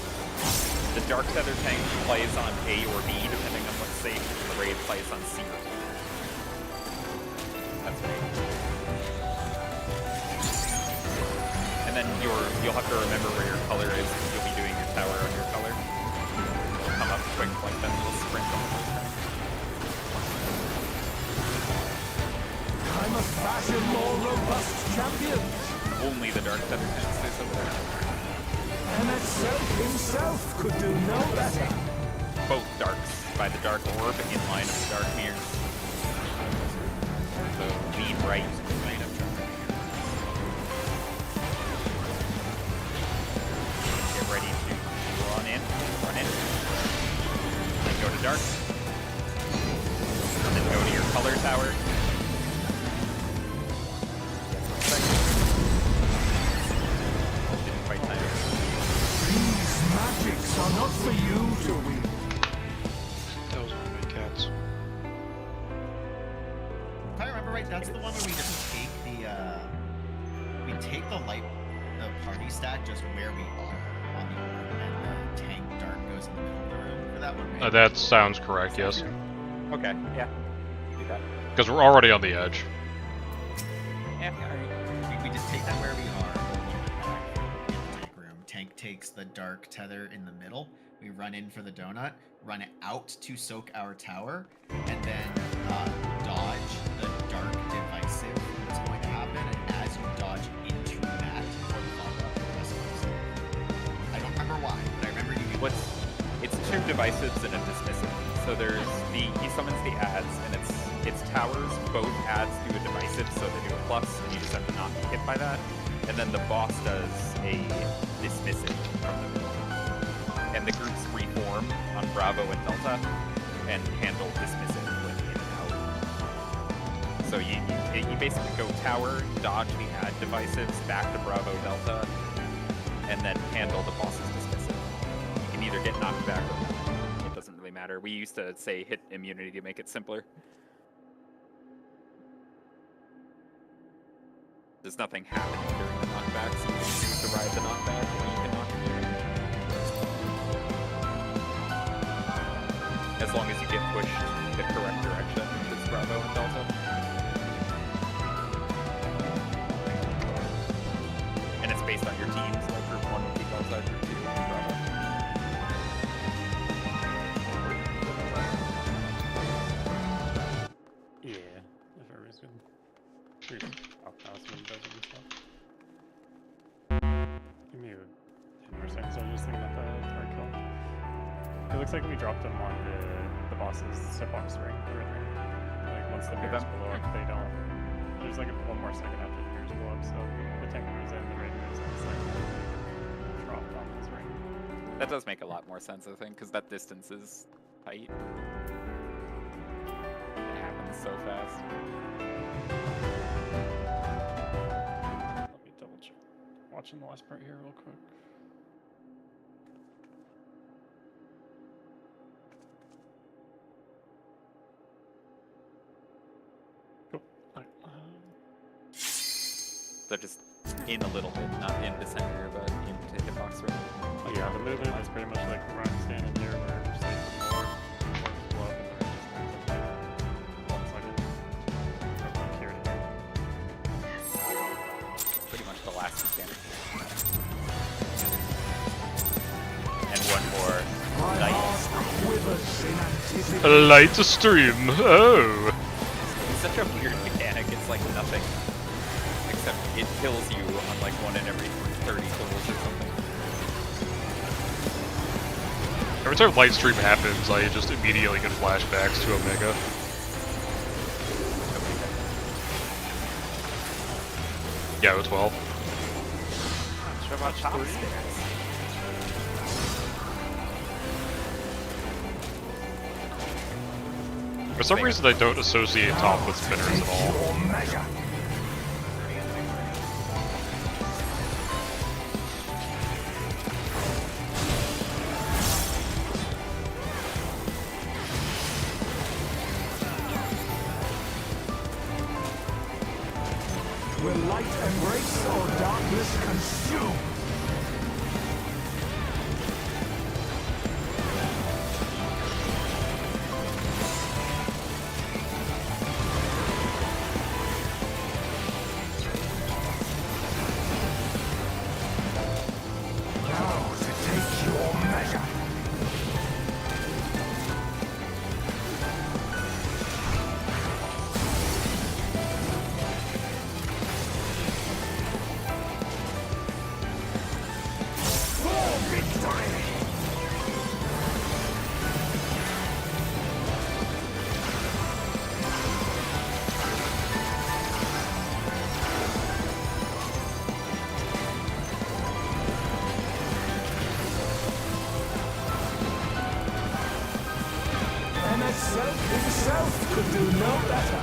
The dark tether tank plays on A or B depending on what's safe. The raid plays on C or D. That's right. And then you'll have to remember where your color is. You'll be doing your tower on your color. It'll come up quick like that little sprint on the first tank. I must fashion more robust champions. Only the dark tether tank stays over there. Anabaseios himself could do no better. Both darks by the dark orb in line of the dark mirrors. So lead right of get ready to run in, then go to dark, and then go to your color tower. Didn't quite time it. These magics are not for you to wield. That was one of my cats. If I remember right, that's the one where we just take the party stack just where we are on the orb, and the tank dark goes in the middle of the room for that one, right? That sounds correct, yes. Okay, yeah. Do that. Because we're already on the edge. Yeah, alright. We just take that where we are, a little bit back in the tank room. Tank takes the dark tether in the middle. We run in for the donut, run it out to soak our tower, and then dodge the dark divisive that's going to happen. And as you dodge into that, I don't remember why, but I remember you. It's 2 divisives and a dismissive. So there's he summons the adds, and it's towers. Both adds do a divisive, so they do a plus, and you just have to not be hit by that. And then the boss does a dismissive from the middle. And the groups reform on Bravo and Delta and handle dismissive when in and out. So you basically go tower, dodge the add divisives, back to Bravo Delta, and then handle the boss's dismissive. You can either get knocked back or it doesn't really matter. We used to say hit immunity to make it simpler. There's nothing happening during the knockback, so you can choose to ride the knockback or you can knock immunity. As long as you get pushed the correct direction, it's Bravo and Delta. And it's based on your teams, like Group 1 would be Delta, Group 2 would be Bravo. Yeah, if everybody's good. Pretty top house when it does it and stuff. Give me 10 more seconds, I was just thinking about the card kill. It looks like we dropped them on the boss's hitbox ring. Like once the mirrors blow up, they don't. There's like one more second after the mirrors blow up, so the tank moves in, the raid moves in, it's like dropped on his ring. That does make a lot more sense, I think, because that distance is tight. It happens so fast. Let me double check. Watching the last part here real quick. Cool. Alright, They're just in a little bit, not in the center, but into the box ring. oh yeah, the movement is pretty much like where I'm standing here, where I'm just like more blow up and the rest just like 1 second. From like here to here. Pretty much the last mechanic. And one more My light. heart quivers in anticipation. A light stream. Oh. It's such a weird mechanic, it's like nothing. Except it kills you on like 1 in every 30 tools or something. Every time light stream happens, I just immediately get flashbacks to Omega. Yeah, with 12. Not sure about top stairs. For some reason, I don't associate top with spinners at all. Will light embrace or darkness consume? Now to take your measure. For victory! MSF himself could do no better.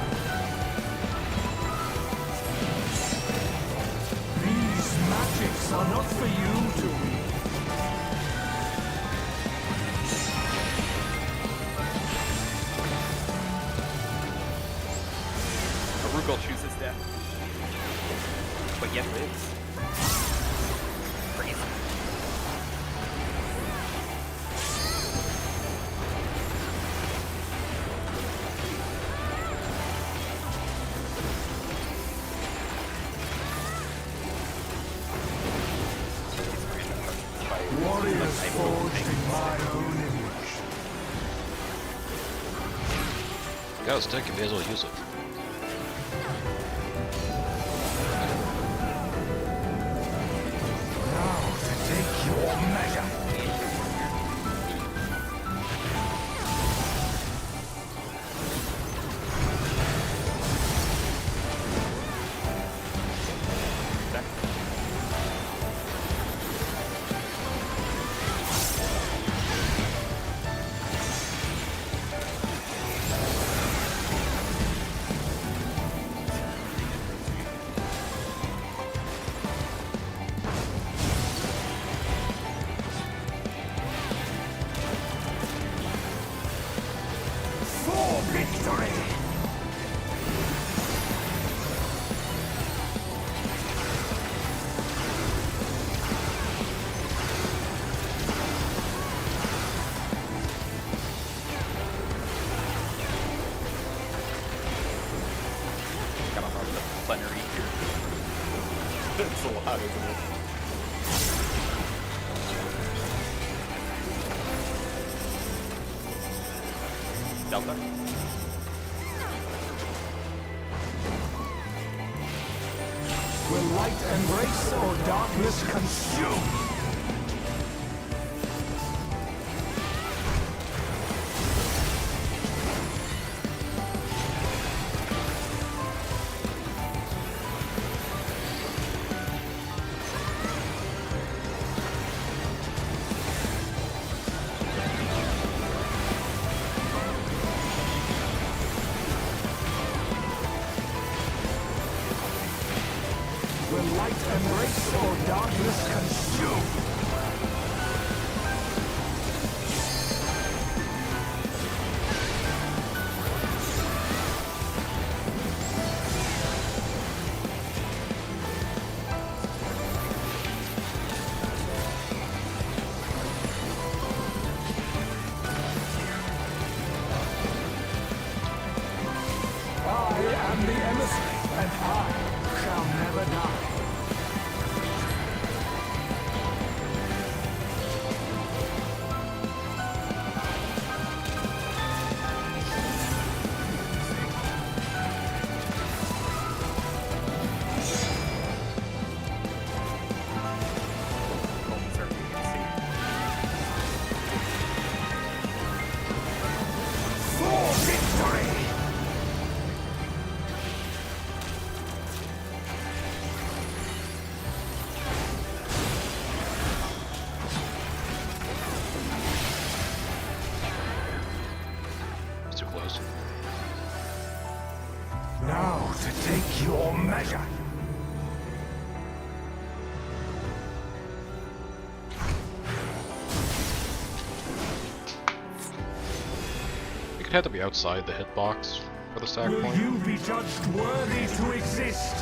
These magics are not for you to read. Arugel chooses death, but yet lives. Crazy. Warriors forged in my own image. Got a stick, you may as well use it. Now to take your measure. For victory! Got a hard plenary here. It's a lot, isn't it? Delta. Will light embrace or darkness consume? Will light embrace or darkness consume? I am the emissary, and I shall never die. Now to take your measure. You could have to be outside the hitbox for the stack Will point. you be judged worthy to exist?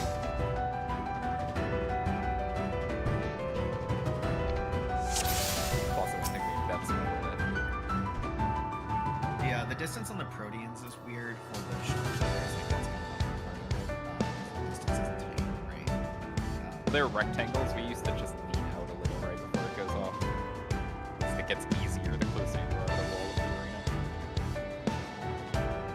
Also, I think that's Yeah, the distance on the proteins is weird for the short players. Like that's kind of part of it. The distance is tiny, right? They're rectangles. We used to just lean out a little right before it goes off. It gets easier the closer you are to the wall of the arena.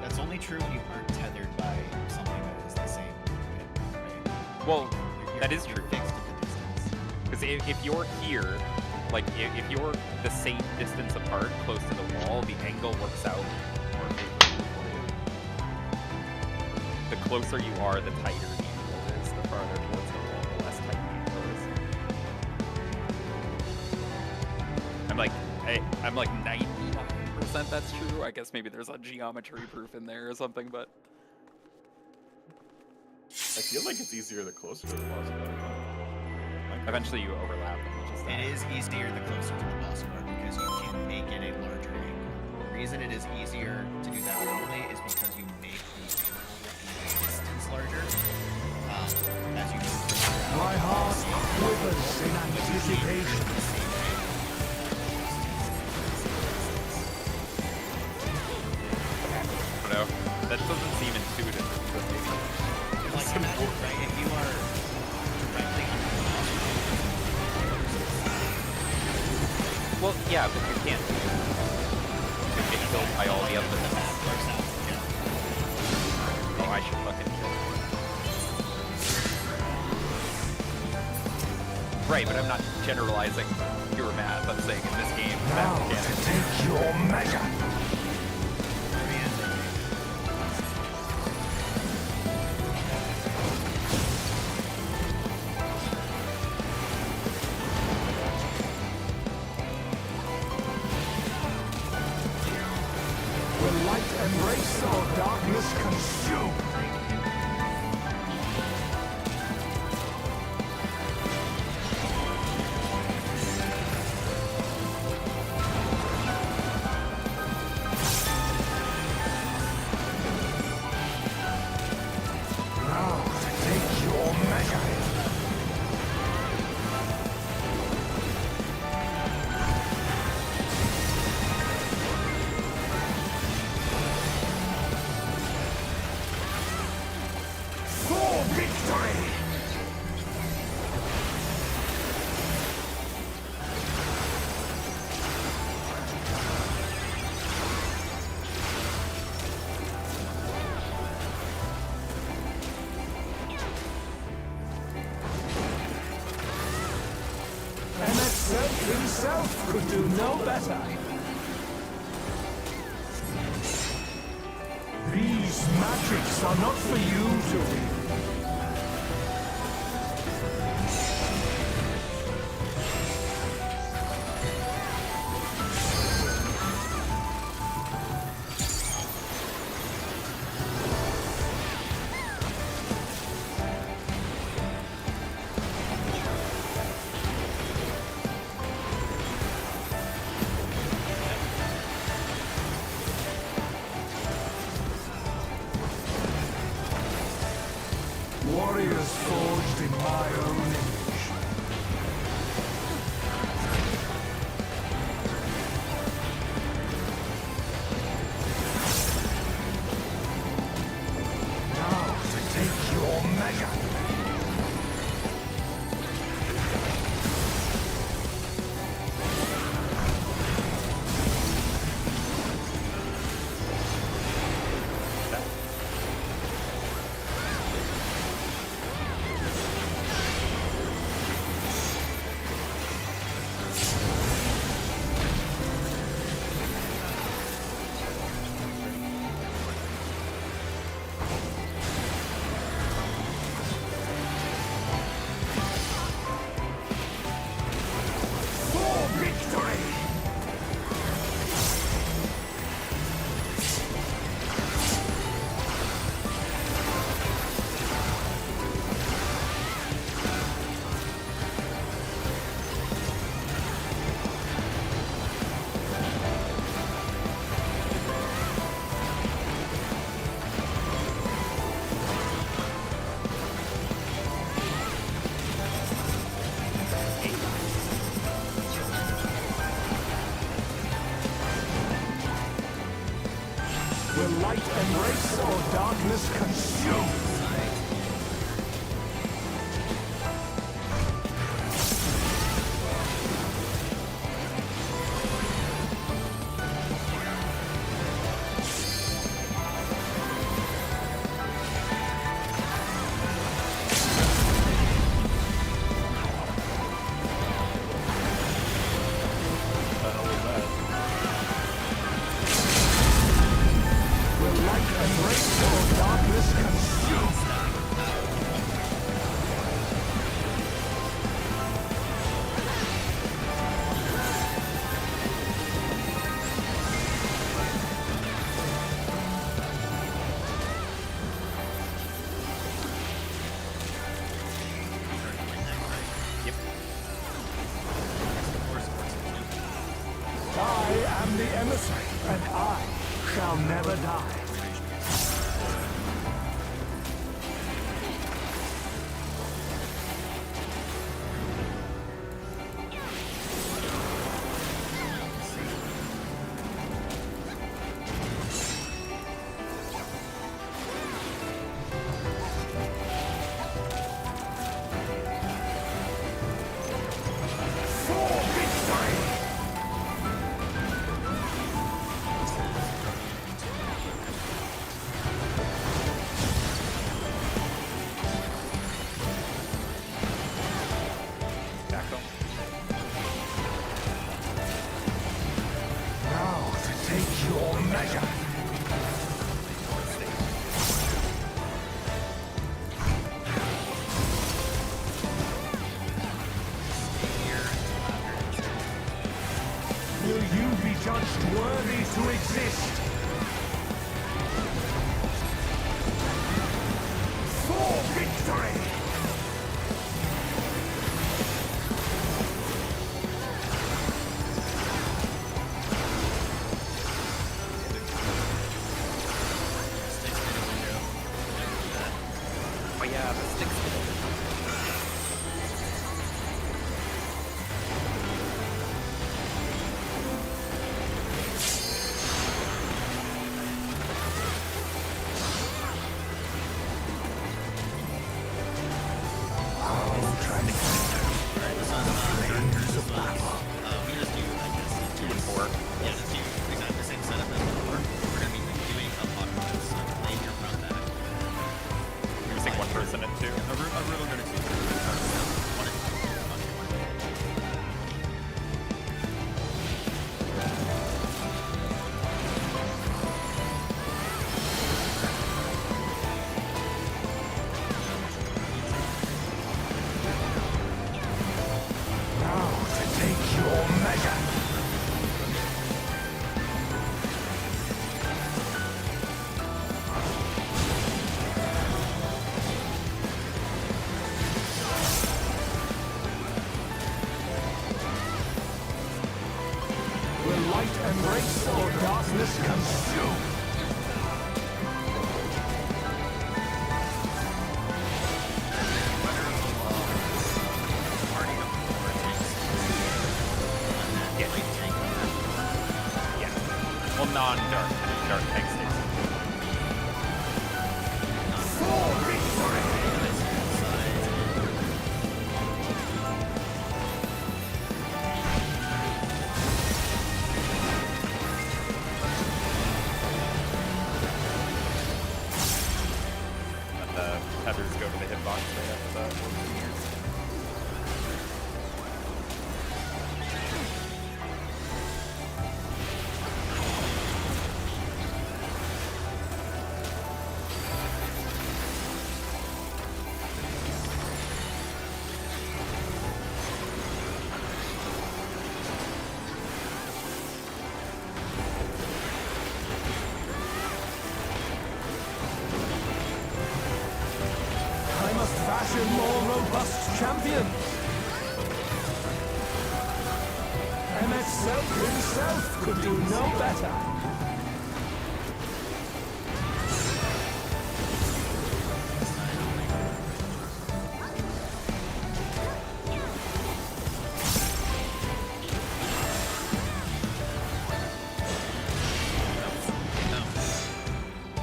That's only true when you aren't tethered by something that is the same width, right? Well, You're that is true. fixed at the distance. Because if you're here, like if you're the same distance apart, close to the wall, the angle works out more favorably for you. The closer you are, the tighter the angle is. The farther towards the wall, the less tight the angle is. I'm like 99% that's true. I guess maybe there's a geometry proof in there or something, but I feel like it's easier the closer to the boss bar. eventually you overlap. And you just It is easier the closer to the boss bar because you can make it a larger angle. The reason it is easier to do that normally is because you make the distance larger as you move through. My heart quivers in anticipation. No, that doesn't seem intuitive. Like, right, if you are directly under the boss bar, Well, yeah, but you can't get killed by all the other attacks. works out, yeah. Oh, I should fucking kill him. Right, but I'm not generalizing pure math. I'm saying in this game, Now math to mechanics. take your measure. Will light embrace or darkness consume? Now to take your measure. For victory! MXL himself could do no better. These magics are not for you to read. Warriors forged in my own image. Now to take your measure. the emissary, and I shall never die. Embrace or darkness consume. Yeah. Well, non-dark. Dark tank station. For victory! Heathers go to the hitbox right after that. Fashion more robust champions. MS himself could do no better.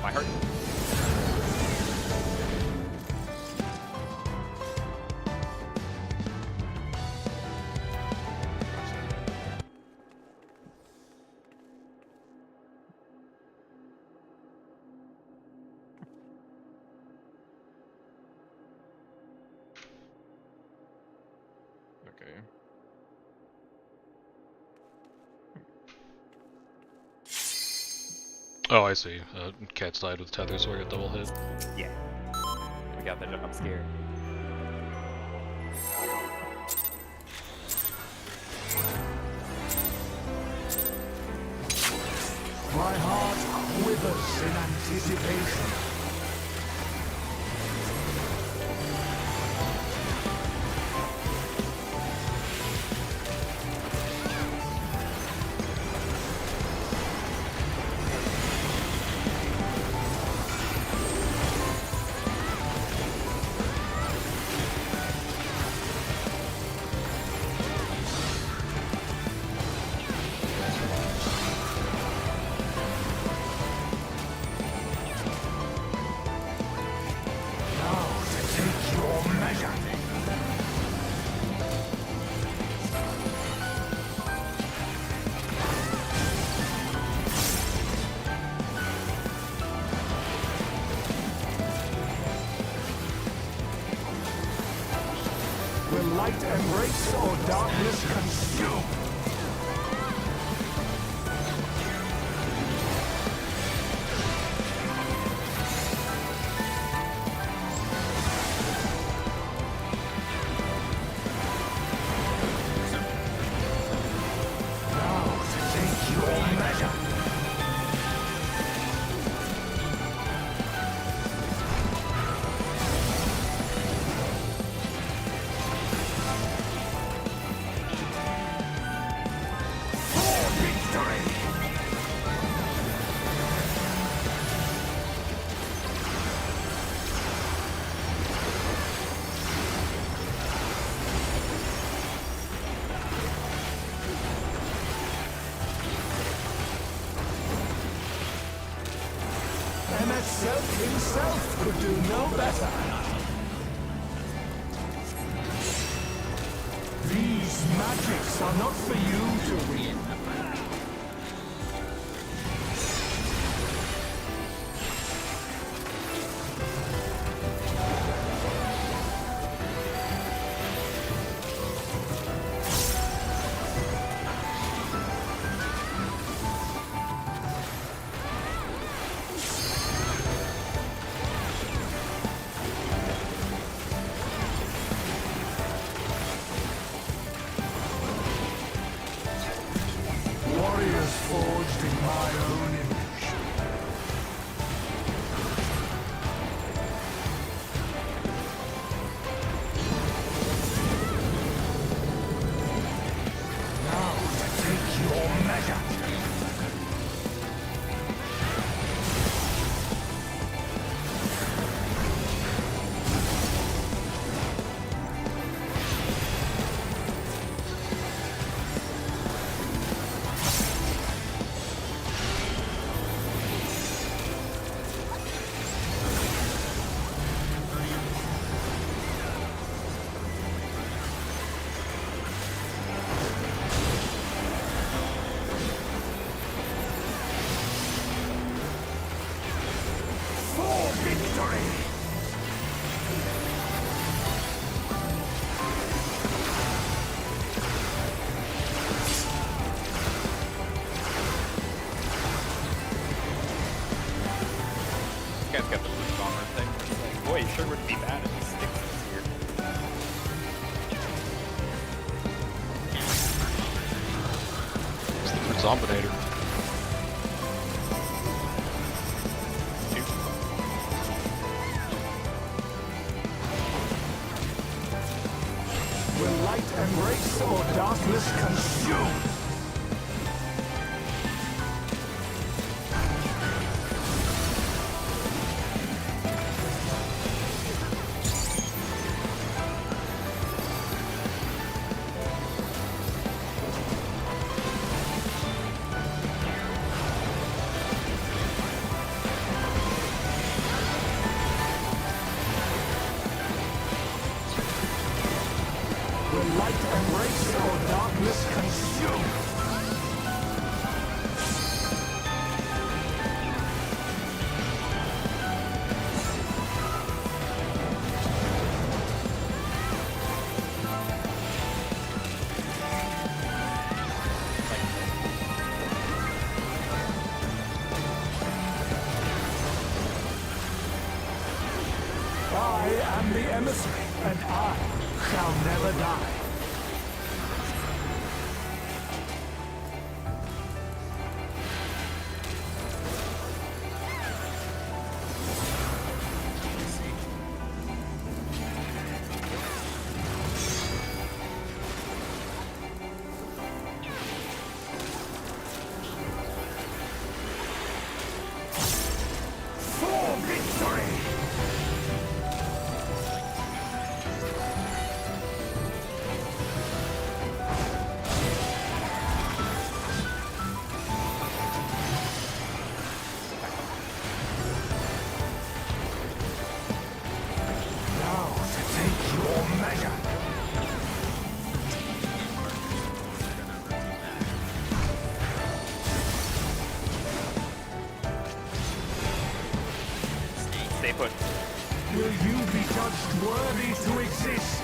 My heart. Okay. Oh, I see. Cat's died with tether, so I got double hit. Yeah. We got the jump scare. My heart quivers in anticipation. light embrace or darkness consume? Now to take your measure. Anabaseios himself could do no better. These magics are not for you to win. Warriors forged in my own image. Now to take your measure. For victory! This guy's got the blue bomber thing. It's like, boy, it sure would be bad if he sticks this here. It's the Zombinator. Will light embrace or darkness consume? Will light embrace or darkness consume? I am the emissary, and I shall never die. For victory! Now to take your measure. Stay put. Will you be judged worthy to exist?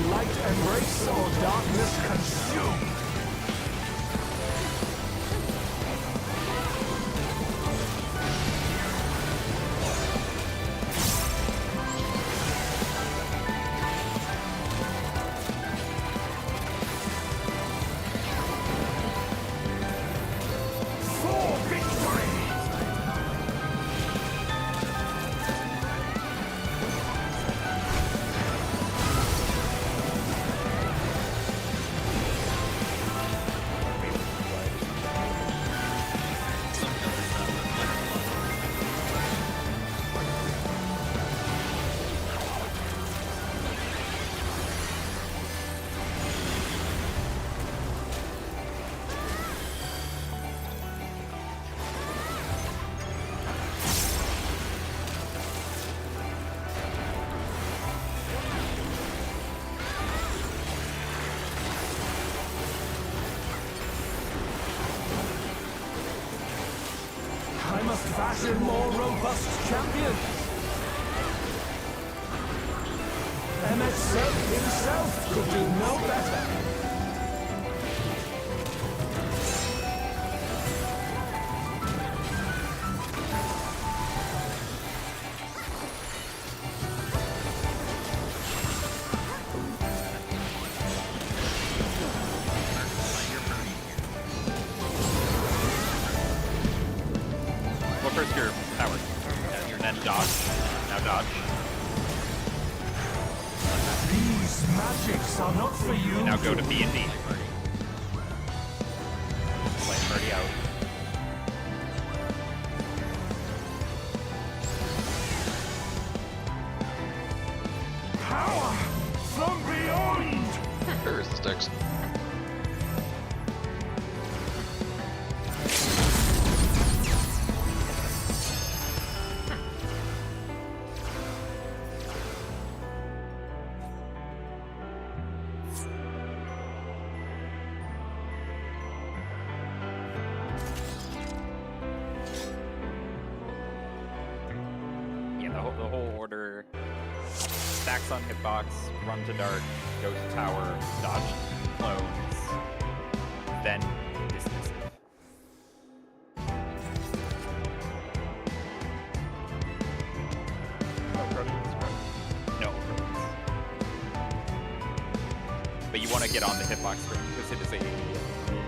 Will light embrace or darkness consume? For victory! Some killers like a lot. I must fashion more robust champions. Emmet himself could do no better. Well, first your power. And then dodge. Now dodge. These magics are not for you. Now go to B&D. Play party out. Power from beyond. There's the sticks. Yeah, the whole order. Stacks on hitbox, run to dark, go to tower, dodge clones, then dismissive. No. But you want to get on the hitbox screen because it is a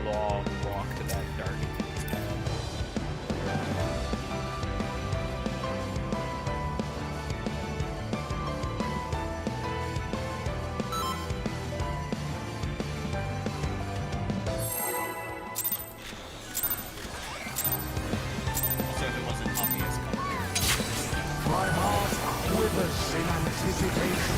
long walk to that dark. Also, if it wasn't obvious, My heart quivers in anticipation.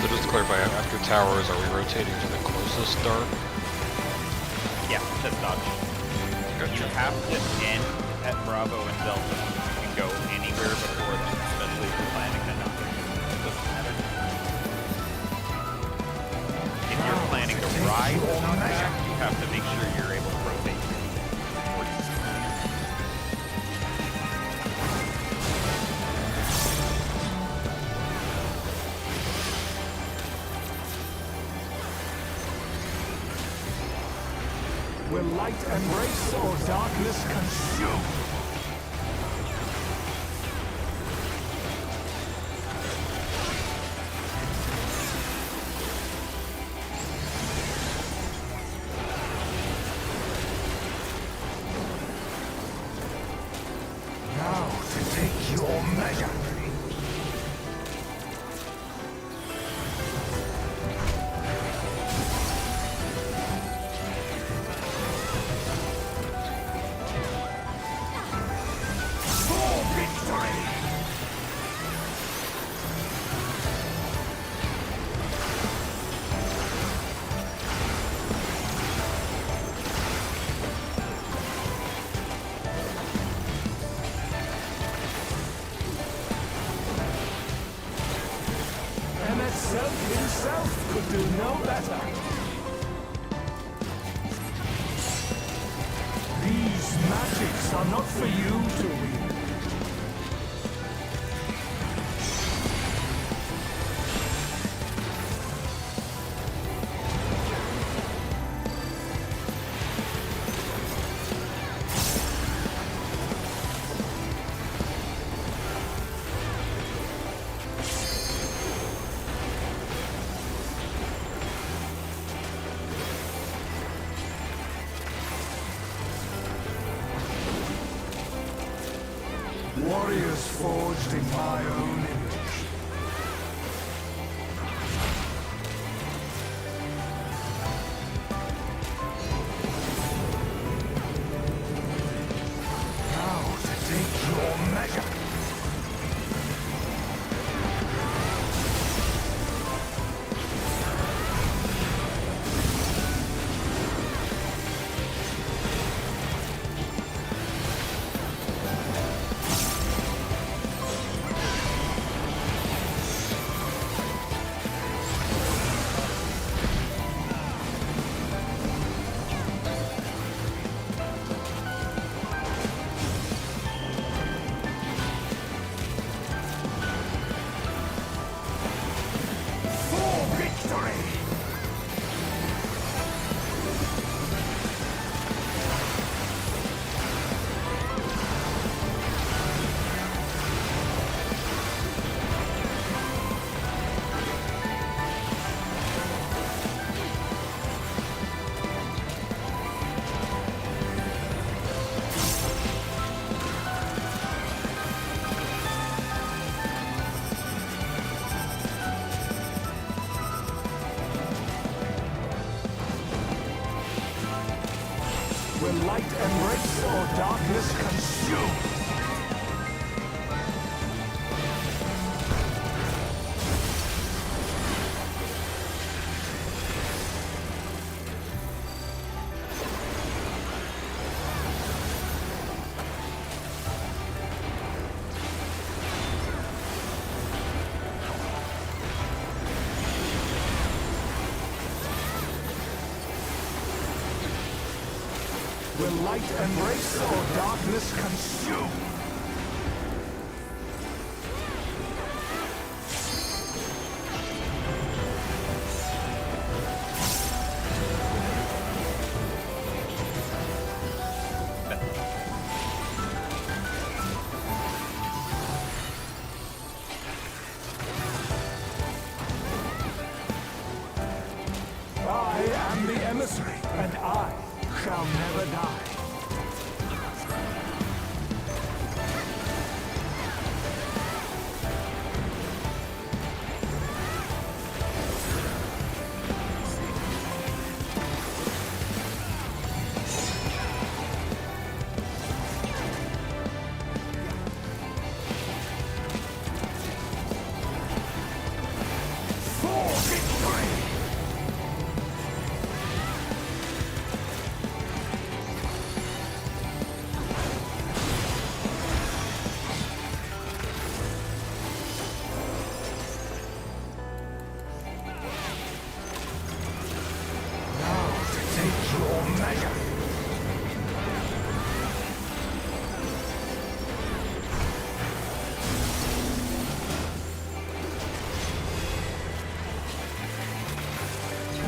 So just to clarify, after towers, are we rotating to the closest dark? Yeah, just dodge. You have to end at Bravo and Delta. You can go anywhere before them, especially if you're planning to not. It doesn't matter. If you're planning to ride on back, you have to make sure you're able to rotate. Or just Will light embrace or darkness consume? Now to take your measure. For victory! Emmet himself could do no better. magics are not for you to wield. Warriors forged in my own image. Now to take your measure. For victory! Will light embrace or darkness consume? Will light embrace or darkness consume? I am the emissary, and I shall never die. For victory! Now to take your measure.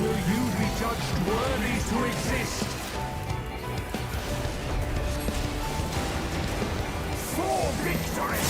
Will you be judged worthy to exist? For victory!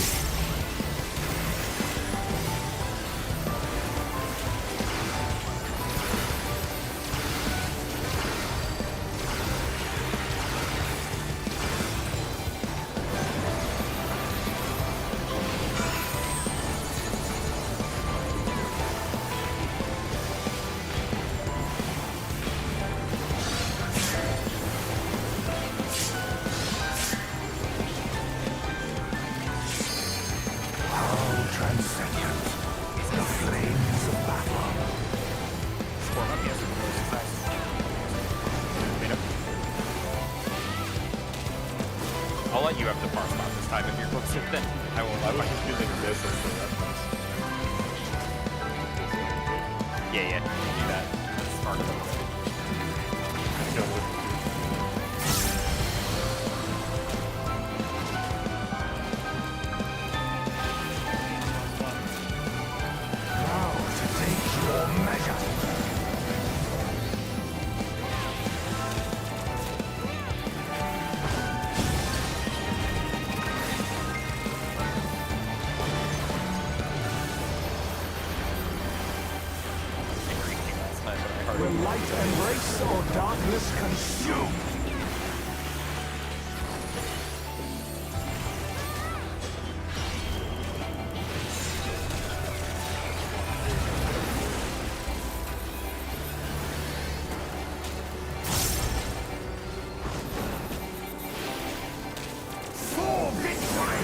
How transcendent the flames of battle. Score up, yes, success. Made up. I'll let you have the far spot this time if you're closer, then I will. I was just using this as the reference. Yeah, do that. That's smart of them. I know what to do. Will light embrace or darkness consume? For victory!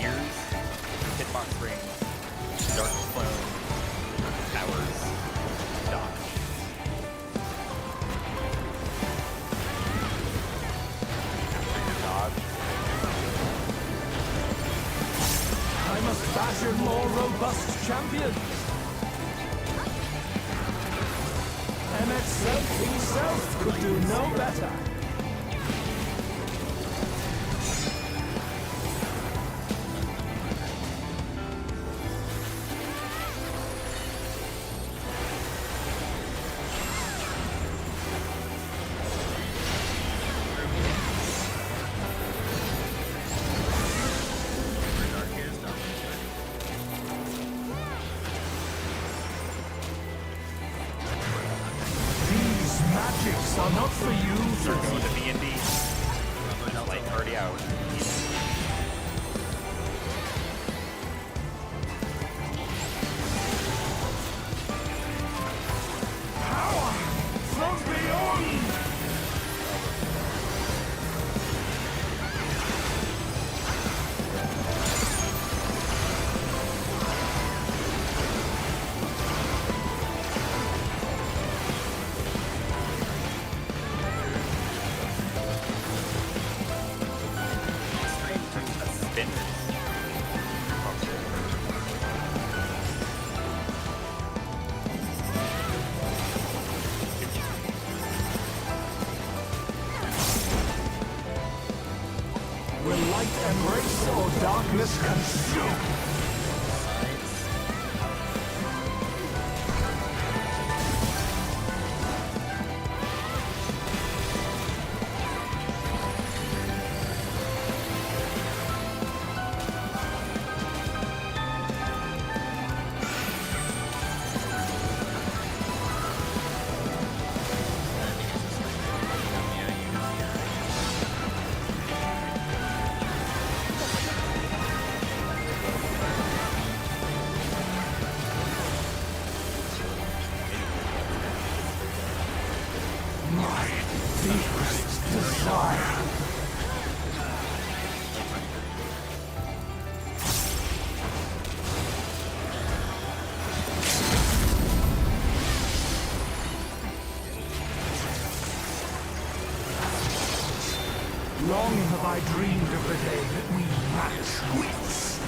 Mirrors, hitbox ring, dark clone, towers, dodge. After your dodge, I must fashion more robust champions. Emmet Self himself could do no better. These magics are not for you to start going to B&D. Light already out. power from beyond. Spinners. Will light embrace or darkness consume? My deepest desire. Long have I dreamed of the day that we match wits.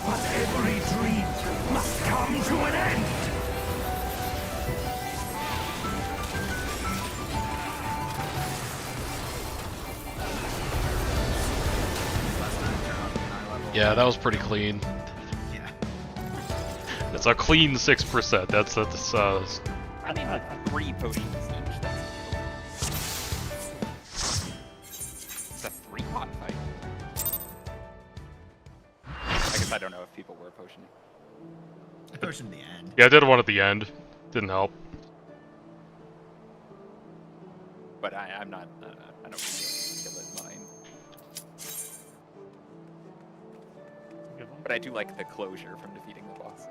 But every dream must come to an end. Yeah, that was pretty clean. Yeah. It's a clean 6%. That's I mean, with 3 potions each, that's... It's a 3-pot fight. I guess I don't know if people were potioning. I potioned the end. yeah, I did one at the end. Didn't help. But I'm not... I don't really kill it mine. Good one. But I do like the closure from defeating the boss.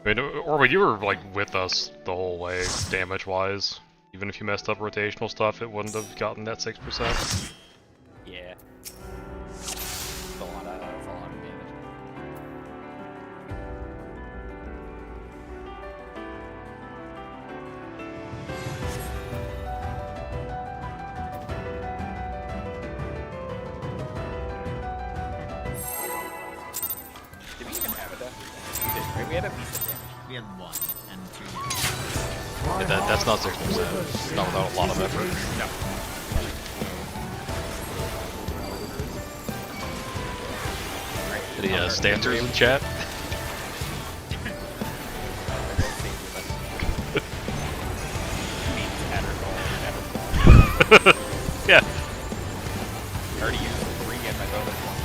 I mean, Orwin, you were like with us the whole way, damage-wise. Even if you messed up rotational stuff, it wouldn't have gotten that 6%. Yeah. It's a lot of damage. Did we did, right? We had at least a damage. We had 1 and 2 damage. Yeah, that's not 6%. It's not without a lot of effort. No. Any stanters in chat? Yeah. I already used 3 in my bonus one.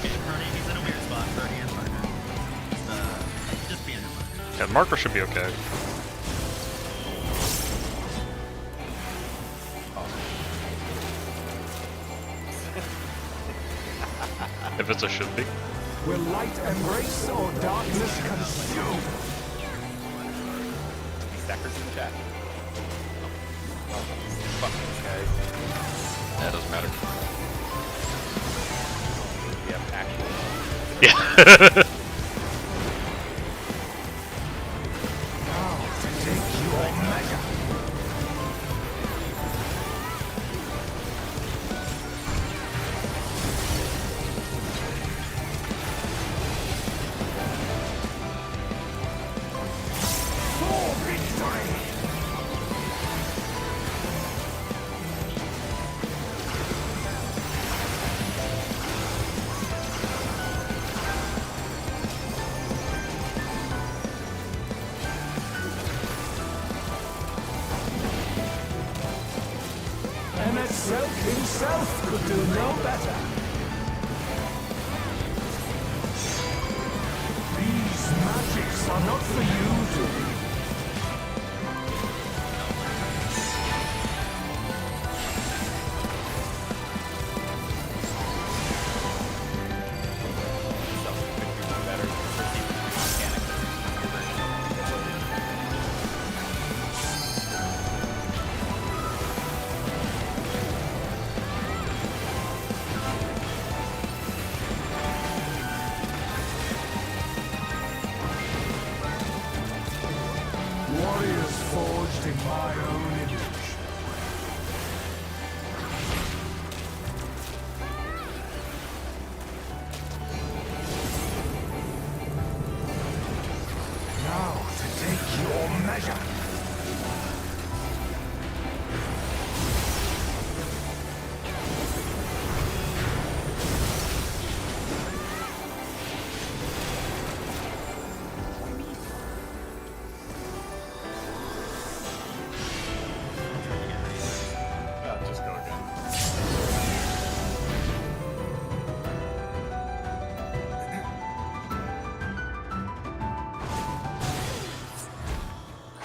He's in a weird spot for hand partner. Just being a partner. Yeah, the marker should be okay. If it's a should be. Will light embrace or darkness consume? These stackers in the chat. Fuck these guys. That doesn't matter. We have actual. Yeah. Now to take your measure. For victory! Self himself could do no better. These magics are not for you to read. Warriors forged in my own image. Now to take your measure. Just go again.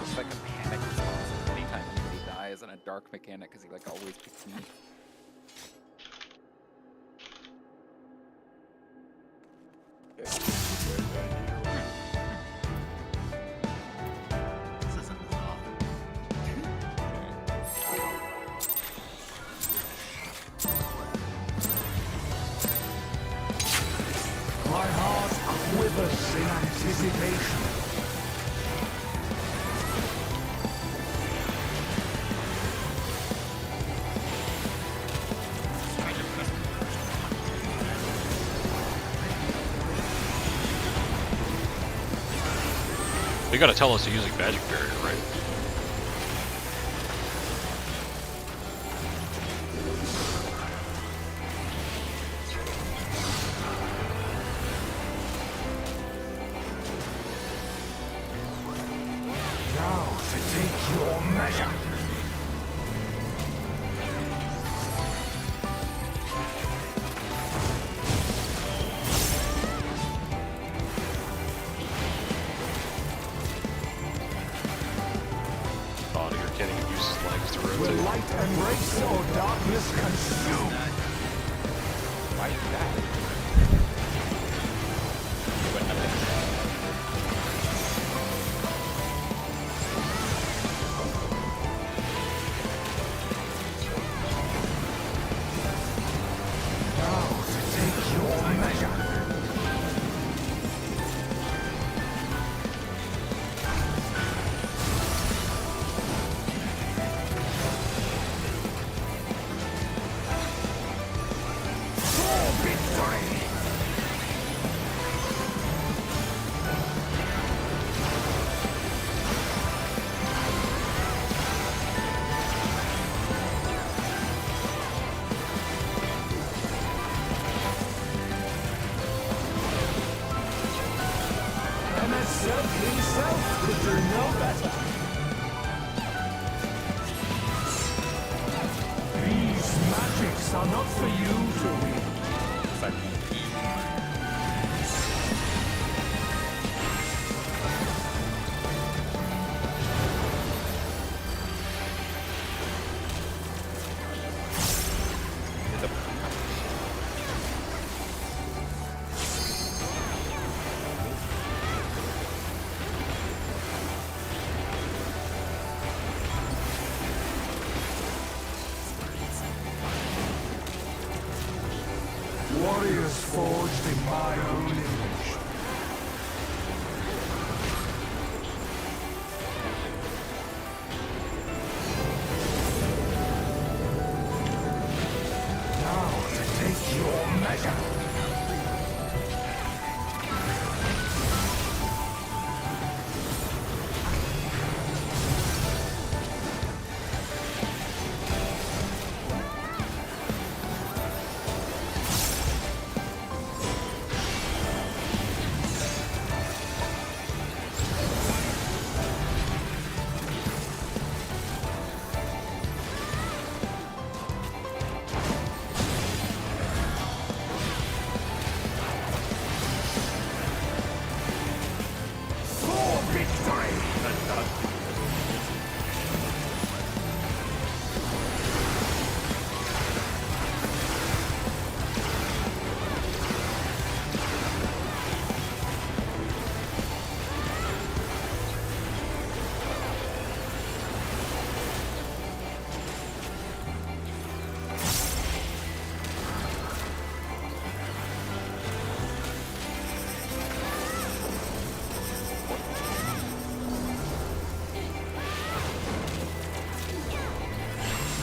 It's like a panic response anytime anybody dies and a dark mechanic because he like always picks me. This isn't as often. My heart quivers in anticipation. You gotta tell us you're using magic barrier, right? Now to take your measure. Oh, you're kidding. It uses legs to Will rotate. light embrace or darkness consume? Why is that? What happened? Now to take your measure. Self himself could do no better. These magics are not for you to wield. Warriors forged in my own image. Now to take your measure.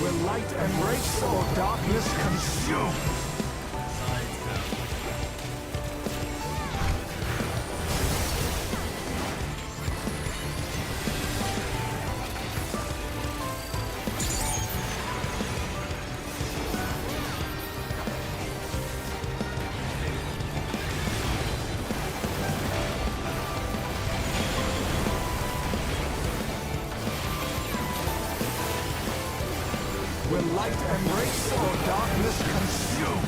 Will light embrace or darkness consume? Will light embrace or darkness consume?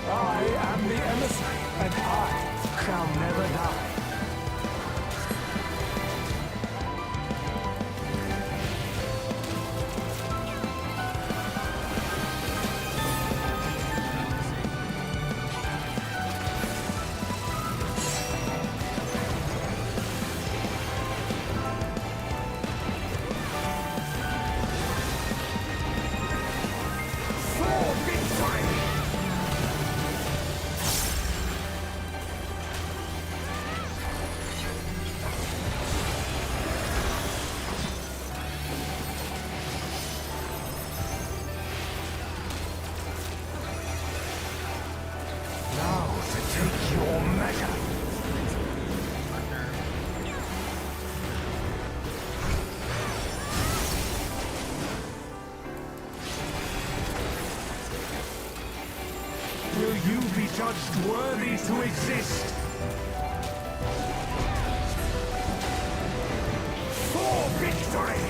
I am the emissary, and I shall never die. For victory! Now to take your measure. Will you be judged worthy to exist? For victory!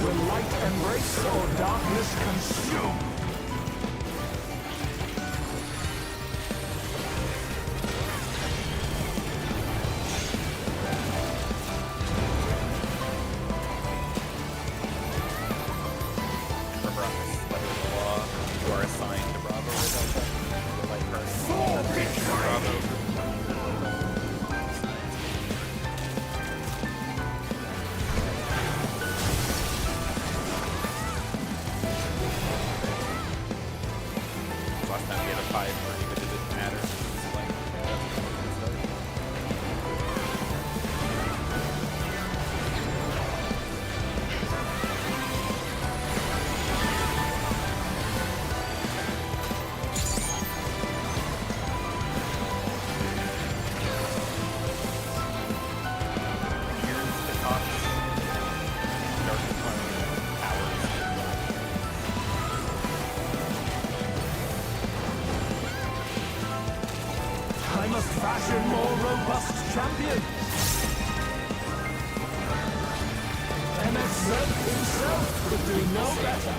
Will light embrace or darkness consume? Remember on this level of the law, you are assigned to Bravo or Delta. The light party. Bravo. Last time we had a 5 party, but it didn't matter. It's like, that's the start. Here's the talk. Dark I must fashion more robust champions. MS himself could do no better.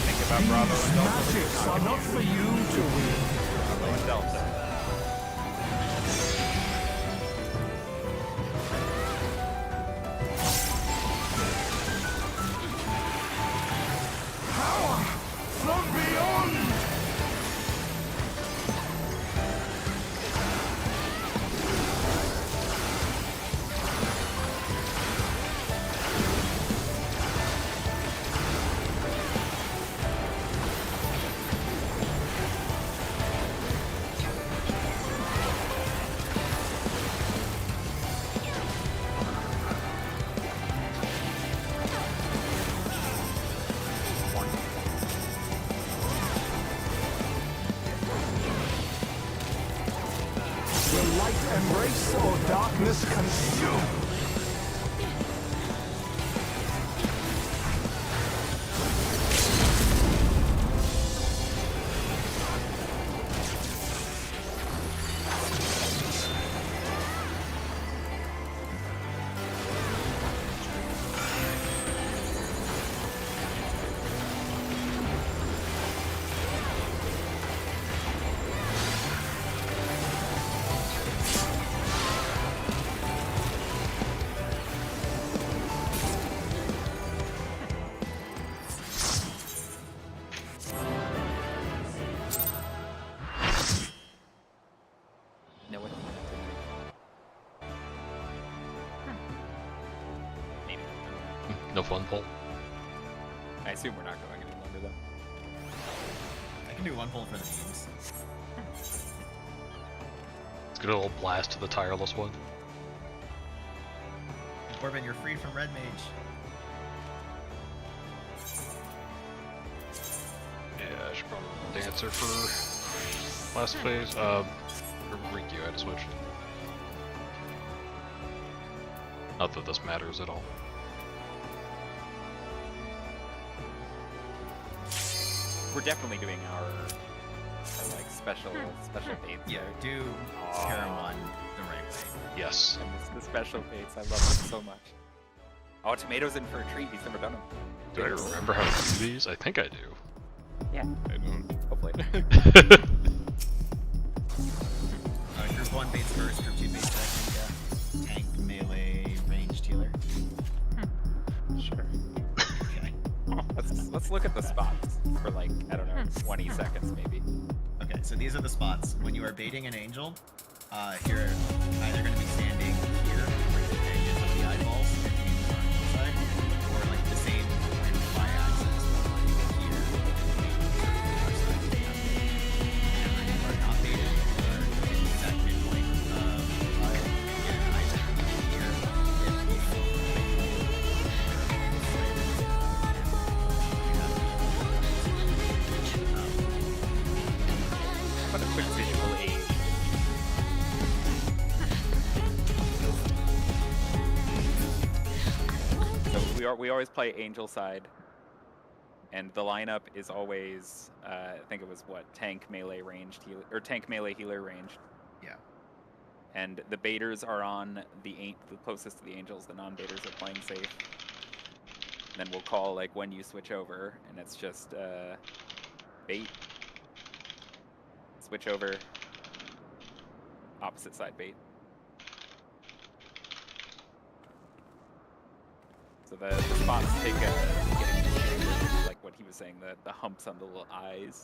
Think about Bravo and Delta. Magics are not for you to win. Bravo and Delta. Power from beyond. Will light embrace or darkness consume? No one. Maybe. No fun pull. I assume we're not going any longer though. I can do one pull for the memes. Let's get a little blast to the tireless one. Corbin, you're free from Red Mage. Yeah, I should probably dancer for last phase. Rikyu, I had to switch. Not that this matters at all. We're definitely doing our like special baits. Yeah, right? do Paramon the right way. Yes. And the special baits, I love them so much. Oh, Tomato's in for a treat. He's never done them. Do I remember how to do these? I think I do. Yeah, I don't. hopefully. Group 1 baits first, Group 2 baits second, yeah. Tank, melee, ranged healer. Sure. Okay. Let's look at the spots for like, I don't know, 20 seconds maybe. Okay, so these are the spots. When you are baiting an angel, you're either going to be standing here, where the edges of the eyeballs, and the angels are on the side, or like the same y-axis, like here, and the angels are on the other side of the eye. Whenever you are not baiting, you are in the exact midpoint of the aisle, and either here, if the angels are we always play angel side, and the lineup is always I think it was what, tank melee ranged healer, or tank melee healer ranged. Yeah. And the baiters are on the closest to the angels. The non-baiters are playing safe. And then we'll call like when you switch over, and it's just bait, switch over, opposite side bait. So the spots take getting like what he was saying, the humps on the little eyes.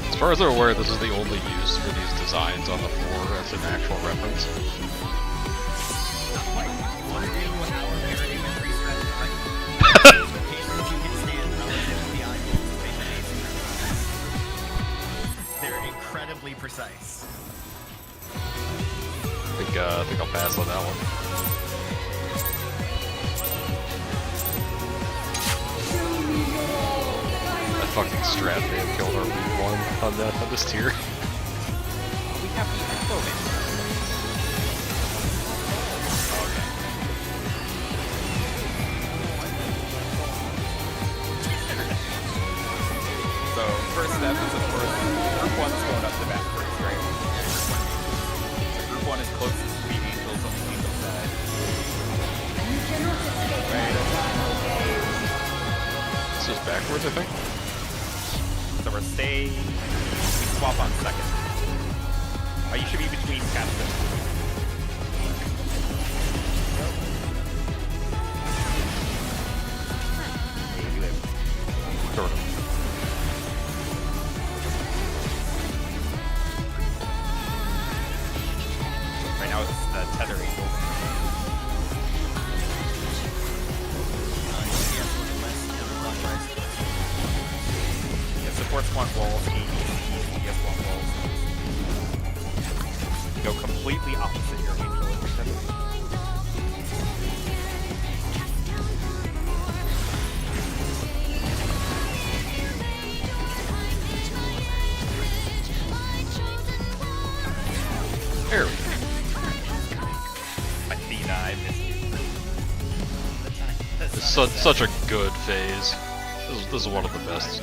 As far as I'm aware, this is the only use for these designs on the floor as an actual reference. They're incredibly precise. I think I'll pass on that one. That fucking strat may have killed our lead one on this tier. We have to So first step is of course group one's going up the back first, right? So group one is closest to the angels on the angel side. Right. This is backwards, I think. So we swap on second. You should be between captains. Sort of. Right now it's the tether angels. It supports one walls, ES one walls. Go completely opposite your angel and your tether. There we go. Athena, I missed you. It's such a good phase. This is one of the best.